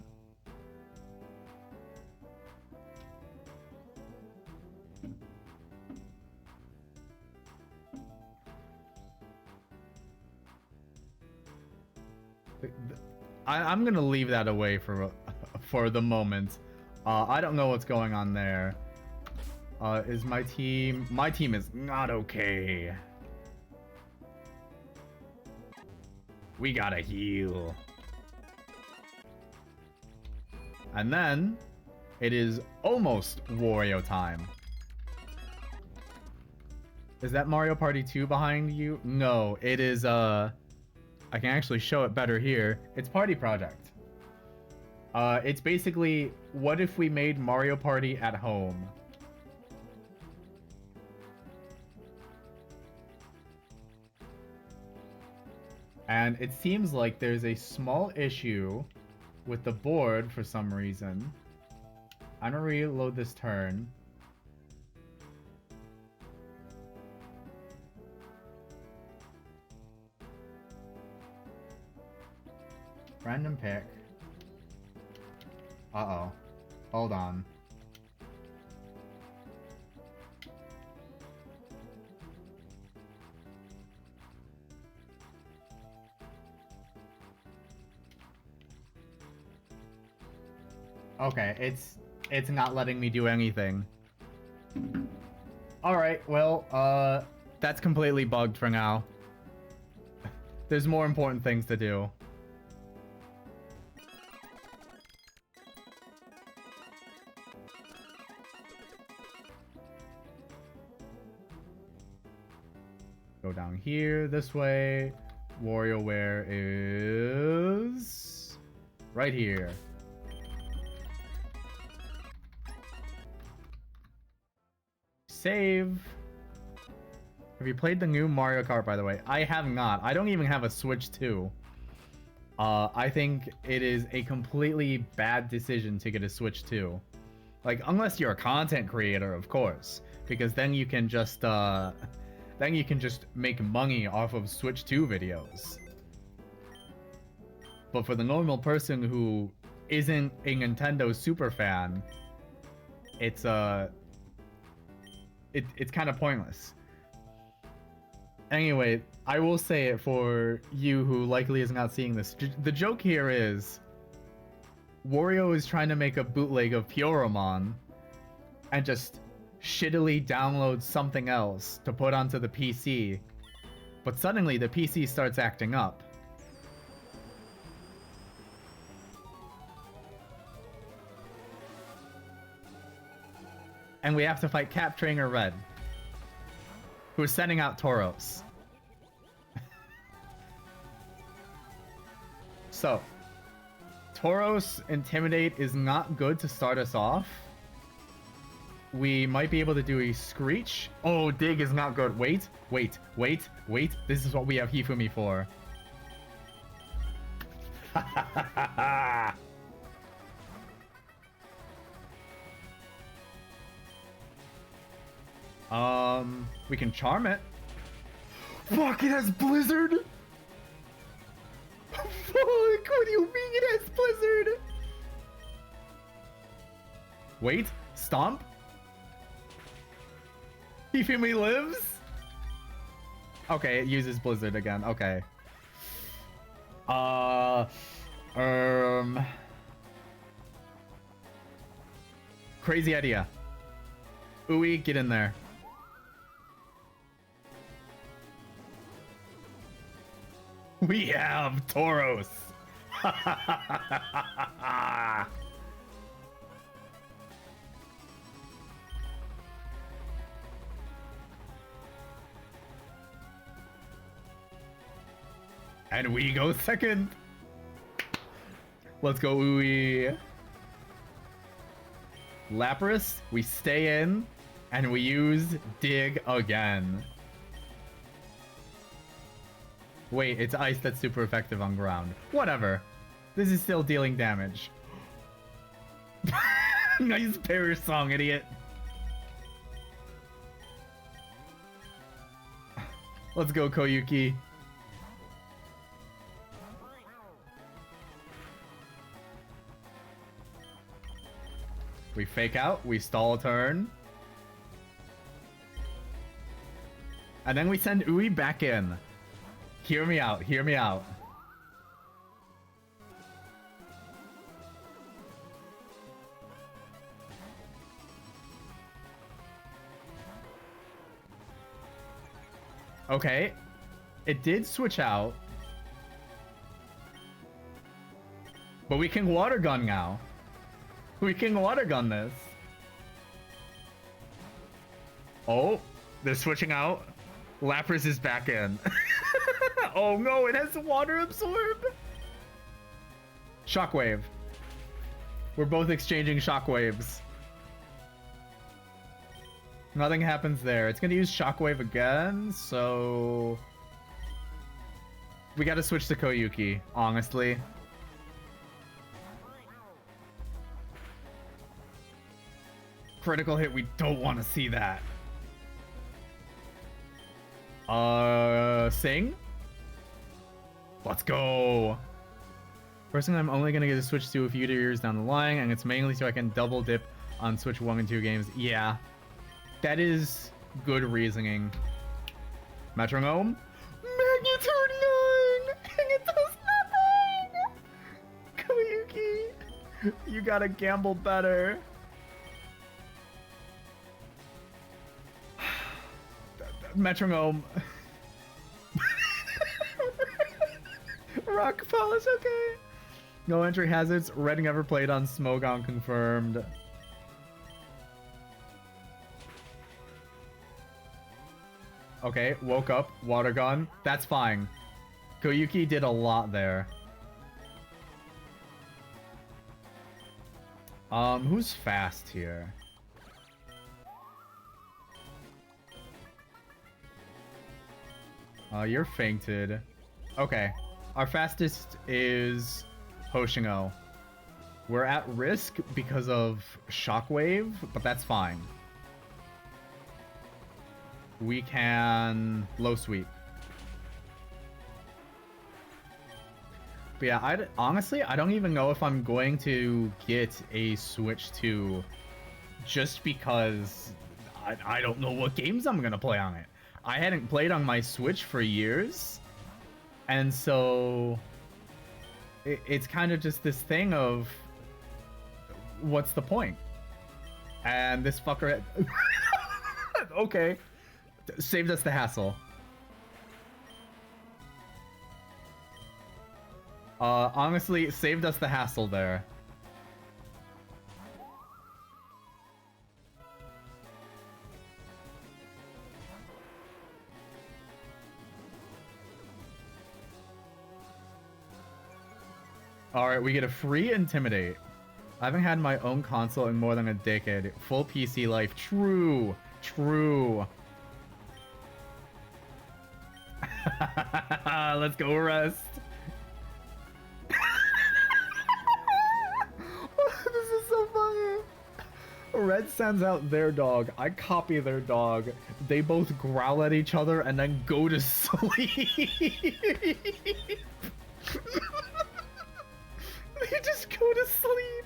I'm gonna leave that away for the moment. I don't know what's going on there. Is my team... My team is not okay. We gotta heal. And then, it is almost Wario time. Is that Mario Party 2 behind you? No, it is, I can actually show it better here. It's Party Project. It's basically, what if we made Mario Party at home? And it seems like there's a small issue with the board for some reason. I'm gonna reload this turn. Random pick. Uh-oh. Hold on. Okay, it's not letting me do anything. Alright, well, that's completely bugged for now. There's more important things to do. Go down here, this way. WarioWare is right here. Save. Have you played the new Mario Kart, by the way? I have not. I don't even have a Switch 2. I think it is a completely bad decision to get a Switch 2. Like, unless you're a content creator, of course. Because then you can just, make money off of Switch 2 videos. But for the normal person who isn't a Nintendo super fan, it's kind of pointless. Anyway, I will say it for you who likely is not seeing this. The joke here is Wario is trying to make a bootleg of Mariomon and just shittily download something else to put onto the PC. But suddenly the PC starts acting up. And we have to fight Cap Trainer Red, who is sending out Tauros. So, Tauros Intimidate is not good to start us off. We might be able to do a Screech. Oh, Dig is not good. Wait. This is what we have Hifumi for. We can charm it. Fuck, it has Blizzard! Fuck, what do you mean it has Blizzard? Wait, Stomp? Hifumi lives? Okay, it uses Blizzard again, okay. Crazy idea. Ooey, get in there. We have Tauros. And we go second. Let's go, Ooey. Lapras, we stay in, and we use Dig again. Wait, it's ice that's super effective on ground. Whatever. This is still dealing damage. Nice Perish song, idiot. Let's go, Koyuki. We fake out, we stall a turn. And then we send Ooey back in. Hear me out, hear me out. Okay. It did switch out. But we can water gun now. We can water gun this. Oh, they're switching out. Lapras is back in. Oh no, it has water absorb. Shockwave. We're both exchanging shockwaves. Nothing happens there. It's gonna use Shockwave again, so... we gotta switch to Koyuki, honestly. Critical hit, we don't want to see that. Sing? Let's go! First thing I'm only gonna get to switch to a few years down the line, and it's mainly so I can double dip on Switch 1 and 2 games. Yeah. That is good reasoning. Metronome? Magnitude 9! And it does nothing! Koyuki, you gotta gamble better. Metronome. Rock polish, okay. No entry hazards. Red never played on Smogon confirmed. Okay, woke up. Water gun. That's fine. Koyuki did a lot there. Who's fast here? You're fainted. Okay. Our fastest is Hoshingo. We're at risk because of Shockwave, but that's fine. We can low sweep. But yeah, honestly, I don't even know if I'm going to get a Switch 2 just because I don't know what games I'm going to play on it. I hadn't played on my Switch for years, and so it's kind of just this thing of what's the point? And this fucker okay, saved us the hassle. Honestly, saved us the hassle there. Alright, we get a free Intimidate. I haven't had my own console in more than a decade. Full PC life. True. True. Let's go rest. This is so funny. Red sends out their dog. I copy their dog. They both growl at each other and then go to sleep. They just go to sleep.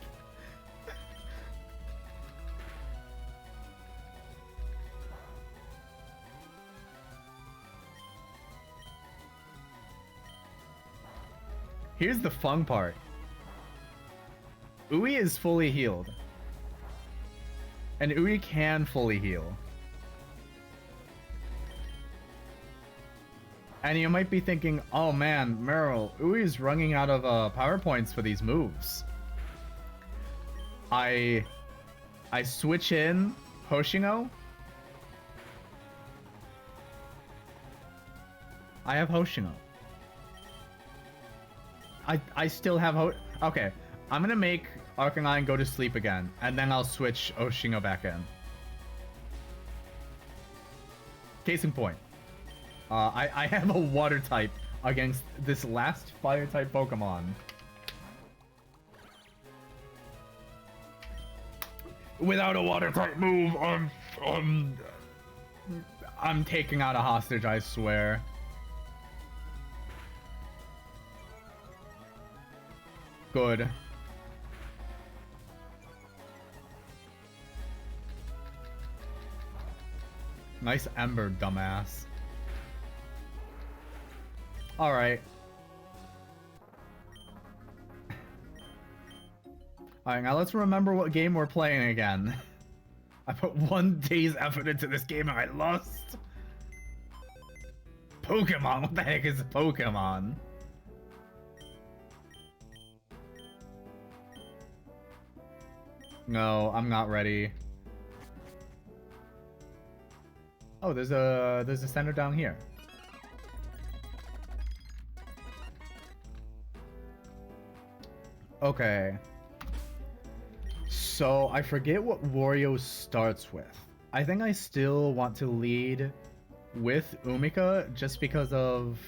Here's the fun part. Ui is fully healed. And Ui can fully heal. And you might be thinking, oh man, Merol, Ui's running out of power points for these moves. I switch in Hoshingo. I have Hoshingo. I still have okay, I'm gonna make Arcanine go to sleep again, and then I'll switch Hoshingo back in. Case in point. I have a water type against this last fire type Pokemon. Without a water type move, I'm taking out a hostage, I swear. Good. Nice Ember, dumbass. Alright. Alright, now let's remember what game we're playing again. I put 1 day's effort into this game and I lost. Pokemon? What the heck is Pokemon? No, I'm not ready. Oh, there's a center down here. Okay. So, I forget what Wario starts with. I think I still want to lead with Umika just because of...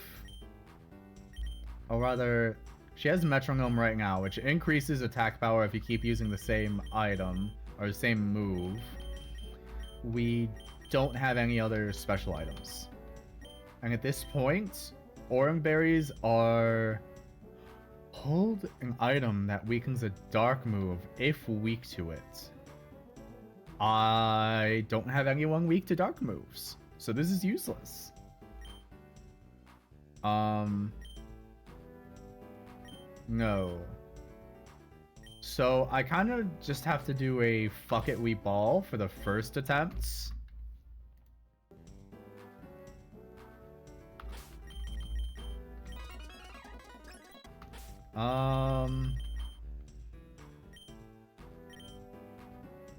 Or rather, she has Metronome right now, which increases attack power if you keep using the same item, or the same move. We don't have any other special items. And at this point, Orange Berries are... Hold an item that weakens a dark move if weak to it. I don't have anyone weak to dark moves, so this is useless. No. So I kind of just have to do a fuck it we ball for the first attempts.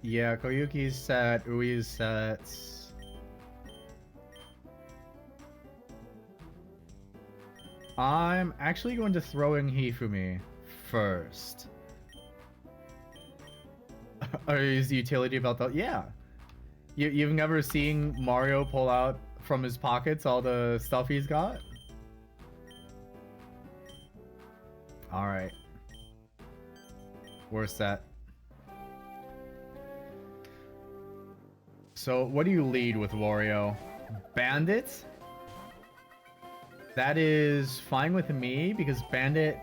Yeah, Koyuki's set, Ui's set. I'm actually going to throw in Hifumi first. Is the utility about that? Yeah. You've never seen Mario pull out from his pockets all the stuff he's got? Alright. We're set. So, what do you lead with, Wario? Bandit? That is fine with me, because Bandit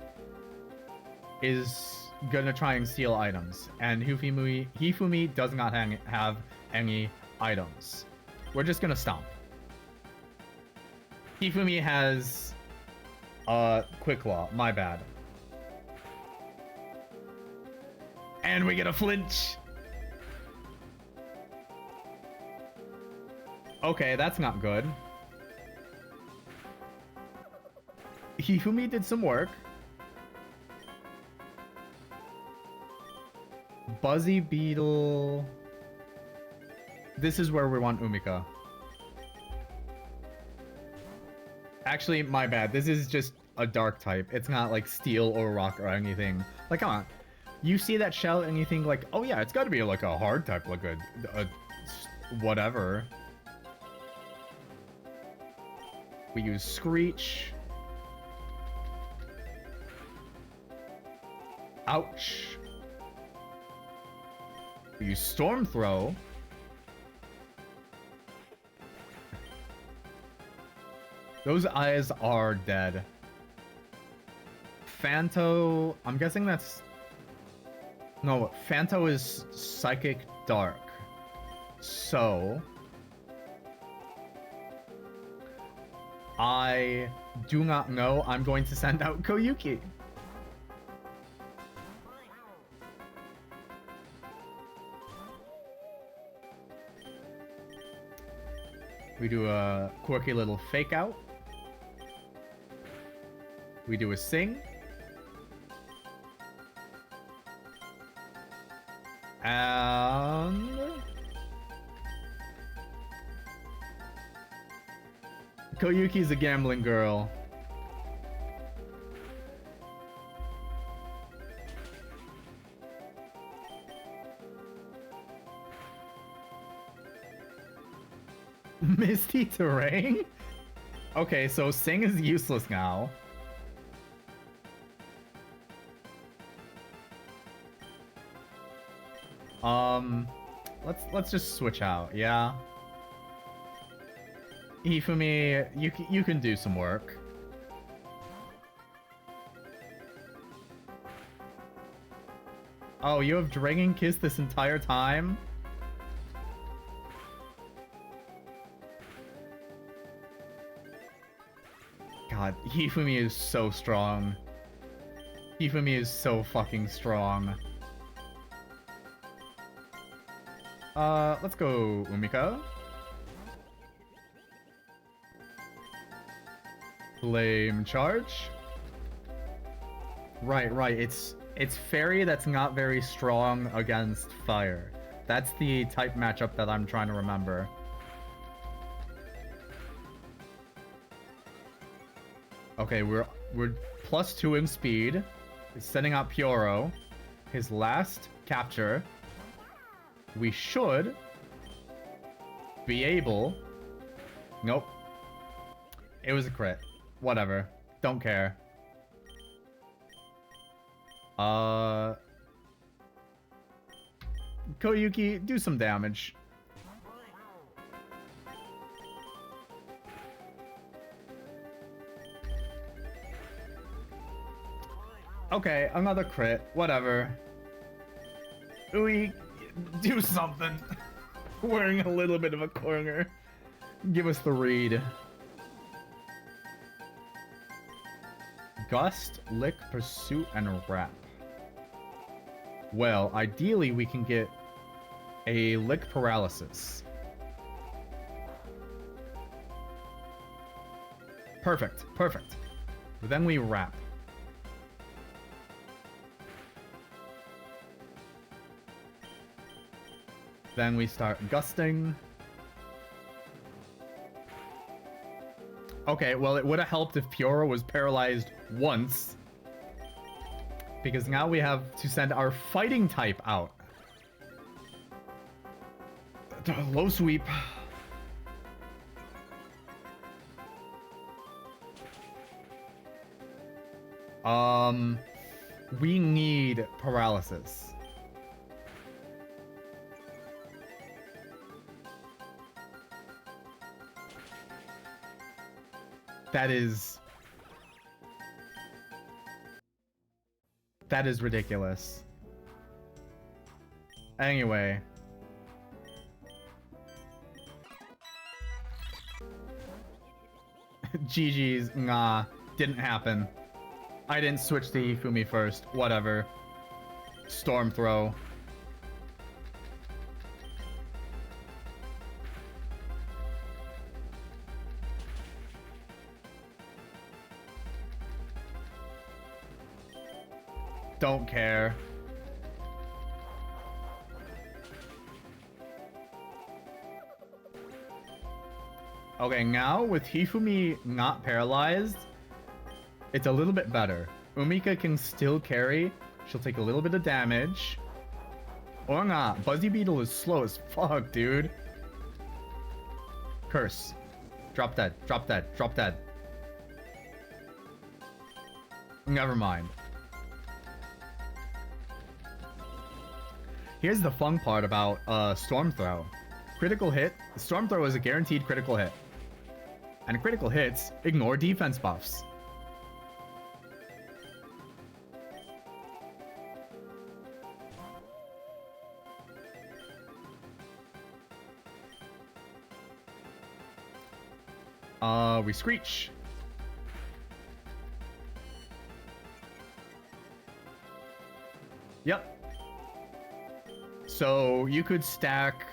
is gonna try and steal items, and Hifumi does not have any items. We're just gonna stomp. Hifumi has Quick Claw, my bad. And we get a flinch! Okay, that's not good. Hifumi did some work. Buzzy Beetle... This is where we want Umika. Actually, my bad. This is just a dark type. It's not like steel or rock or anything. Like, come on. You see that shell and you think like, oh yeah, it's gotta be like a hard type, like a whatever. We use Screech. Ouch. We use Storm Throw. Those eyes are dead. Phanto... I'm guessing that's... No, Phanto is Psychic Dark. So... I do not know. I'm going to send out Koyuki. We do a quirky little fake out. We do a sing. And... Koyuki's a gambling girl. Misty Terrain? Okay, so Sing is useless now. Let's just switch out, yeah? Hifumi, you can do some work. Oh, you have Dragon Kiss this entire time? God, Hifumi is so strong. Hifumi is so fucking strong. Let's go, Umika. Flame charge. Right, it's It's fairy that's not very strong against fire. That's the type matchup that I'm trying to remember. Okay, we're +2 in speed. It's sending out Pyoro. His last capture. We should be able... Nope. It was a crit. Whatever. Don't care. Koyuki, do some damage. Okay, another crit. Whatever. Ui, do something. Wearing a little bit of a corner. Give us the read. Gust, Lick, Pursuit, and Wrap. Well, ideally we can get a Lick Paralysis. Perfect, perfect. But then we Wrap. Then we start Gusting. Okay, well, it would have helped if Pyoro was paralyzed once. Because now we have to send our fighting type out. Low sweep. We need paralysis. That is ridiculous. Anyway. GG's, nah, didn't happen. I didn't switch to Hifumi first, whatever. Storm Throw. Don't care. Okay, now with Hifumi not paralyzed, it's a little bit better. Umika can still carry. She'll take a little bit of damage. Or not. Buzzy Beetle is slow as fuck, dude. Curse. Drop dead. Drop dead. Drop dead. Never mind. Here's the fun part about Storm Throw. Critical hit. Storm Throw is a guaranteed critical hit. And critical hits ignore defense buffs. We Screech. Yep. So you could stack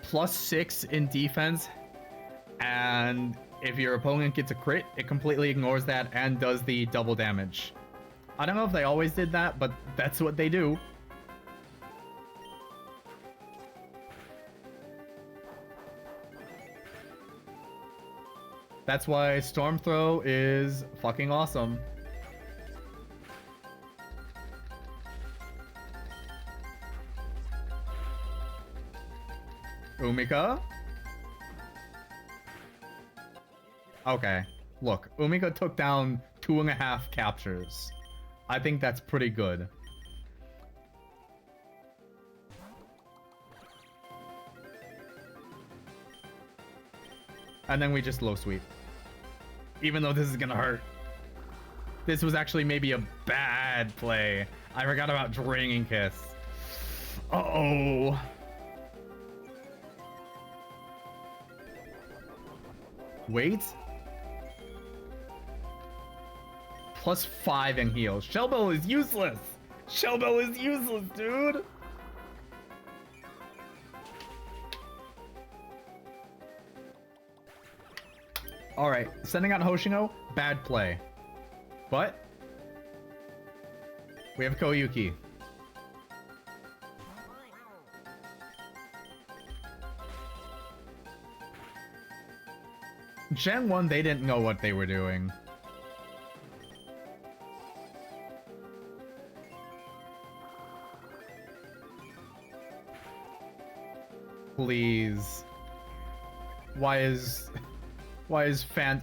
+6 in defense, and if your opponent gets a crit, it completely ignores that and does the double damage. I don't know if they always did that, but that's what they do. That's why Storm Throw is fucking awesome. Umika? Okay, look, Umika took down 2.5 captures. I think that's pretty good. And then we just low sweep. Even though this is gonna hurt. This was actually maybe a bad play. I forgot about Draining Kiss. Uh-oh. Wait. +5 in heal. Shell Bell is useless. Shell Bell is useless, dude. Alright, sending out Hoshino, bad play. But We have Koyuki. Gen 1, they didn't know what they were doing. Please. Why is fan...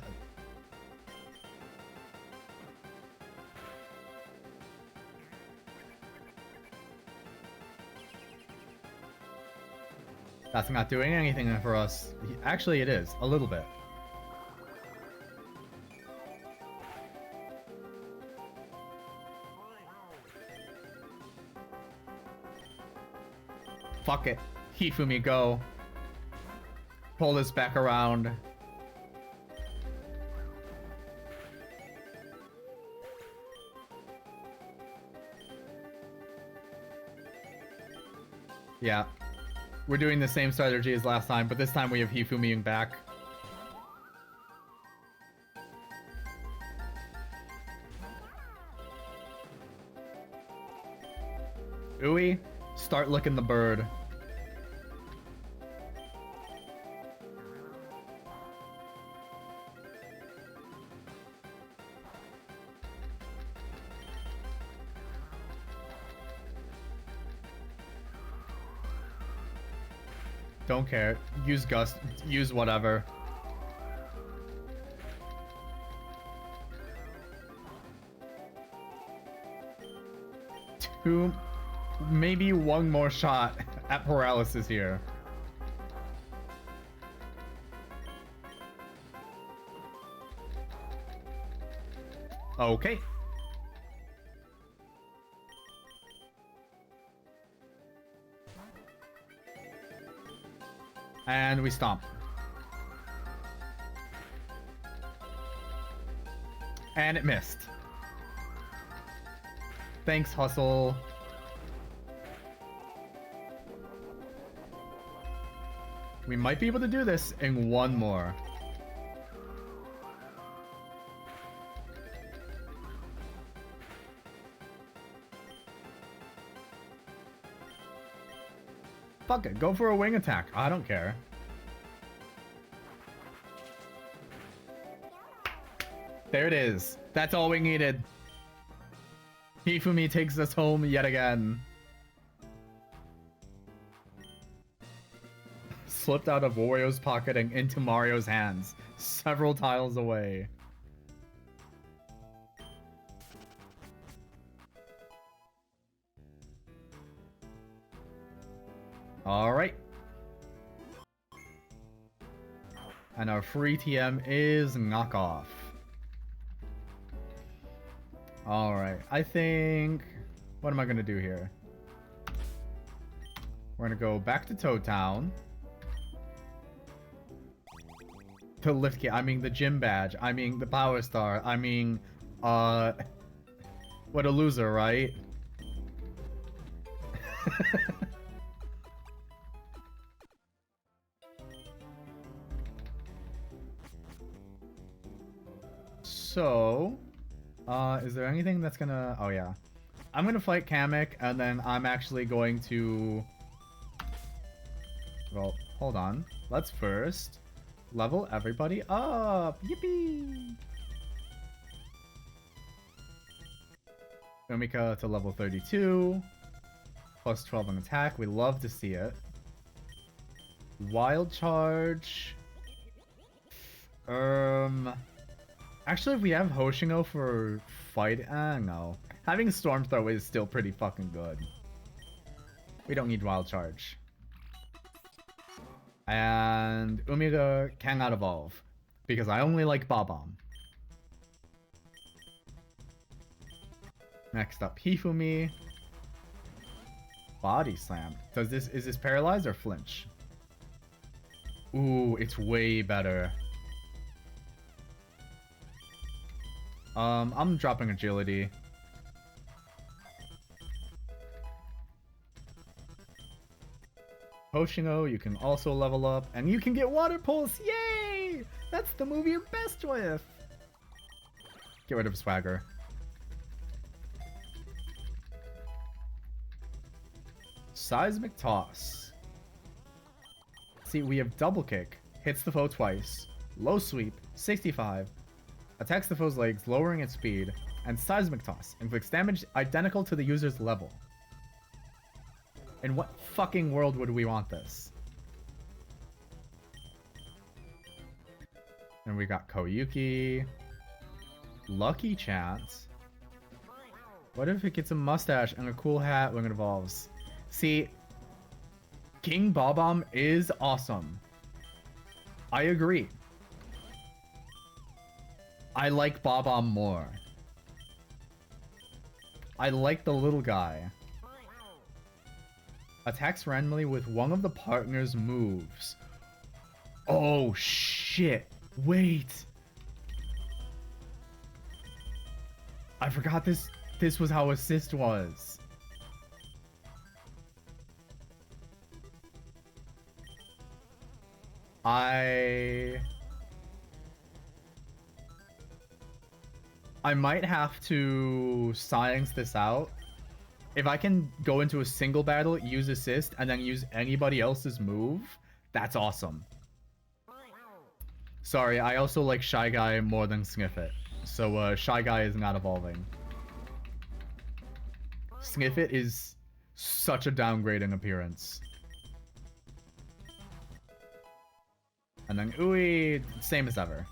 That's not doing anything for us. Actually, it is. A little bit. Fuck it. Hifumi, go. Pull this back around. Yeah. We're doing the same strategy as last time, but this time we have Hifumiing back. Ui, start licking the bird. Don't care. Use Gust. Use whatever. Two... Maybe one more shot at paralysis here. Okay. And we stomp. And it missed. Thanks, Hustle. We might be able to do this in one more. Fuck it, go for a wing attack. I don't care. There it is. That's all we needed. Hifumi takes us home yet again. Slipped out of Wario's pocket and into Mario's hands, several tiles away. Alright. And our free TM is Knockoff. Alright, I think... What am I gonna do here? We're gonna go back to Toad Town. To lift kit, I mean the gym badge, I mean the power star, I mean, what a loser, right? So, is there anything that's gonna, oh yeah. I'm gonna fight Kamek, and then I'm actually going to, well, hold on. Let's first level everybody up! Yippee! Umika to level 32. Plus 12 on attack. We love to see it. Wild Charge. Actually, if we have Hoshingo for fight... no. Having Storm Throw is still pretty fucking good. We don't need Wild Charge. And Umika cannot evolve, because I only like Bob-omb. Next up, Hifumi. Body Slam. Is this paralyzed or flinch? Ooh, it's way better. I'm dropping agility. Hoshingo, you can also level up, and you can get Water Pulse! Yay! That's the move you're best with! Get rid of Swagger. Seismic Toss. See, we have Double Kick. Hits the foe twice. Low Sweep, 65. Attacks the foe's legs, lowering its speed. And Seismic Toss. Inflicts damage identical to the user's level. In what fucking world would we want this? And we got Koyuki. Lucky Chance. What if it gets a mustache and a cool hat when it evolves? See, King Bob-omb is awesome. I agree. I like Bob-omb more. I like the little guy. Attacks randomly with one of the partner's moves. Oh shit. Wait. I forgot this was how assist was. I might have to science this out. If I can go into a single battle, use assist, and then use anybody else's move, that's awesome. Sorry, I also like Shy Guy more than Sniff It. So Shy Guy is not evolving. Sniff It is such a downgrade in appearance. And then Ooey, same as ever.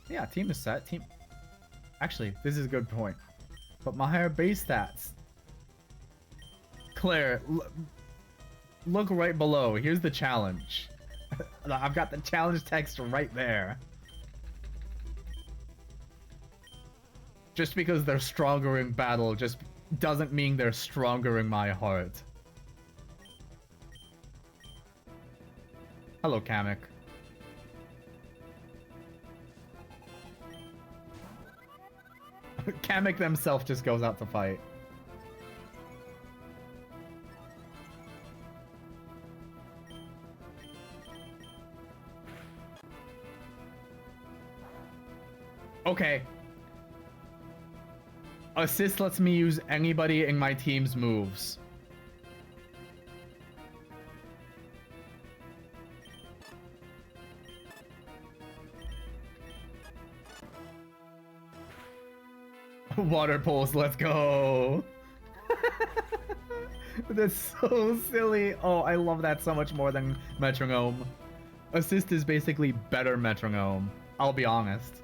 Yeah, team is set. Team. Actually, this is a good point. But my higher base stats. Claire, look right below. Here's the challenge. I've got the challenge text right there. Just because they're stronger in battle just doesn't mean they're stronger in my heart. Hello, Kamek. Kamek themselves just goes out to fight. Okay. Assist lets me use anybody in my team's moves. Water pulse, let's go. That's so silly. Oh, I love that so much more than metronome. Assist is basically better metronome. I'll be honest.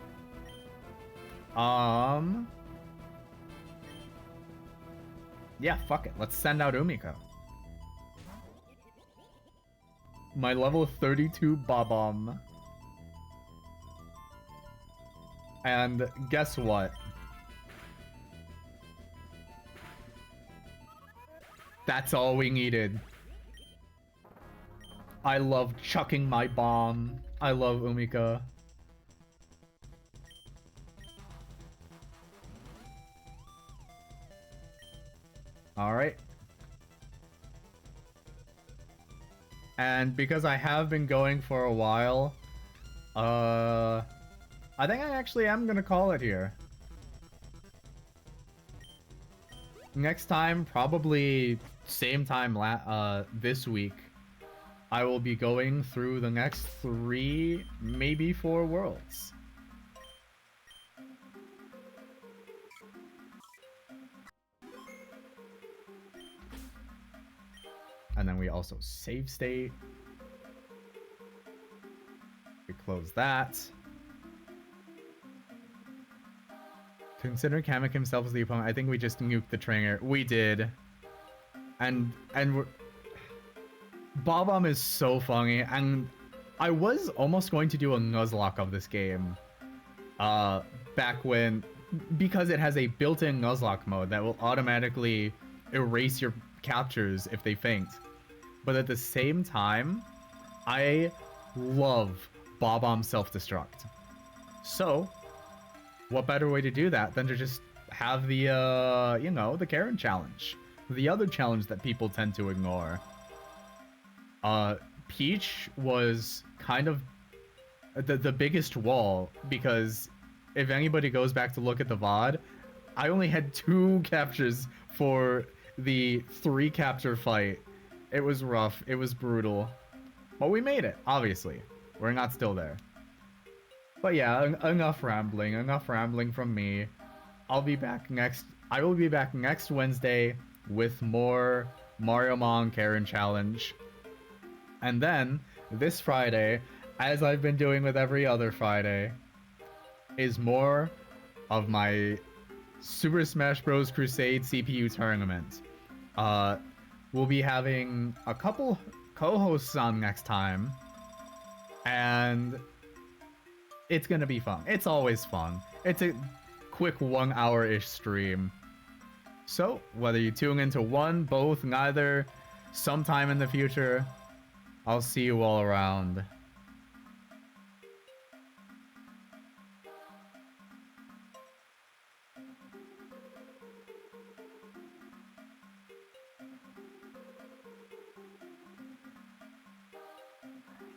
Yeah, fuck it. Let's send out Umiko. My level 32 Bob-omb. And guess what? That's all we needed. I love chucking my bomb. I love Umika. Alright. And because I have been going for a while, I think I actually am gonna call it here. Next time, probably same time this week, I will be going through the next 3, maybe 4 worlds. And then we also save state. We close that. Considering Kamek himself as the opponent, I think we just nuked the trainer. We did. And we're... Bob-omb is so funny, and I was almost going to do a Nuzlocke of this game. Back when... Because it has a built-in Nuzlocke mode that will automatically erase your captures if they faint. But at the same time, I love Bob-omb self-destruct. So, what better way to do that than to just have the, you know, the Karen challenge. The other challenge that people tend to ignore. Peach was kind of the biggest wall, because if anybody goes back to look at the VOD, I only had 2 captures for the 3 capture fight. It was rough. It was brutal. But we made it, obviously. We're not still there. But yeah, enough rambling. Enough rambling from me. I'll be back next... I will be back next Wednesday with more Mariomon Karen Challenge. And then, this Friday, as I've been doing with every other Friday, is more of my Super Smash Bros. Crusade CPU tournament. We'll be having a couple co-hosts on next time, and it's gonna be fun. It's always fun. It's a quick 1 hour-ish stream. So, whether you tune into one, both, neither, sometime in the future, I'll see you all around.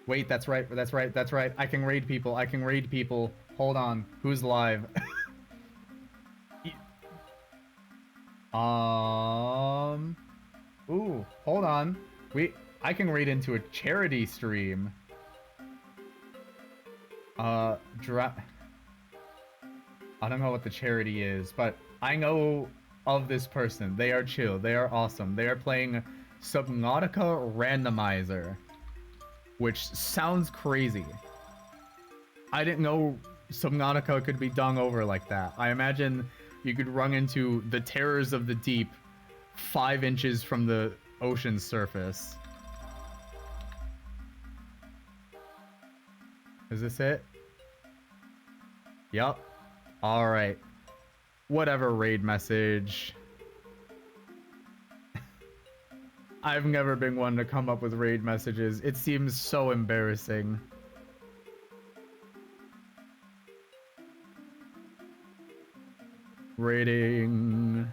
Wait, that's right, that's right, that's right. I can raid people, I can raid people. Hold on, who's live? Ooh, hold on. I can raid into a charity stream. I don't know what the charity is, but I know of this person. They are chill, they are awesome. They are playing Subnautica Randomizer, which sounds crazy. I didn't know Subnautica could be done over like that. I imagine you could run into the terrors of the deep 5 inches from the ocean's surface. Is this it? Yup. Alright. Whatever raid message. I've never been one to come up with raid messages. It seems so embarrassing. Raiding.